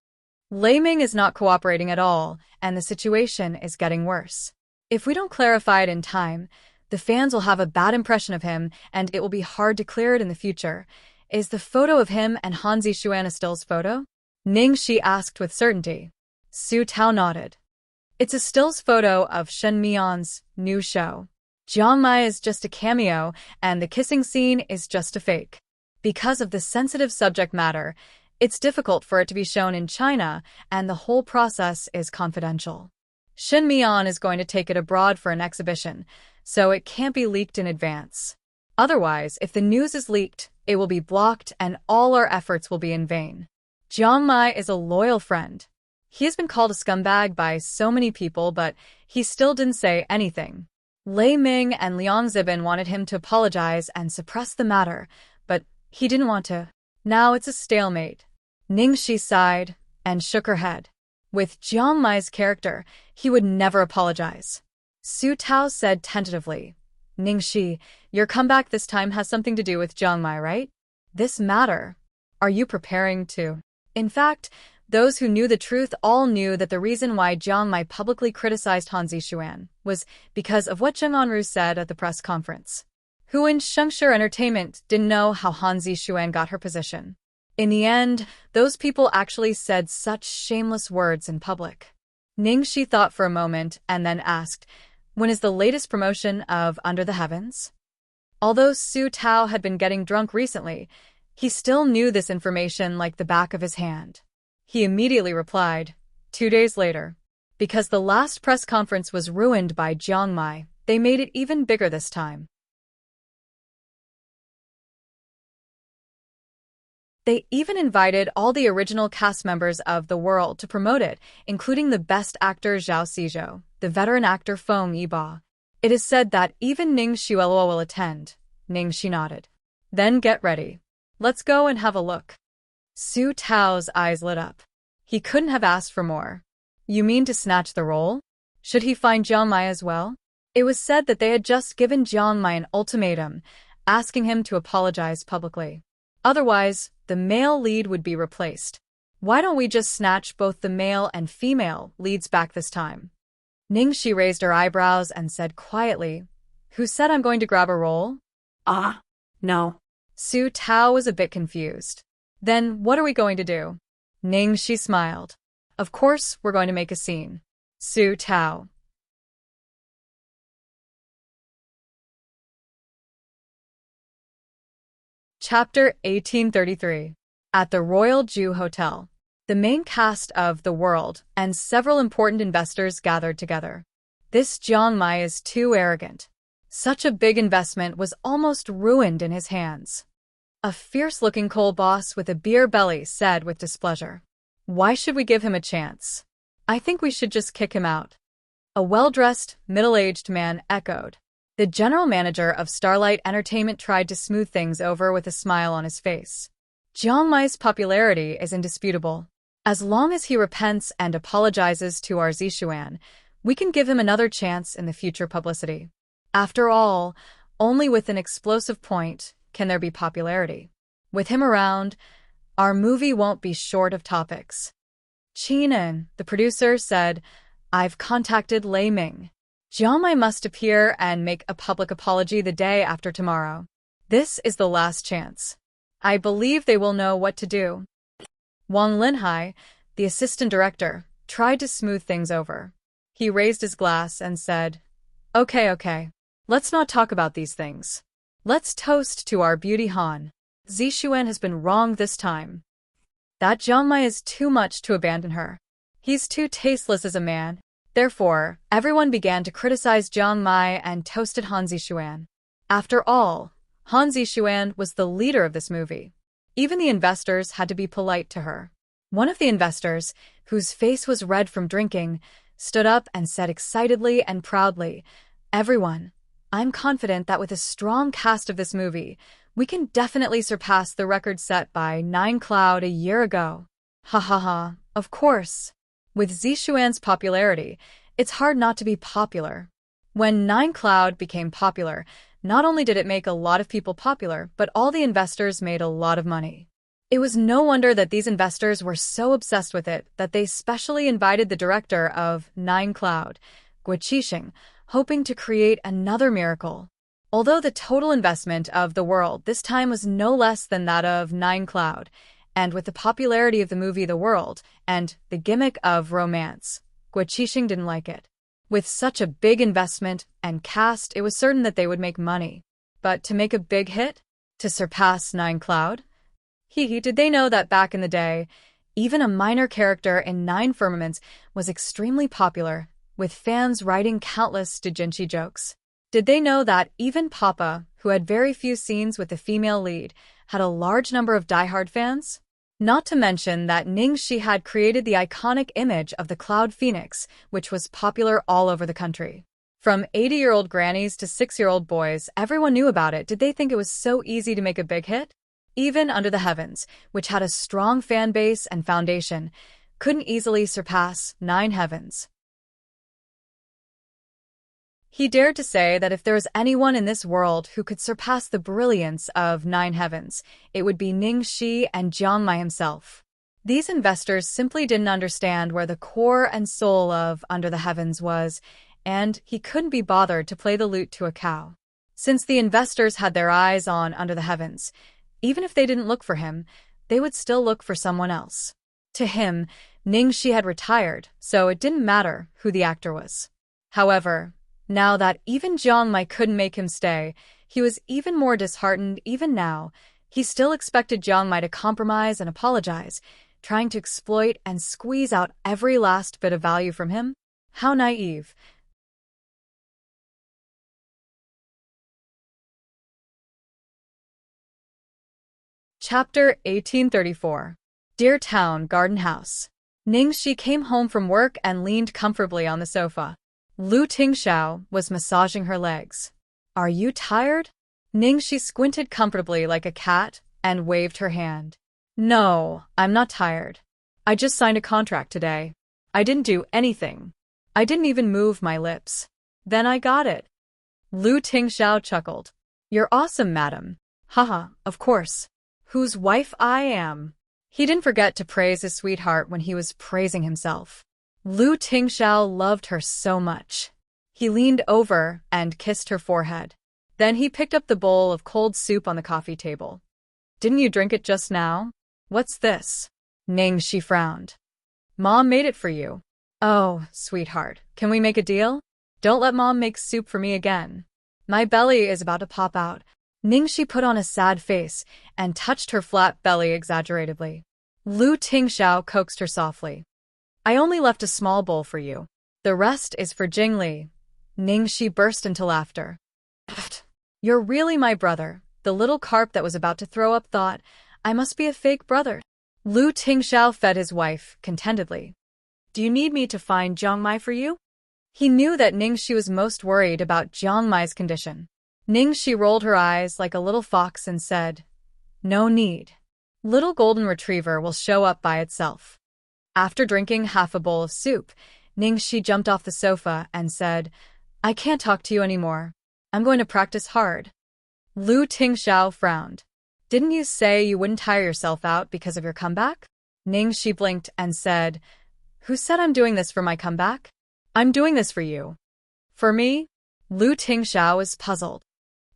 Lei Ming is not cooperating at all, and the situation is getting worse. If we don't clarify it in time, the fans will have a bad impression of him, and it will be hard to clear it in the future. Is the photo of him and Han Zixuan a stills photo? Ningxi asked with certainty. Su Tao nodded. It's a stills photo of Shen Mian's new show. Jiang Mai is just a cameo, and the kissing scene is just a fake. Because of the sensitive subject matter, it's difficult for it to be shown in China, and the whole process is confidential. Shen Mian is going to take it abroad for an exhibition, so it can't be leaked in advance. Otherwise, if the news is leaked, it will be blocked and all our efforts will be in vain. Jiang Mai is a loyal friend. He has been called a scumbag by so many people, but he still didn't say anything. Lei Ming and Liang Zibin wanted him to apologize and suppress the matter, but he didn't want to. Now it's a stalemate. Ningxi sighed and shook her head. With Jiang Mai's character, he would never apologize. Su Tao said tentatively, Ningxi, your comeback this time has something to do with Jiang Mai, right? This matter. Are you preparing to? In fact, those who knew the truth all knew that the reason why Jiang Mai publicly criticized Han Zixuan was because of what Zheng Anru said at the press conference. Who in Shengshi Entertainment didn't know how Han Zixuan got her position. In the end, those people actually said such shameless words in public. Ningxi thought for a moment and then asked, when is the latest promotion of Under the Heavens? Although Su Tao had been getting drunk recently, he still knew this information like the back of his hand. He immediately replied, 2 days later. Because the last press conference was ruined by Jiang Mai, they made it even bigger this time. They even invited all the original cast members of The World to promote it, including the best actor Zhao Xizhou, the veteran actor Feng Yiba. It is said that even Ning Xueluo will attend. Ningxi nodded. Then get ready. Let's go and have a look. Su Tao's eyes lit up. He couldn't have asked for more. You mean to snatch the role? Should he find Jiang Mai as well? It was said that they had just given Jiang Mai an ultimatum, asking him to apologize publicly. Otherwise, the male lead would be replaced. Why don't we just snatch both the male and female leads back this time? Ningxi raised her eyebrows and said quietly, who said I'm going to grab a role? No. Su Tao was a bit confused. Then what are we going to do? Ningxi smiled. Of course, we're going to make a scene. Su Tao. Chapter 1833. At the Royal Jew Hotel. The main cast of The World and several important investors gathered together. This Jiang Mai is too arrogant. Such a big investment was almost ruined in his hands. A fierce-looking coal boss with a beer belly said with displeasure. Why should we give him a chance? I think we should just kick him out. A well-dressed, middle-aged man echoed. The general manager of Starlight Entertainment tried to smooth things over with a smile on his face. Jiang Mai's popularity is indisputable. As long as he repents and apologizes to our Zixuan, we can give him another chance in the future publicity. After all, only with an explosive point can there be popularity. With him around, our movie won't be short of topics. Qinan, the producer, said, I've contacted Lei Ming. Jiang Mai must appear and make a public apology the day after tomorrow. This is the last chance. I believe they will know what to do. Wang Linhai, the assistant director, tried to smooth things over. He raised his glass and said, Okay. Let's not talk about these things. Let's toast to our beauty Han. Zixuan has been wrong this time. That Jiang Mai is too much to abandon her. He's too tasteless as a man. Therefore, everyone began to criticize Jiang Mai and toasted Han Zixuan. After all, Han Zixuan was the leader of this movie. Even the investors had to be polite to her. One of the investors, whose face was red from drinking, stood up and said excitedly and proudly, Everyone, I'm confident that with a strong cast of this movie, we can definitely surpass the record set by Nine Cloud a year ago. Ha ha ha, of course. With Zixuan's popularity, it's hard not to be popular. When Nine Cloud became popular, not only did it make a lot of people popular, but all the investors made a lot of money. It was no wonder that these investors were so obsessed with it that they specially invited the director of Nine Cloud, Guo Qixing, hoping to create another miracle. Although the total investment of The World this time was no less than that of Nine Cloud, and with the popularity of the movie The World and the gimmick of romance, Guo Qixing didn't like it. With such a big investment and cast, it was certain that they would make money. But to make a big hit? To surpass Nine Cloud? Did they know that back in the day, even a minor character in Nine Firmaments was extremely popular, with fans writing countless doujinshi jokes? Did they know that even Papa, who had very few scenes with the female lead, had a large number of diehard fans? Not to mention that Ningxi had created the iconic image of the cloud phoenix, which was popular all over the country. From 80-year-old grannies to 6-year-old boys, everyone knew about it. Did they think it was so easy to make a big hit? Even Under the Heavens, which had a strong fan base and foundation, couldn't easily surpass Nine Heavens. He dared to say that if there was anyone in this world who could surpass the brilliance of Nine Heavens, it would be Ningxi and Jiangmai himself. These investors simply didn't understand where the core and soul of Under the Heavens was, and he couldn't be bothered to play the lute to a cow. Since the investors had their eyes on Under the Heavens, even if they didn't look for him, they would still look for someone else. To him, Ningxi had retired, so it didn't matter who the actor was. However, now that even Jiang Mai couldn't make him stay, he was even more disheartened. Even now, he still expected Jiang Mai to compromise and apologize, trying to exploit and squeeze out every last bit of value from him. How naive. Chapter 1834. Dear Town Garden House. Ningxi came home from work and leaned comfortably on the sofa. Lu Tingxiao was massaging her legs. Are you tired? Ningxi squinted comfortably like a cat and waved her hand. No, I'm not tired. I just signed a contract today. I didn't do anything. I didn't even move my lips. Then I got it. Lu Tingxiao chuckled. You're awesome, madam. Haha, of course. Whose wife I am. He didn't forget to praise his sweetheart when he was praising himself. Lu Tingxiao loved her so much. He leaned over and kissed her forehead. Then he picked up the bowl of cold soup on the coffee table. Didn't you drink it just now? What's this? Ningxi frowned. Mom made it for you. Oh, sweetheart, can we make a deal? Don't let Mom make soup for me again. My belly is about to pop out. Ningxi put on a sad face and touched her flat belly exaggeratedly. Lu Tingxiao coaxed her softly. I only left a small bowl for you. The rest is for Jingli. Ningxi burst into laughter. You're really my brother. The little carp that was about to throw up thought, I must be a fake brother. Lu Tingxiao fed his wife contentedly. Do you need me to find Jiang Mai for you? He knew that Ningxi was most worried about Jiang Mai's condition. Ningxi rolled her eyes like a little fox and said, No need. Little golden retriever will show up by itself. After drinking half a bowl of soup, Ningxi jumped off the sofa and said, I can't talk to you anymore. I'm going to practice hard. Lu Tingxiao frowned. Didn't you say you wouldn't tire yourself out because of your comeback? Ningxi blinked and said, Who said I'm doing this for my comeback? I'm doing this for you. For me? Lu Tingxiao was puzzled.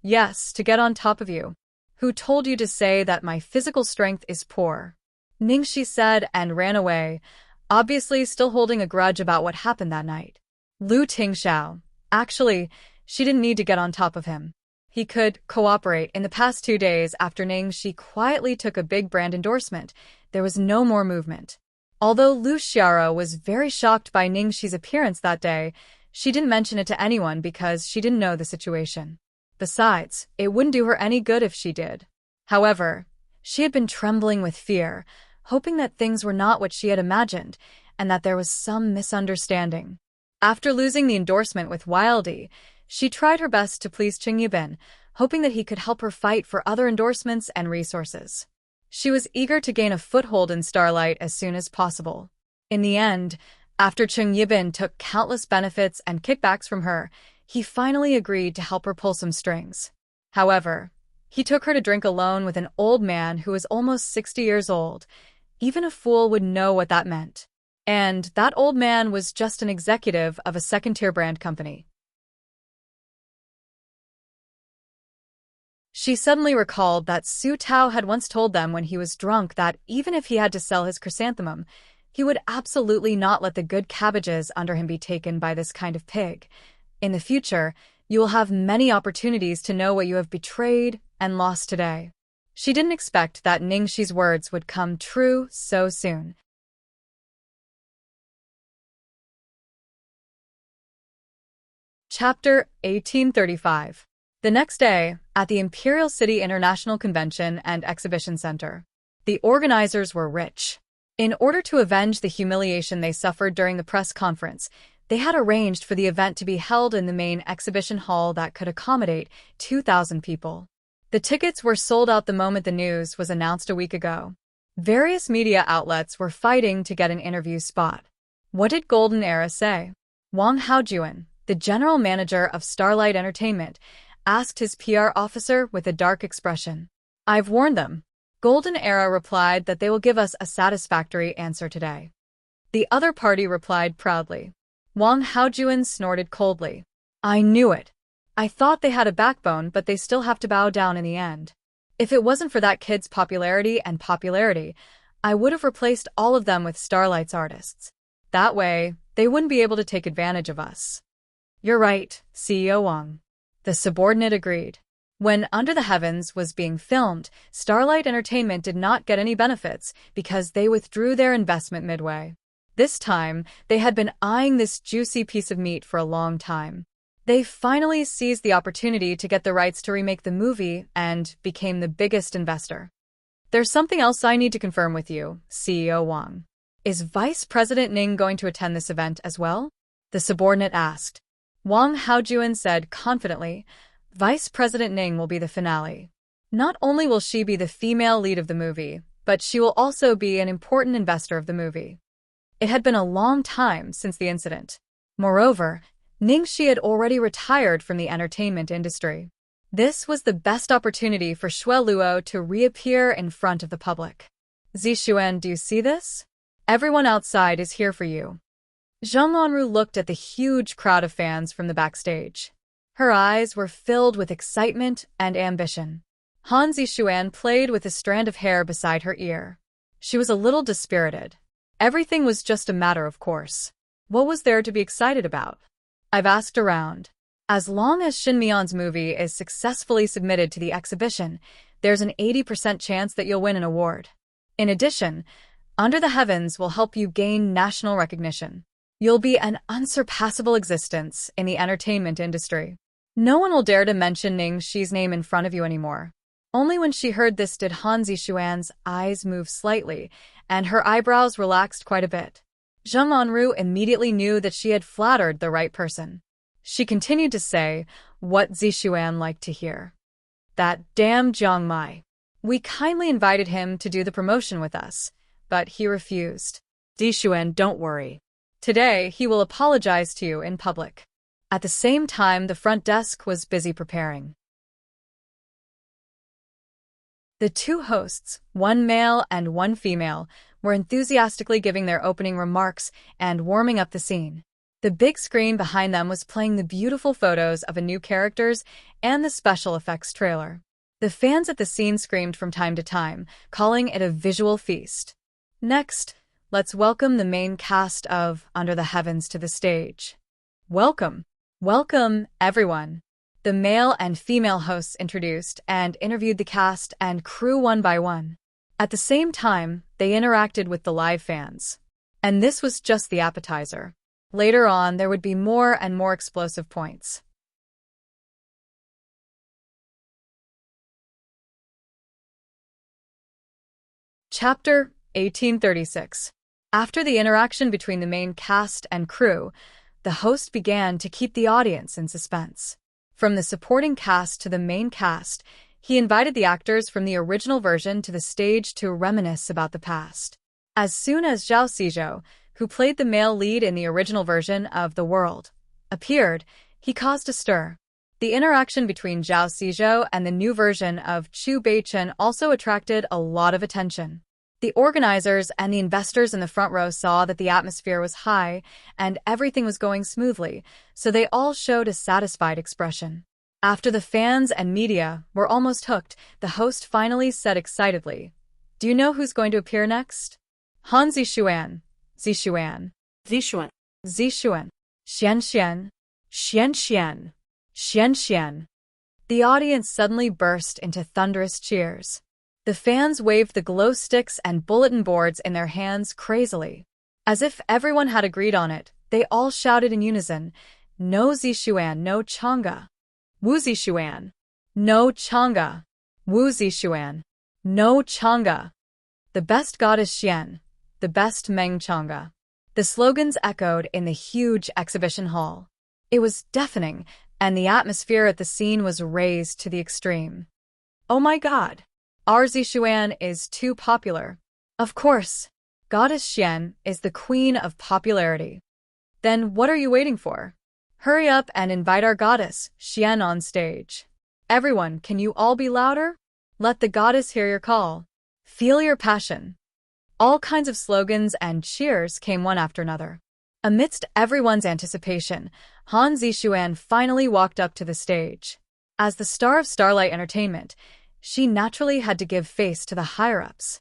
Yes, to get on top of you. Who told you to say that my physical strength is poor? Ningxi said and ran away, obviously still holding a grudge about what happened that night. Lu Tingxiao. Actually, she didn't need to get on top of him. He could cooperate. In the past 2 days after Ningxi quietly took a big brand endorsement, there was no more movement. Although Lu Xiara was very shocked by Ningxi's appearance that day, she didn't mention it to anyone because she didn't know the situation. Besides, it wouldn't do her any good if she did. However, she had been trembling with fear, hoping that things were not what she had imagined, and that there was some misunderstanding. After losing the endorsement with Wildy, she tried her best to please Qing Yibin, hoping that he could help her fight for other endorsements and resources. She was eager to gain a foothold in Starlight as soon as possible. In the end, after Qing Yibin took countless benefits and kickbacks from her, he finally agreed to help her pull some strings. However, he took her to drink alone with an old man who was almost 60 years old. Even a fool would know what that meant. And that old man was just an executive of a second-tier brand company. She suddenly recalled that Su Tao had once told them when he was drunk that even if he had to sell his chrysanthemum, he would absolutely not let the good cabbages under him be taken by this kind of pig. In the future, you will have many opportunities to know what you have betrayed and lost today. She didn't expect that Ningxi's words would come true so soon. Chapter 1835. The next day, at the Imperial City International Convention and Exhibition Center. The organizers were rich. In order to avenge the humiliation they suffered during the press conference, they had arranged for the event to be held in the main exhibition hall that could accommodate 2,000 people. The tickets were sold out the moment the news was announced a week ago. Various media outlets were fighting to get an interview spot. What did Golden Era say? Wang Haojuan, the general manager of Starlight Entertainment, asked his PR officer with a dark expression. I've warned them. Golden Era replied that they will give us a satisfactory answer today. The other party replied proudly. Wang Haojuan snorted coldly. I knew it. I thought they had a backbone, but they still have to bow down in the end. If it wasn't for that kid's popularity, I would have replaced all of them with Starlight's artists. That way, they wouldn't be able to take advantage of us. You're right, CEO Wang. The subordinate agreed. When Under the Heavens was being filmed, Starlight Entertainment did not get any benefits because they withdrew their investment midway. This time, they had been eyeing this juicy piece of meat for a long time. They finally seized the opportunity to get the rights to remake the movie and became the biggest investor. There's something else I need to confirm with you, CEO Wang. Is Vice President Ning going to attend this event as well? The subordinate asked. Wang Haojuan said confidently, Vice President Ning will be the finale. Not only will she be the female lead of the movie, but she will also be an important investor of the movie. It had been a long time since the incident. Moreover, Ningxi had already retired from the entertainment industry. This was the best opportunity for Shui Luo to reappear in front of the public. Zixuan, do you see this? Everyone outside is here for you. Zheng Lanru looked at the huge crowd of fans from the backstage. Her eyes were filled with excitement and ambition. Han Zixuan played with a strand of hair beside her ear. She was a little dispirited. Everything was just a matter of course. What was there to be excited about? I've asked around. As long as Shin Mion's movie is successfully submitted to the exhibition, there's an 80% chance that you'll win an award. In addition, Under the Heavens will help you gain national recognition. You'll be an unsurpassable existence in the entertainment industry. No one will dare to mention Ningxi's name in front of you anymore. Only when she heard this did Han Zixuan's eyes move slightly, and her eyebrows relaxed quite a bit. Zheng Lanru immediately knew that she had flattered the right person. She continued to say what Zixuan liked to hear. That damn Jiang Mai. We kindly invited him to do the promotion with us, but he refused. Zixuan, don't worry. Today, he will apologize to you in public. At the same time, the front desk was busy preparing. The two hosts, one male and one female, were enthusiastically giving their opening remarks and warming up the scene. The big screen behind them was playing the beautiful photos of the new characters and the special effects trailer. The fans at the scene screamed from time to time, calling it a visual feast. Next, let's welcome the main cast of Under the Heavens to the stage. Welcome. Welcome, everyone. The male and female hosts introduced and interviewed the cast and crew one by one. At the same time, they interacted with the live fans. And this was just the appetizer. Later on, there would be more and more explosive points. Chapter 1836. After the interaction between the main cast and crew, the host began to keep the audience in suspense. From the supporting cast to the main cast, he invited the actors from the original version to the stage to reminisce about the past. As soon as Zhao Xizhou, who played the male lead in the original version of The World, appeared, he caused a stir. The interaction between Zhao Xizhou and the new version of Chu Beichen also attracted a lot of attention. The organizers and the investors in the front row saw that the atmosphere was high and everything was going smoothly, so they all showed a satisfied expression. After the fans and media were almost hooked, the host finally said excitedly, "Do you know who's going to appear next? Han Zixuan. Zixuan. Zixuan. Zixuan. Xian. Xian. Xian. The audience suddenly burst into thunderous cheers. The fans waved the glow sticks and bulletin boards in their hands crazily. As if everyone had agreed on it, they all shouted in unison, "No Zixuan, no Chang'e. Wu Zixuan. No Chang'e. Wu Zixuan. No Chang'e." The best goddess Xian, the best Meng Chang'e. The slogans echoed in the huge exhibition hall. It was deafening, and the atmosphere at the scene was raised to the extreme. Oh my god! Our Zixuan is too popular. Of course, Goddess Xian is the queen of popularity. Then what are you waiting for? Hurry up and invite our goddess, Xian, on stage. Everyone, can you all be louder? Let the goddess hear your call. Feel your passion. All kinds of slogans and cheers came one after another. Amidst everyone's anticipation, Han Zixuan finally walked up to the stage. As the star of Starlight Entertainment, she naturally had to give face to the higher-ups.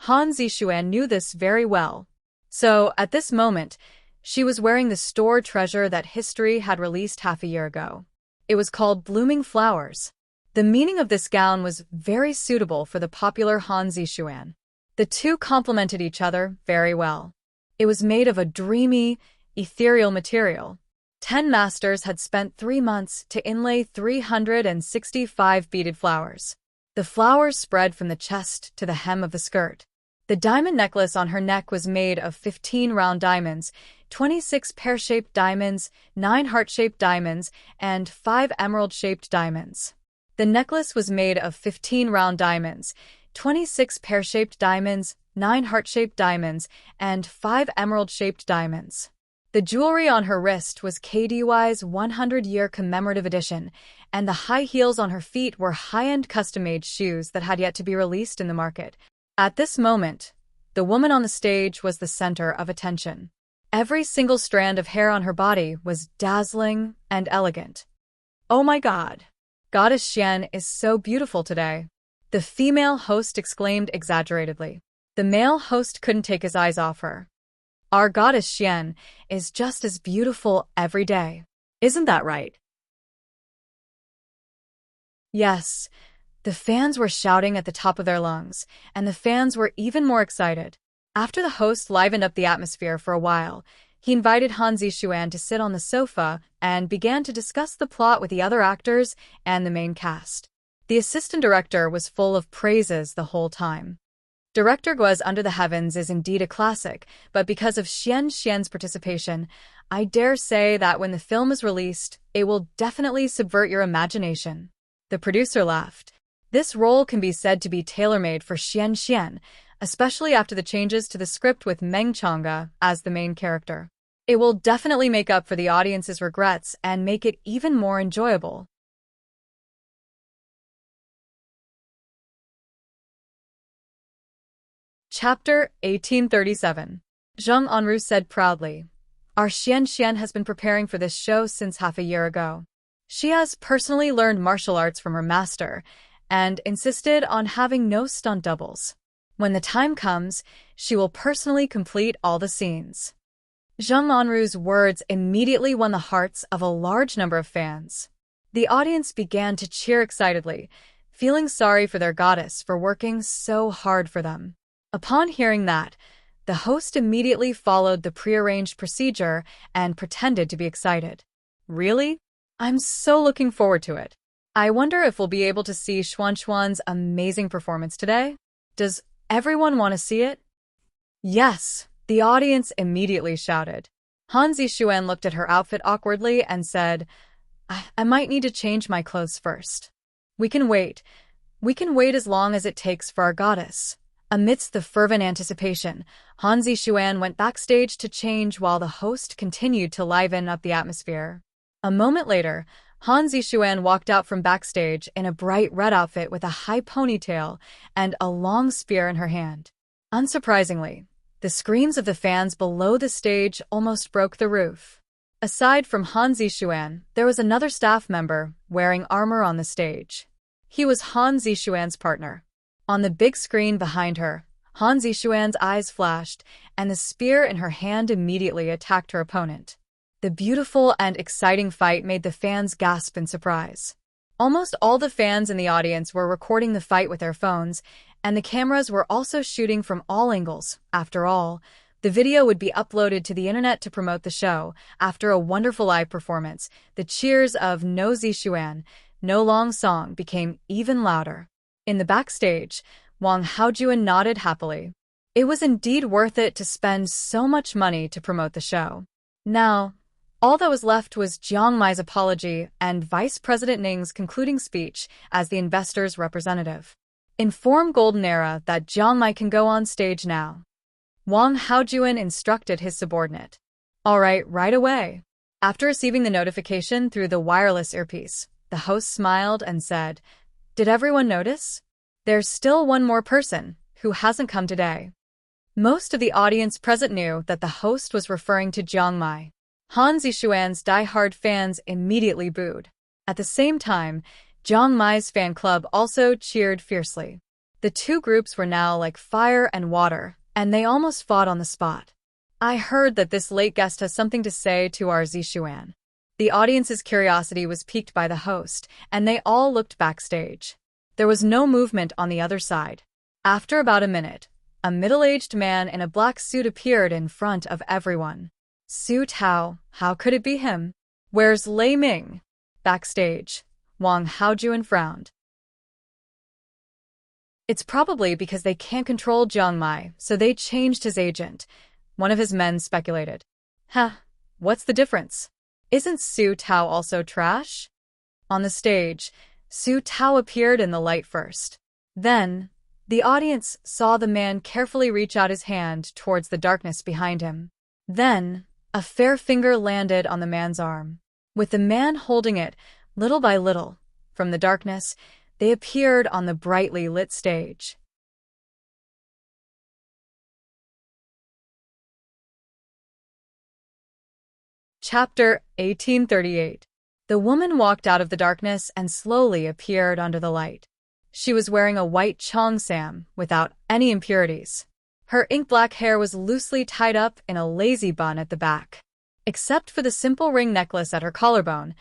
Han Zixuan knew this very well. So, at this moment, she was wearing the store treasure that history had released half a year ago. It was called Blooming Flowers. The meaning of this gown was very suitable for the popular Han Zixuan. The two complemented each other very well. It was made of a dreamy, ethereal material. 10 masters had spent 3 months to inlay 365 beaded flowers. The flowers spread from the chest to the hem of the skirt. The diamond necklace on her neck was made of 15 round diamonds, 26 pear-shaped diamonds, 9 heart-shaped diamonds, and 5 emerald-shaped diamonds. The necklace was made of 15 round diamonds, 26 pear-shaped diamonds, 9 heart-shaped diamonds, and 5 emerald-shaped diamonds. The jewelry on her wrist was KDY's 100-year commemorative edition, and the high heels on her feet were high-end custom-made shoes that had yet to be released in the market. At this moment, the woman on the stage was the center of attention. Every single strand of hair on her body was dazzling and elegant. Oh my god! Goddess Xian is so beautiful today. The female host exclaimed exaggeratedly. The male host couldn't take his eyes off her. Our goddess Xian is just as beautiful every day. Isn't that right? Yes, the fans were shouting at the top of their lungs, and the fans were even more excited. After the host livened up the atmosphere for a while, he invited Han Zixuan to sit on the sofa and began to discuss the plot with the other actors and the main cast. The assistant director was full of praises the whole time. Director Guo's Under the Heavens is indeed a classic, but because of Xian's participation, I dare say that when the film is released, it will definitely subvert your imagination. The producer laughed. This role can be said to be tailor-made for Xian, especially after the changes to the script with Meng Chang'e as the main character. It will definitely make up for the audience's regrets and make it even more enjoyable. Chapter 1837. Zheng Anru said proudly, Our Xian has been preparing for this show since half a year ago. She has personally learned martial arts from her master and insisted on having no stunt doubles. When the time comes, she will personally complete all the scenes. Zheng Anru's words immediately won the hearts of a large number of fans. The audience began to cheer excitedly, feeling sorry for their goddess for working so hard for them. Upon hearing that, the host immediately followed the prearranged procedure and pretended to be excited. Really? I'm so looking forward to it. I wonder if we'll be able to see Xuan's amazing performance today? Does everyone want to see it? Yes, the audience immediately shouted. Han Zixuan looked at her outfit awkwardly and said, I might need to change my clothes first. We can wait. We can wait as long as it takes for our goddess. Amidst the fervent anticipation, Han Zixuan went backstage to change while the host continued to liven up the atmosphere. A moment later, Han Zixuan walked out from backstage in a bright red outfit with a high ponytail and a long spear in her hand. Unsurprisingly, the screams of the fans below the stage almost broke the roof. Aside from Han Zixuan, there was another staff member wearing armor on the stage. He was Han Zixuan's partner. On the big screen behind her, Han Zixuan's eyes flashed, and the spear in her hand immediately attacked her opponent. The beautiful and exciting fight made the fans gasp in surprise. Almost all the fans in the audience were recording the fight with their phones, and the cameras were also shooting from all angles. After all, the video would be uploaded to the internet to promote the show. After a wonderful live performance, the cheers of No Zixuan, No Long Song became even louder. In the backstage, Wang Haojuan nodded happily. It was indeed worth it to spend so much money to promote the show. Now, all that was left was Jiang Mai's apology and Vice President Ning's concluding speech as the investors' representative. Inform Golden Era that Jiang Mai can go on stage now. Wang Haojuan instructed his subordinate. All right away. After receiving the notification through the wireless earpiece, the host smiled and said, "Did everyone notice? There's still one more person who hasn't come today." Most of the audience present knew that the host was referring to Jiang Mai. Han Zixuan's die-hard fans immediately booed. At the same time, Jiang Mai's fan club also cheered fiercely. The two groups were now like fire and water, and they almost fought on the spot. I heard that this late guest has something to say to our Zixuan. The audience's curiosity was piqued by the host, and they all looked backstage. There was no movement on the other side. After about a minute, a middle-aged man in a black suit appeared in front of everyone. Su Tao, how could it be him? Where's Lei Ming? Backstage, Wang Haojuan frowned. It's probably because they can't control Jiang Mai, so they changed his agent, one of his men speculated. What's the difference? Isn't Su Tao also trash? On the stage, Su Tao appeared in the light first. Then, the audience saw the man carefully reach out his hand towards the darkness behind him. Then, a fair finger landed on the man's arm. With the man holding it, little by little, from the darkness, they appeared on the brightly lit stage. Chapter 1838. The woman walked out of the darkness and slowly appeared under the light. She was wearing a white cheongsam without any impurities. Her ink-black hair was loosely tied up in a lazy bun at the back. Except for the simple ring necklace at her collarbone,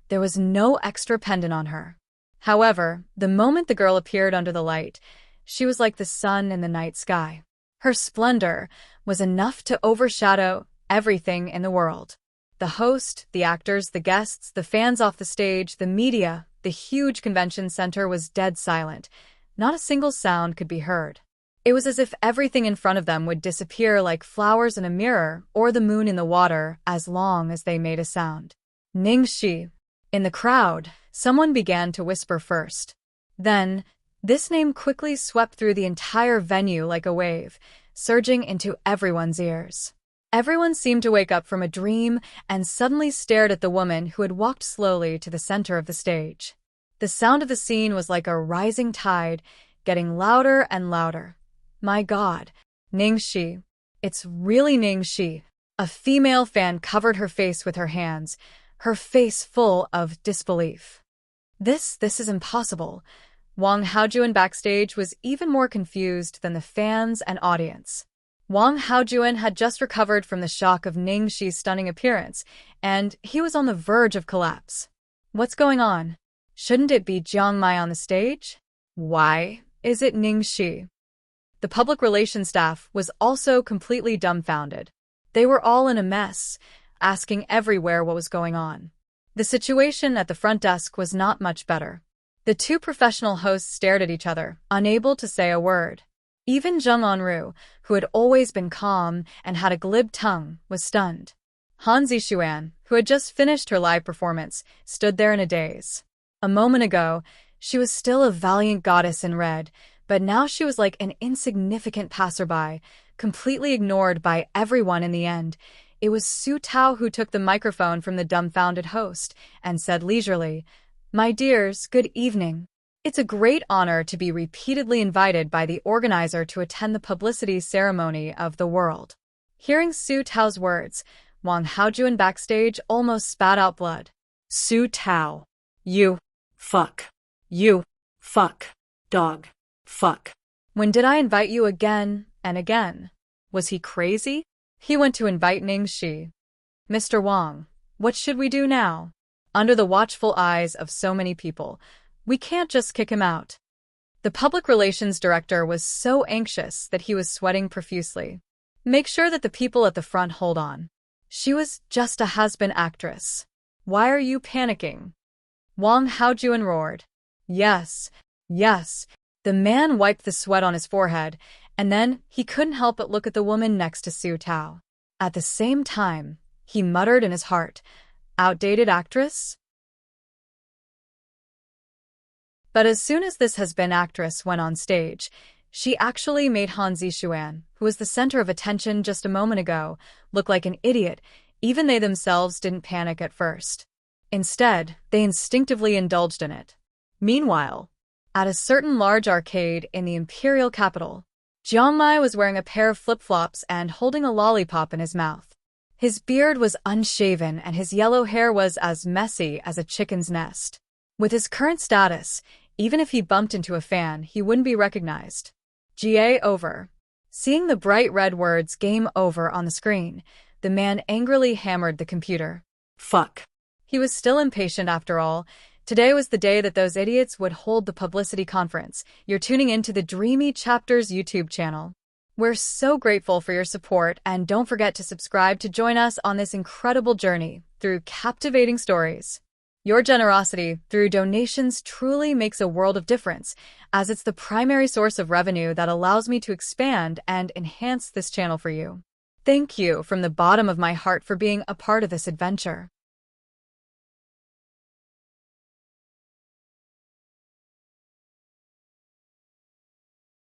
there was no extra pendant on her. However, the moment the girl appeared under the light, she was like the sun in the night sky. Her splendor was enough to overshadow everything in the world. The host, the actors, the guests, the fans off the stage, the media, the huge convention center was dead silent. Not a single sound could be heard. It was as if everything in front of them would disappear like flowers in a mirror or the moon in the water as long as they made a sound. Ningxi. In the crowd, someone began to whisper first. Then, this name quickly swept through the entire venue like a wave, surging into everyone's ears. Everyone seemed to wake up from a dream and suddenly stared at the woman who had walked slowly to the center of the stage. The sound of the scene was like a rising tide, getting louder and louder. My God, Ningxi. It's really Ningxi. A female fan covered her face with her hands, her face full of disbelief. This is impossible. Wang Haojuan backstage was even more confused than the fans and audience. Wang Haojuan had just recovered from the shock of Ningxi's stunning appearance, and he was on the verge of collapse. What's going on? Shouldn't it be Jiang Mai on the stage? Why is it Ningxi? The public relations staff was also completely dumbfounded. They were all in a mess, asking everywhere what was going on. The situation at the front desk was not much better. The two professional hosts stared at each other, unable to say a word. Even Zheng Onru, who had always been calm and had a glib tongue, was stunned. Han Zixuan, who had just finished her live performance, stood there in a daze. A moment ago, she was still a valiant goddess in red, but now she was like an insignificant passerby, completely ignored by everyone in the end. It was Su Tao who took the microphone from the dumbfounded host and said leisurely, "My dears, good evening. It's a great honor to be repeatedly invited by the organizer to attend the publicity ceremony of the world." Hearing Su Tao's words, Wang Haojuan backstage almost spat out blood. Su Tao. You. Fuck. Dog. Fuck. When did I invite you again and again? Was he crazy? He went to invite Ningxi. Mr. Wang, what should we do now? Under the watchful eyes of so many people, we can't just kick him out. The public relations director was so anxious that he was sweating profusely. Make sure that the people at the front hold on. She was just a has-been actress. Why are you panicking? Wang Haojuan roared. Yes. The man wiped the sweat on his forehead And then he couldn't help but look at the woman next to Su Tao. At the same time, he muttered in his heart, "Outdated actress?" But as soon as this has-been actress went on stage, she actually made Han Zixuan, who was the center of attention just a moment ago, look like an idiot. Even they themselves didn't panic at first. Instead, they instinctively indulged in it. Meanwhile, at a certain large arcade in the imperial capital, Jiang Mai was wearing a pair of flip-flops and holding a lollipop in his mouth. His beard was unshaven and his yellow hair was as messy as a chicken's nest. With his current status, even if he bumped into a fan, he wouldn't be recognized. GA over. Seeing the bright red words "Game Over" on the screen, the man angrily hammered the computer. Fuck. He was still impatient after all. Today was the day that those idiots would hold the publicity conference. You're tuning into the Dreamy Chapters YouTube channel. We're so grateful for your support, and don't forget to subscribe to join us on this incredible journey through captivating stories. Your generosity through donations truly makes a world of difference, as it's the primary source of revenue that allows me to expand and enhance this channel for you. Thank you from the bottom of my heart for being a part of this adventure.